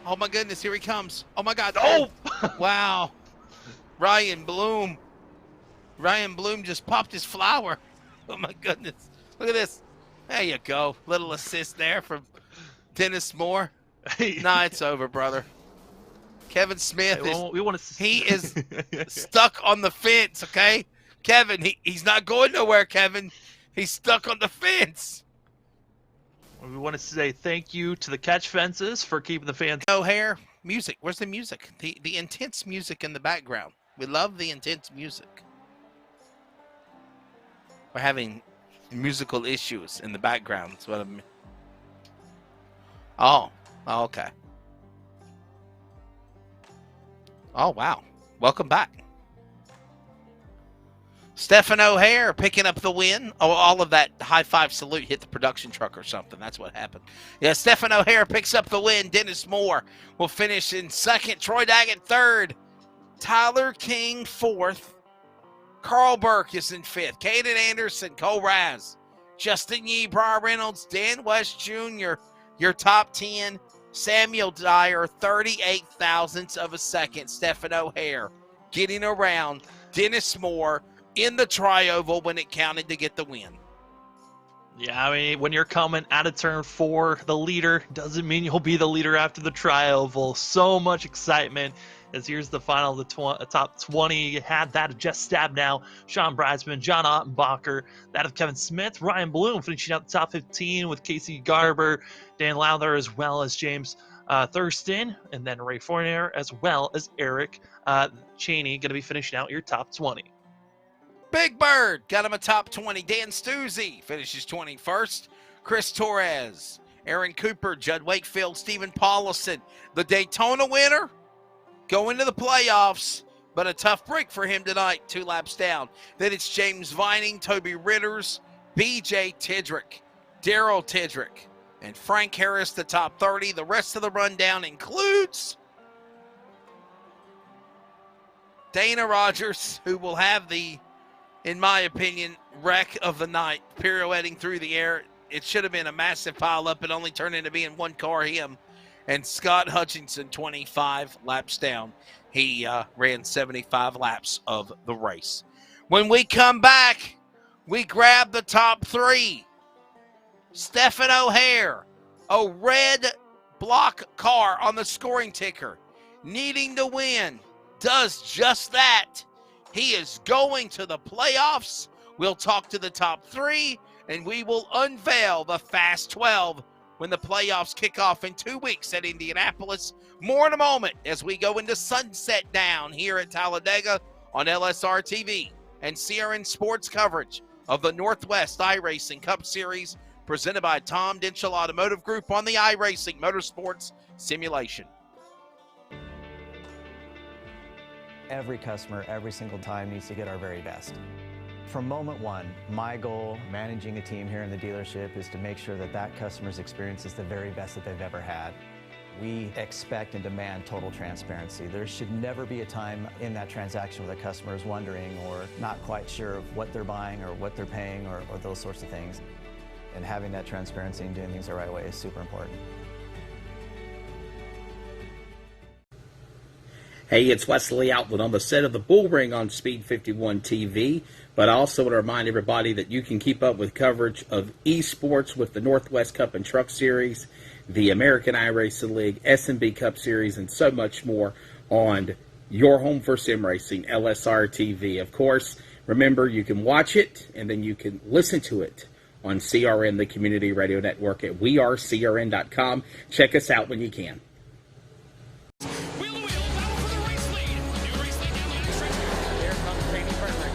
Oh, my goodness. Here he comes. Oh, my God. Oh! Wow. Ryan Bloom just popped his flower. Oh, my goodness. Look at this. There you go. Little assist there from Dennis Moore. Nah, it's over, brother. Kevin Smith he is stuck on the fence, okay? Kevin, he's not going nowhere, Kevin. He's stuck on the fence. We want to say thank you to the catch fences for keeping the fans. O'Hare, music. Where's the music? The intense music in the background. We love the intense music. We're having musical issues in the background. That's what I mean. Oh, okay. Oh, wow. Welcome back. Stephen O'Hare picking up the win. Oh, all of that high-five salute hit the production truck or something. That's what happened. Yeah, Stephen O'Hare picks up the win. Dennis Moore will finish in second. Troy Daggett third. Tyler King fourth. Carl Burke is in fifth. Caden Anderson, Cole Raz, Justin Yee, Briar Reynolds, Dan West Jr., your top 10. Samuel Dyer, 38 thousandths of a second. Stephen O'Hare getting around Dennis Moore in the tri-oval when it counted to get the win. Yeah, I mean, when you're coming out of turn 4, the leader doesn't mean you'll be the leader after the tri-oval. So much excitement. As here's the final, the top 20. You had that of Jess Stabnow, Sean Breisman, John Ottenbacher, that of Kevin Smith, Ryan Bloom finishing out the top 15 with Casey Garber, Dan Lowther, as well as James Thurston, and then Ray Fournier, as well as Eric Cheney, going to be finishing out your top 20. Big Bird got him a top 20. Dan Stuzzi finishes 21st. Chris Torres, Aaron Cooper, Judd Wakefield, Stephen Paulison, the Daytona winner, going to the playoffs, but a tough break for him tonight, 2 laps down. Then it's James Vining, Toby Ritters, BJ Tidrick, Daryl Tidrick, and Frank Harris, the top 30. The rest of the rundown includes Dana Rogers, who will have the, in my opinion, wreck of the night, pirouetting through the air. It should have been a massive pileup. It only turned into being one car, him. And Scott Hutchinson, 25 laps down. He ran 75 laps of the race. When we come back, we grab the top 3. Stephen O'Hare, a red block car on the scoring ticker, needing to win, does just that. He is going to the playoffs. We'll talk to the top 3, and we will unveil the Fast 12 when the playoffs kick off in 2 weeks at Indianapolis. More in a moment as we go into Sunset Down here at Talladega on LSRTV and CRN Sports coverage of the Northwest iRacing Cup Series presented by Tom Dinchell Automotive Group on the iRacing Motorsports Simulation. Every customer, every single time, needs to get our very best. From moment one, my goal managing a team here in the dealership is to make sure that that customer's experience is the very best that they've ever had. We expect and demand total transparency. There should never be a time in that transaction where the customer is wondering or not quite sure of what they're buying or what they're paying or those sorts of things. And having that transparency and doing things the right way is super important. Hey, it's Wesley Outland on the set of the Bull Ring on Speed 51 TV, but I also want to remind everybody that you can keep up with coverage of esports with the Northwest Cup and Truck Series, the American iRacing League, S&B Cup Series, and so much more on your home for sim racing, LSRTV. Of course, remember, you can watch it and then you can listen to it on CRN, the community radio network at wearecrn.com. Check us out when you can. Wheel to wheel, battle for the race lead. New race lead down the stretch. There comes Jamie Frederick.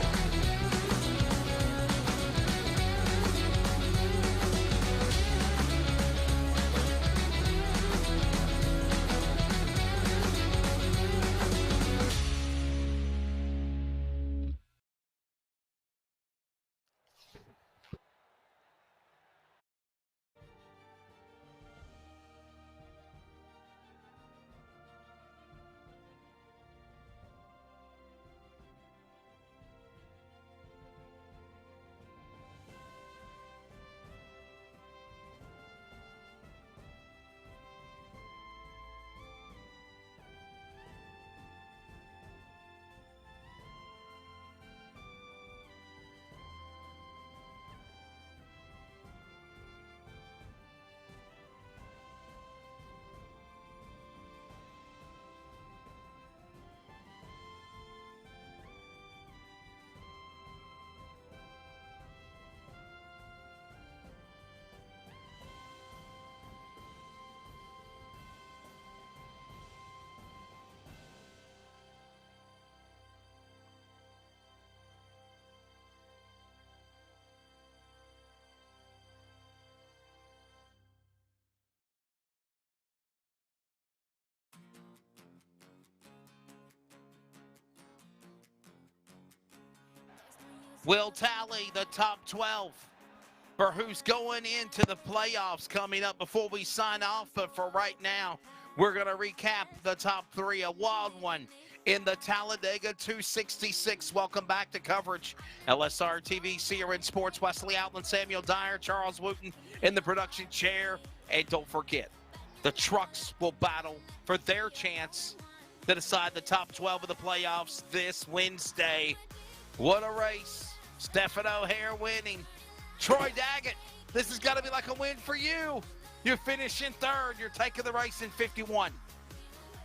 We'll tally the top 12 for who's going into the playoffs coming up before we sign off. But for right now, we're going to recap the top 3. A wild one in the Talladega 266. Welcome back to coverage. LSRTV, CRN Sports, Wesley Outland, Samuel Dyer, Charles Wooten in the production chair. And don't forget, the trucks will battle for their chance to decide the top 12 of the playoffs this Wednesday. What a race. Stephen O'Hare winning. Troy Daggett, this has got to be like a win for you. You're finishing third. You're taking the race in 51.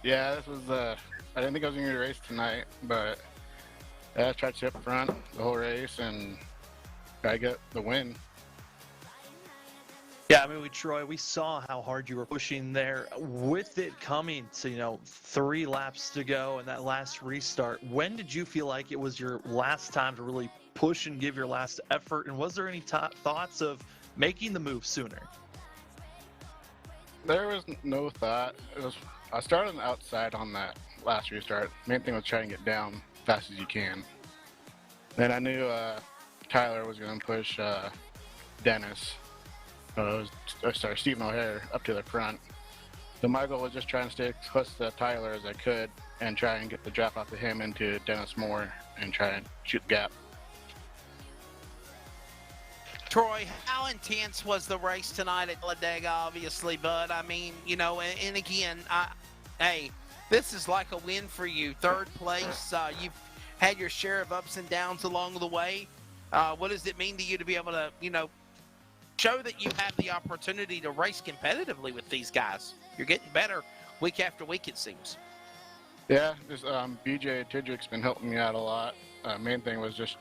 Yeah, this was, I didn't think I was going to race tonight, but I tried to stay up front the whole race and I get the win. Yeah, I mean, Troy, we saw how hard you were pushing there. With it coming to, 3 laps to go and that last restart, when did you feel like it was your last time to really push and give your last effort? And was there any thoughts of making the move sooner? There was no thought. I started on the outside on that last restart. Main thing was trying to get down as fast as you can. Then I knew Tyler was going to push Dennis. Stephen O'Hare up to the front. So my goal was just trying to stay as close to Tyler as I could and try and get the drop off of him into Dennis Moore and try and shoot the gap. Troy, how intense was the race tonight at Talladega, obviously, bud? I mean, and again, hey, this is like a win for you. Third place, you've had your share of ups and downs along the way. What does it mean to you to be able to, show that you have the opportunity to race competitively with these guys? You're getting better week after week, it seems. Yeah, just BJ Tidrick's been helping me out a lot. Main thing was just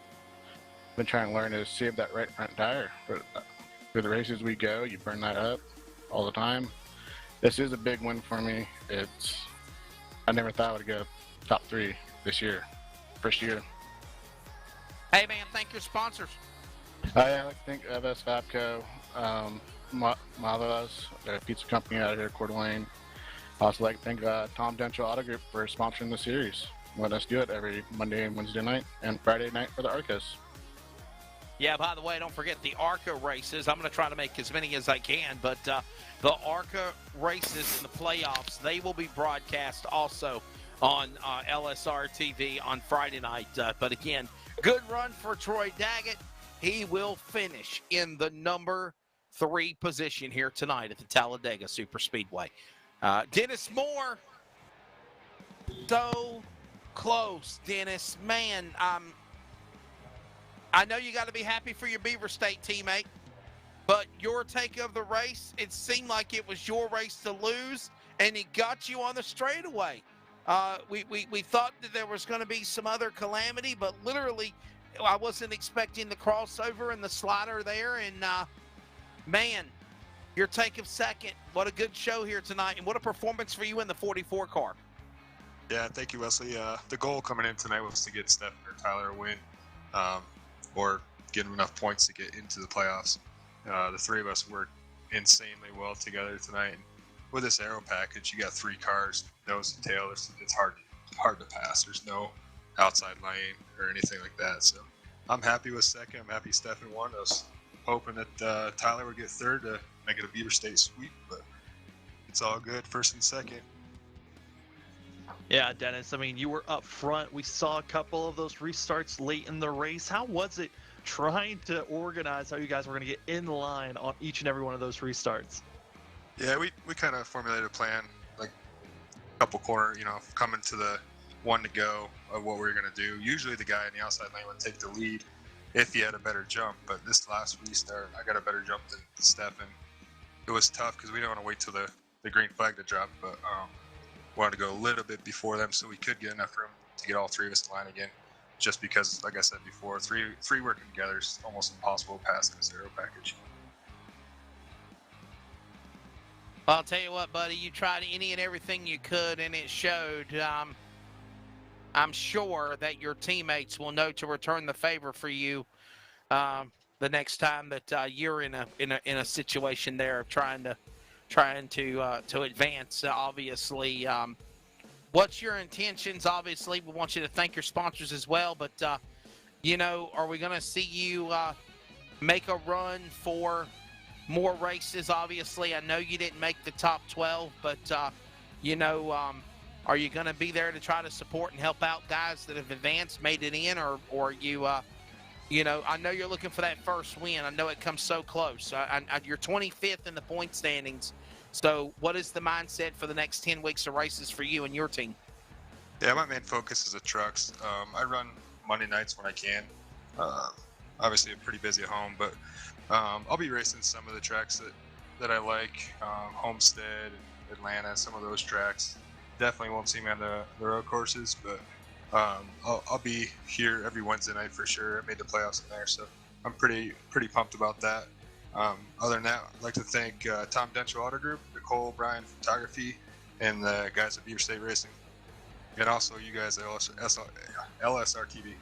been trying to learn to save that right front tire. For the races we go, you burn that up all the time. This is a big win for me. I never thought I would go top 3 this year, first year. Hey, man, thank your sponsors. I like to thank FS Fabco, Mavas, a pizza company out of here, Coeur d'Alene. I also like to thank Tom Dental Auto Group for sponsoring the series. Let us do it every Monday and Wednesday night and Friday night for the Arcos. Yeah, by the way, don't forget the ARCA races. I'm going to try to make as many as I can, but the ARCA races in the playoffs, they will be broadcast also on LSR TV on Friday night. But again, good run for Troy Daggett. He will finish in the number 3 position here tonight at the Talladega Super Speedway. Dennis Moore, so close, Dennis. Man, I know you got to be happy for your Beaver State teammate, but your take of the race, it seemed like it was your race to lose, and he got you on the straightaway. We thought that there was going to be some other calamity, but literally I wasn't expecting the crossover and the slider there, and man, your take of second. What a good show here tonight, and what a performance for you in the 44 car. Yeah, thank you, Wesley. The goal coming in tonight was to get Stephen or Tyler a win, or get enough points to get into the playoffs. The three of us worked insanely well together tonight. And with this aero package, you got 3 cars, nose and tail. It's hard to pass. There's no outside lane or anything like that. So I'm happy with second. I'm happy Stephen won. I was hoping that Tyler would get third to make it a Beaver State sweep, but it's all good. First and second. Yeah, Dennis, I mean, you were up front. We saw a couple of those restarts late in the race. How was it trying to organize how you guys were going to get in line on each and every one of those restarts? Yeah, we kind of formulated a plan, like a couple corner, coming to the one to go of what we were going to do. Usually the guy in the outside lane would take the lead if he had a better jump, but this last restart, I got a better jump than Stefan. It was tough because we didn't want to wait till the green flag to drop, but wanted to go a little bit before them so we could get enough room to get all 3 of us in line again. Just because, like I said before, three working together is almost impossible to pass in this aero package. Well, I'll tell you what, buddy, you tried any and everything you could, and it showed. I'm sure that your teammates will know to return the favor for you the next time that you're in a situation there of trying to advance. Obviously, what's your intentions? Obviously, we want you to thank your sponsors as well. But are we going to see you make a run for more races? Obviously, I know you didn't make the top 12, but are you going to be there to try to support and help out guys that have advanced, made it in, or you? I know you're looking for that first win. I know it comes so close. You're 25th in the point standings. So what is the mindset for the next 10 weeks of races for you and your team? Yeah, my main focus is the trucks. I run Monday nights when I can. Obviously, I'm pretty busy at home, but I'll be racing some of the tracks that I like. Homestead, Atlanta, some of those tracks. Definitely won't see me on the road courses, but I'll be here every Wednesday night for sure. I made the playoffs in there, so I'm pretty pumped about that. Other than that, I'd like to thank Tom Denchel Auto Group, Nicole Bryan Photography, and the guys at Beaver State Racing, and also you guys at LSRTV.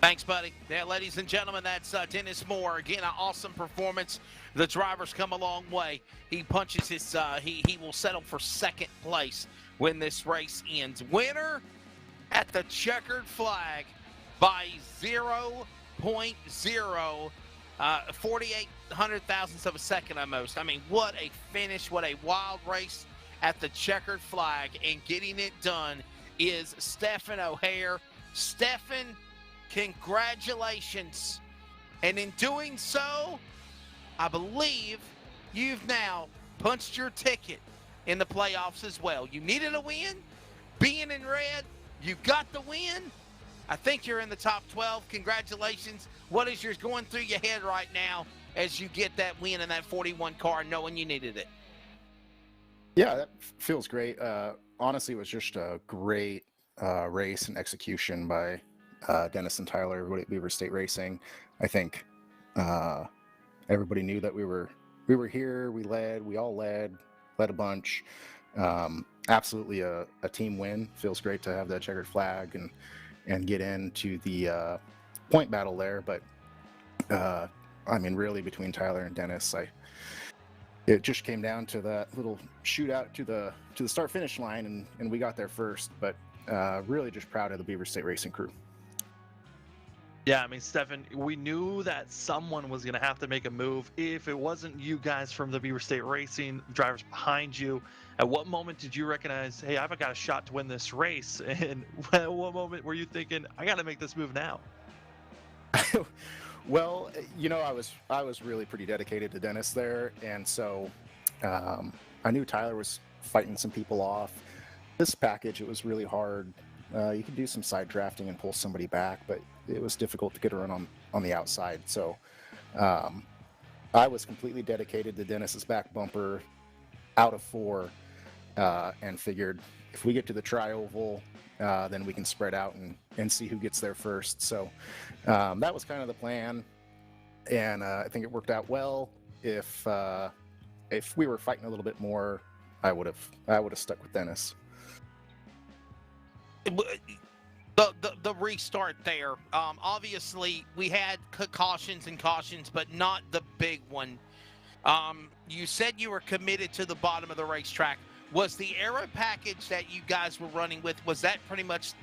Thanks, buddy. Yeah, ladies and gentlemen, that's Dennis Moore. Again, an awesome performance. The driver's come a long way. He punches his. He will settle for second place when this race ends. Winner at the checkered flag by 0.0 48 hundred-thousandths of a second almost. I mean, what a finish, what a wild race at the checkered flag, and getting it done is Stephen O'Hare. Stephen, congratulations. And in doing so, I believe you've now punched your ticket in the playoffs as well. You needed a win. Being in red, you got the win. I think you're in the top 12. Congratulations. What is yours going through your head right now as you get that win in that 41 car, knowing you needed it? Yeah, that feels great. Honestly, it was just a great race and execution by Dennis and Tyler, everybody at Beaver State Racing. I think everybody knew that we were here. We all led a bunch. Absolutely a team win. Feels great to have that checkered flag and get into the point battle there. But I mean, really, between Tyler and Dennis, it just came down to that little shootout to the start finish line, and we got there first. But really, just proud of the Beaver State Racing crew. Yeah, I mean, Stefan, we knew that someone was going to have to make a move. If it wasn't you guys from the Beaver State Racing, drivers behind you, at what moment did you recognize, hey, I've got a shot to win this race? And at what moment were you thinking, I got to make this move now? Well, I was really pretty dedicated to Dennis there, and so I knew Tyler was fighting some people off. This package, it was really hard. You could do some side drafting and pull somebody back, but it was difficult to get a run on the outside. So I was completely dedicated to Dennis's back bumper out of 4, and figured if we get to the tri-oval, then we can spread out and see who gets there first. So that was kind of the plan, and I think it worked out well. If we were fighting a little bit more, I would have stuck with Dennis. The restart there. Obviously, we had cautions, but not the big one. You said you were committed to the bottom of the racetrack. Was the aero package that you guys were running with, was that pretty much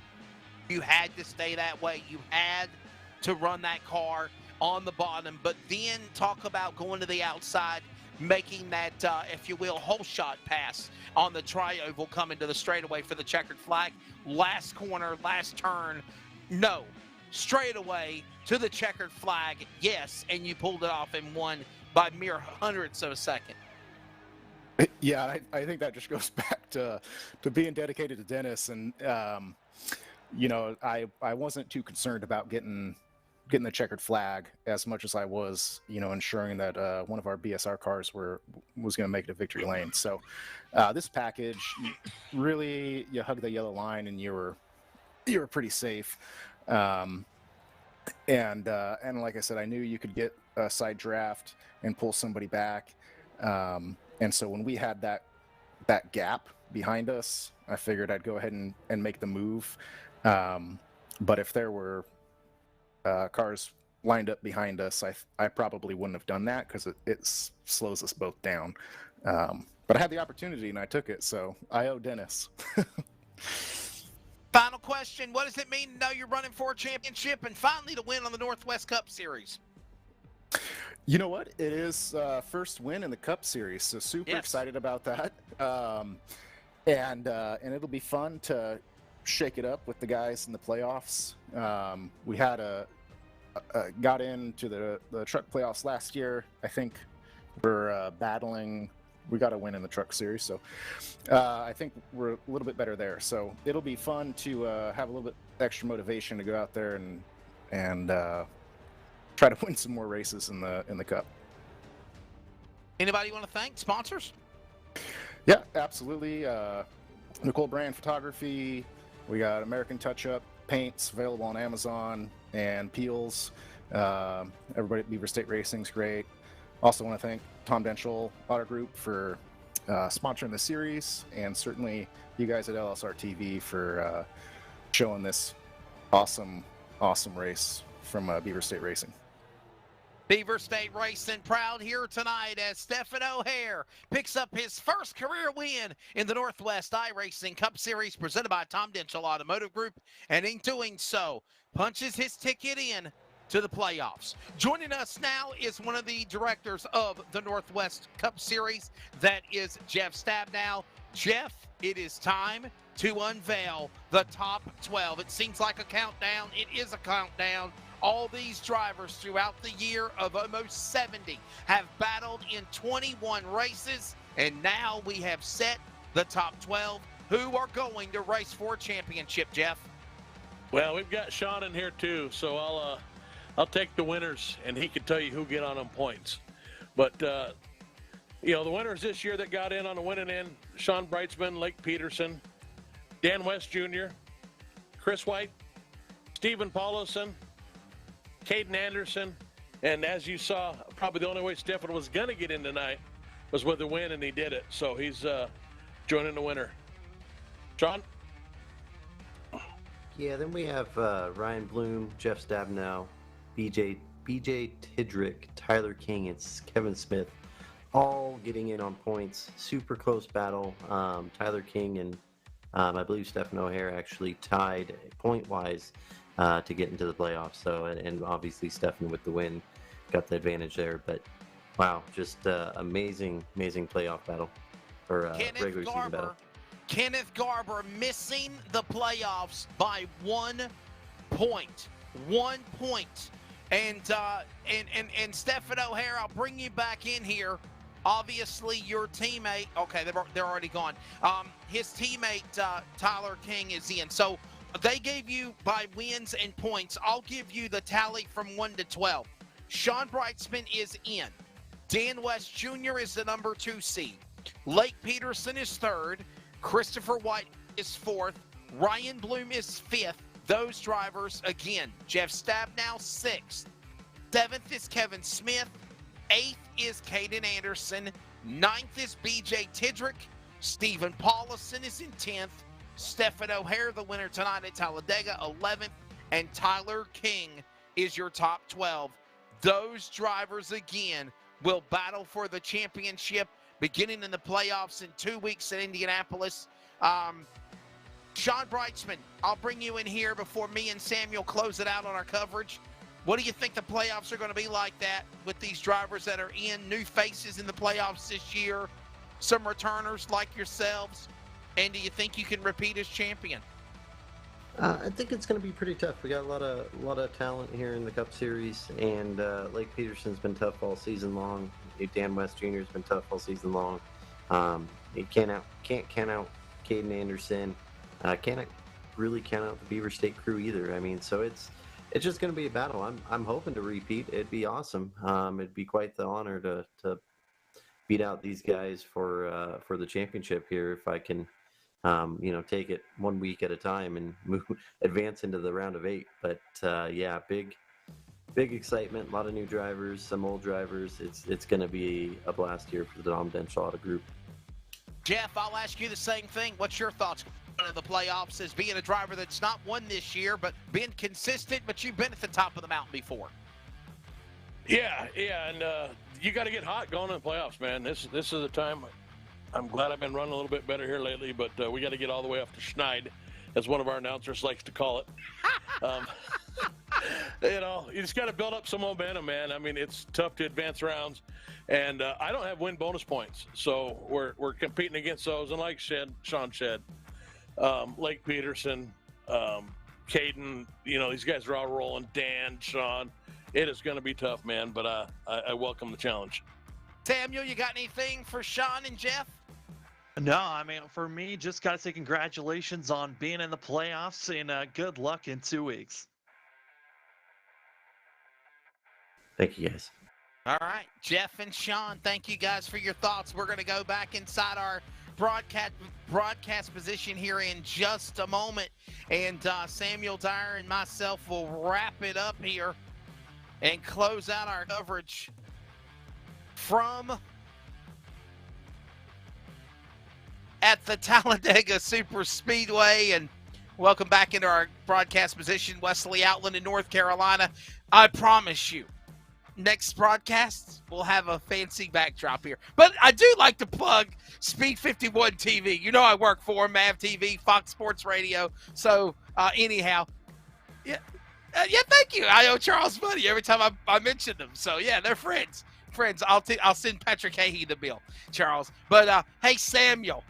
you had to stay that way? You had to run that car on the bottom, but then talk about going to the outside, making that, if you will, whole shot pass on the tri-oval coming to the straightaway for the checkered flag. Last corner, last turn, no. Straightaway to the checkered flag, yes, and you pulled it off and won by mere hundredths of a second. Yeah, I think that just goes back to being dedicated to Dennis, and you know, I wasn't too concerned about getting the checkered flag as much as I was, you know, ensuring that one of our BSR cars was going to make it to victory lane. So this package, really, you hug the yellow line and you were pretty safe. And like I said, I knew you could get a side draft and pull somebody back. And so when we had that gap behind us, I figured I'd go ahead and make the move. But if there were cars lined up behind us, I probably wouldn't have done that because it slows us both down. But I had the opportunity and I took it, so I owe Dennis. Final question, what does it mean to know you're running for a championship and finally to win on the Northwest Cup Series? You know what? It is first win in the Cup Series, so super excited about that. And it'll be fun to shake it up with the guys in the playoffs. We had got into the truck playoffs last year. I think we're battling. We got a win in the truck series, so I think we're a little bit better there. So it'll be fun to have a little bit extra motivation to go out there and try to win some more races in the Cup. Anybody you want to thank? Sponsors? Yeah, absolutely. Nicole Brand Photography. We got American Touch-Up paints available on Amazon, and peels. Everybody at Beaver State Racing's great. Also want to thank Tom Denschel Auto Group for sponsoring the series, and certainly you guys at LSRTV for showing this awesome race from Beaver State Racing. Beaver State Racing proud here tonight as Stephen O'Hare picks up his first career win in the Northwest iRacing Cup Series presented by Tom Denschel Automotive Group, and in doing so, punches his ticket in to the playoffs. Joining us now is one of the directors of the Northwest Cup Series. That is Jeff Stabnow. Jeff, it is time to unveil the top 12. It seems like a countdown. It is a countdown. All these drivers throughout the year of almost 70 have battled in 21 races, and now we have set the top 12 who are going to race for a championship, Jeff. Well, we've got Sean in here too, so I'll take the winners, and he can tell you who get on them points. But, you know, the winners this year that got in on the winning end, Sean Brightsman, Lake Peterson, Dan West Jr., Chris White, Stephen Paulison, Caden Anderson, and as you saw, probably the only way Stephen was going to get in tonight was with a win, and he did it. So he's joining the winner. Sean? Yeah, then we have Ryan Bloom, Jeff Stabnow, BJ Tidrick, Tyler King, and Kevin Smith, all getting in on points. Super close battle. Tyler King and I believe Stephen O'Hare actually tied point-wise to get into the playoffs. So, and obviously Stephen with the win got the advantage there. But wow, just amazing playoff battle or regular season battle. Kenneth Garber missing the playoffs by 1 point. 1 point. And Stephen O'Hare, I'll bring you back in here. Obviously, your teammate, okay, they're already gone. His teammate, Tyler King, is in. So they gave you by wins and points. I'll give you the tally from 1 to 12. Sean Brightsman is in. Dan West Jr. is the number 2 seed. Lake Peterson is 3rd. Christopher White is fourth. Ryan Bloom is fifth. Those drivers, again, Jeff Stabnow, sixth. Seventh is Kevin Smith. Eighth is Caden Anderson. Ninth is BJ Tidrick. Stephen Paulison is in 10th. Stephen O'Hare, the winner tonight at Talladega, 11th. And Tyler King is your top 12. Those drivers, again, will battle for the championship beginning in the playoffs in 2 weeks in Indianapolis. Sean Brightsman, I'll bring you in here before me and Samuel close it out on our coverage. What do you think the playoffs are going to be like that with these drivers that are in, new faces in the playoffs this year, some returners like yourselves, and do you think you can repeat as champion? I think it's going to be pretty tough. We got a lot of talent here in the Cup Series, and Lake Peterson's been tough all season long. Dan West Jr. has been tough all season long. You can't count out Caden Anderson. Can't really count out the Beaver State crew either. I mean, so it's just going to be a battle. I'm hoping to repeat. It'd be awesome. It'd be quite the honor to beat out these guys for the championship here if I can. Take it 1 week at a time and advance into the round of 8. But yeah, big excitement. A lot of new drivers, some old drivers. It's going to be a blast here for the Dom Denschaughter group. Jeff, I'll ask you the same thing. What's your thoughts on the playoffs as being a driver that's not won this year, but been consistent, but you've been at the top of the mountain before? Yeah, and you got to get hot going in the playoffs, man. This is the time. I'm glad I've been running a little bit better here lately, but we got to get all the way up to Schneid, as one of our announcers likes to call it. You just got to build up some momentum, man. I mean, it's tough to advance rounds, and I don't have win bonus points, so we're competing against those. And like Sean said, Lake Peterson, Caden, these guys are all rolling. Dan, Sean, it is going to be tough, man. But I welcome the challenge. Samuel, you got anything for Sean and Jeff? No, I mean, for me, just got to say congratulations on being in the playoffs and good luck in 2 weeks. Thank you, guys. All right, Jeff and Sean, thank you guys for your thoughts. We're going to go back inside our broadcast position here in just a moment, and Samuel Dyer and myself will wrap it up here and close out our coverage from at the Talladega Super Speedway. And welcome back into our broadcast position, Wesley Outland in North Carolina. I promise you, next broadcast, we'll have a fancy backdrop here. But I do like to plug Speed 51 TV. You know I work for MAV TV, Fox Sports Radio. So anyhow, yeah, thank you. I owe Charles money every time I mention them. So yeah, they're friends. I'll send Patrick Hahey the bill, Charles. But hey, Samuel.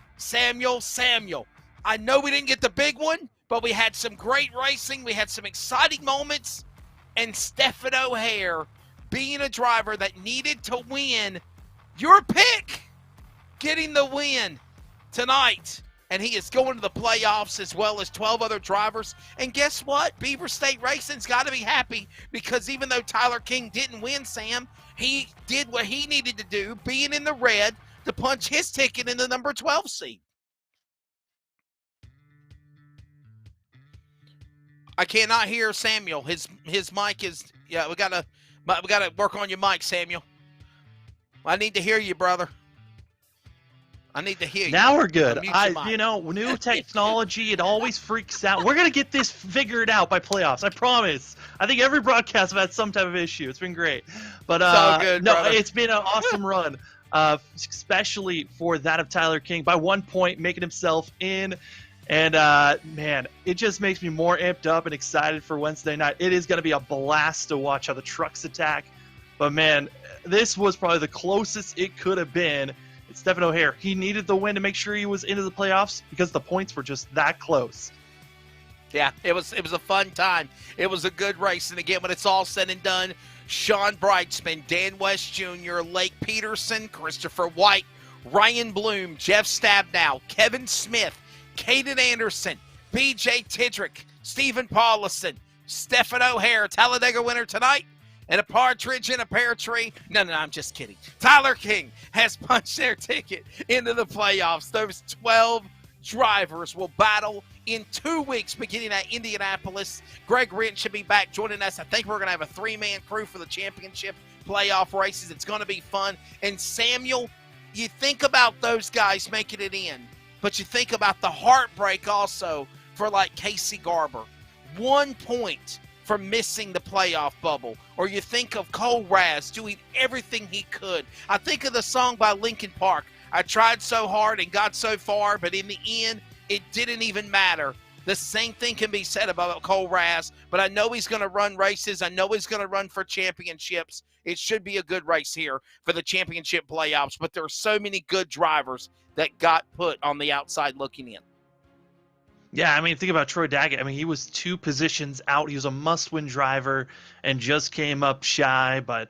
I know we didn't get the big one, but we had some great racing. We had some exciting moments. And Stephen O'Hare, being a driver that needed to win, your pick, getting the win tonight. And he is going to the playoffs as well as 12 other drivers. And guess what? Beaver State Racing's got to be happy because even though Tyler King didn't win, Sam, he did what he needed to do, being in the red, to punch his ticket in the number 12 seed. I cannot hear Samuel. His mic is, yeah, we gotta work on your mic, Samuel. I need to hear you, brother. I need to hear you. Now we're good. New technology, it always freaks out. We're going to get this figured out by playoffs. I promise. I think every broadcast have had some type of issue. It's been great. But so good, no, brother. It's been an awesome run, especially for that of Tyler King by 1 point, making himself in. And, man, it just makes me more amped up and excited for Wednesday night. It is going to be a blast to watch how the trucks attack. But, man, this was probably the closest it could have been. It's Stephen O'Hare. He needed the win to make sure he was into the playoffs because the points were just that close. Yeah, it was a fun time. It was a good race. And, again, when it's all said and done, Sean Brightsman, Dan West Jr., Lake Peterson, Christopher White, Ryan Bloom, Jeff Stabnow, Kevin Smith, Caden Anderson, BJ Tidrick, Stephen Paulison, Stephen O'Hare, Talladega winner tonight, and a partridge in a pear tree. No, I'm just kidding. Tyler King has punched their ticket into the playoffs. Those 12 drivers will battle in 2 weeks beginning at Indianapolis. Greg Rent should be back joining us. I think we're going to have a 3-man crew for the championship playoff races. It's going to be fun. And Samuel, you think about those guys making it in, but you think about the heartbreak also for like Casey Garber. 1 point from missing the playoff bubble. Or you think of Cole Raz doing everything he could. I think of the song by Linkin Park, I tried so hard and got so far, but in the end, it didn't even matter. The same thing can be said about Cole Raz, but I know he's going to run races. I know he's going to run for championships. It should be a good race here for the championship playoffs, but there are so many good drivers that got put on the outside looking in. Yeah, I mean, think about Troy Daggett. I mean, he was 2 positions out. He was a must-win driver and just came up shy. But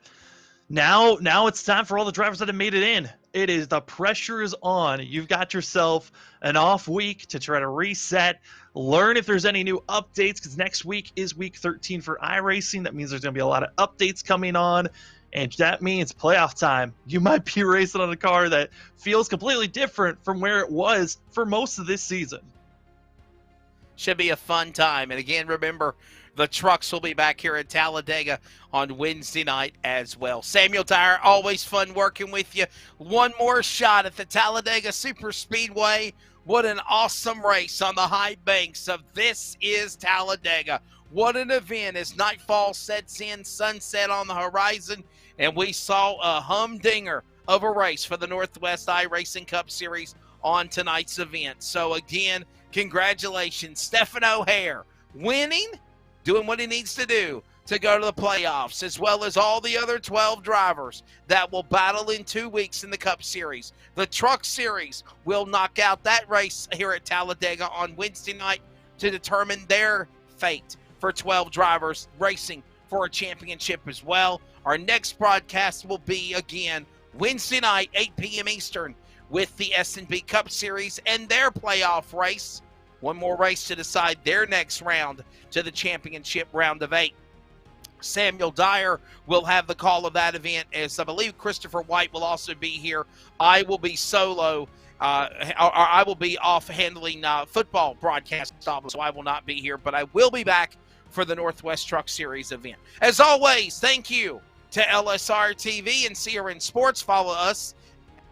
now it's time for all the drivers that have made it in. The pressure is on. You've got yourself an off week to try to reset, learn if there's any new updates, because next week is week 13 for iRacing. That means there's going to be a lot of updates coming on. And that means playoff time. You might be racing on a car that feels completely different from where it was for most of this season. Should be a fun time. And again, remember, the trucks will be back here at Talladega on Wednesday night as well. Samuel Dyer, always fun working with you. One more shot at the Talladega Super Speedway. What an awesome race on the high banks of This Is Talladega. What an event as nightfall sets in, sunset on the horizon, and we saw a humdinger of a race for the Northwest iRacing Cup Series on tonight's event. So again, congratulations, Stephen O'Hare, winning, doing what he needs to do to go to the playoffs, as well as all the other 12 drivers that will battle in 2 weeks in the Cup Series. The Truck Series will knock out that race here at Talladega on Wednesday night to determine their fate for 12 drivers racing for a championship as well. Our next broadcast will be, again, Wednesday night, 8 p.m. Eastern, with the S&B Cup Series and their playoff race. One more race to decide their next round to the championship round of 8. Samuel Dyer will have the call of that event, as I believe Christopher White will also be here. I will be solo. I will be off handling football broadcast, so I will not be here, but I will be back for the Northwest Truck Series event. As always, thank you to LSRTV and CRN Sports. Follow us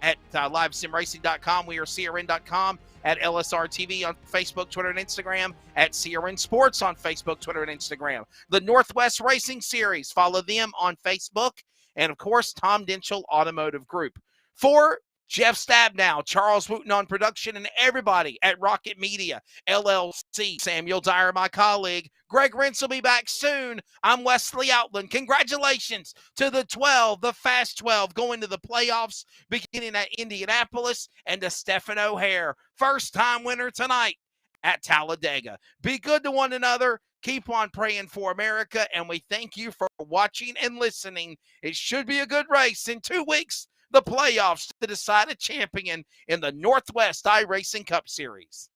at livesimracing.com. We are CRN.com, at LSRTV on Facebook, Twitter, and Instagram, at CRN Sports on Facebook, Twitter, and Instagram. The Northwest Racing Series, follow them on Facebook, and of course, Tom Denchel Automotive Group. For Jeff Stabnow, Charles Wooten on production, and everybody at Rocket Media, LLC, Samuel Dyer, my colleague, Greg Rentz will be back soon. I'm Wesley Outland. Congratulations to the 12, the Fast 12, going to the playoffs beginning at Indianapolis, and to Stephen O'Hare, first-time winner tonight at Talladega. Be good to one another. Keep on praying for America, and we thank you for watching and listening. It should be a good race in 2 weeks. The playoffs to decide a champion in the Northwest iRacing Cup Series.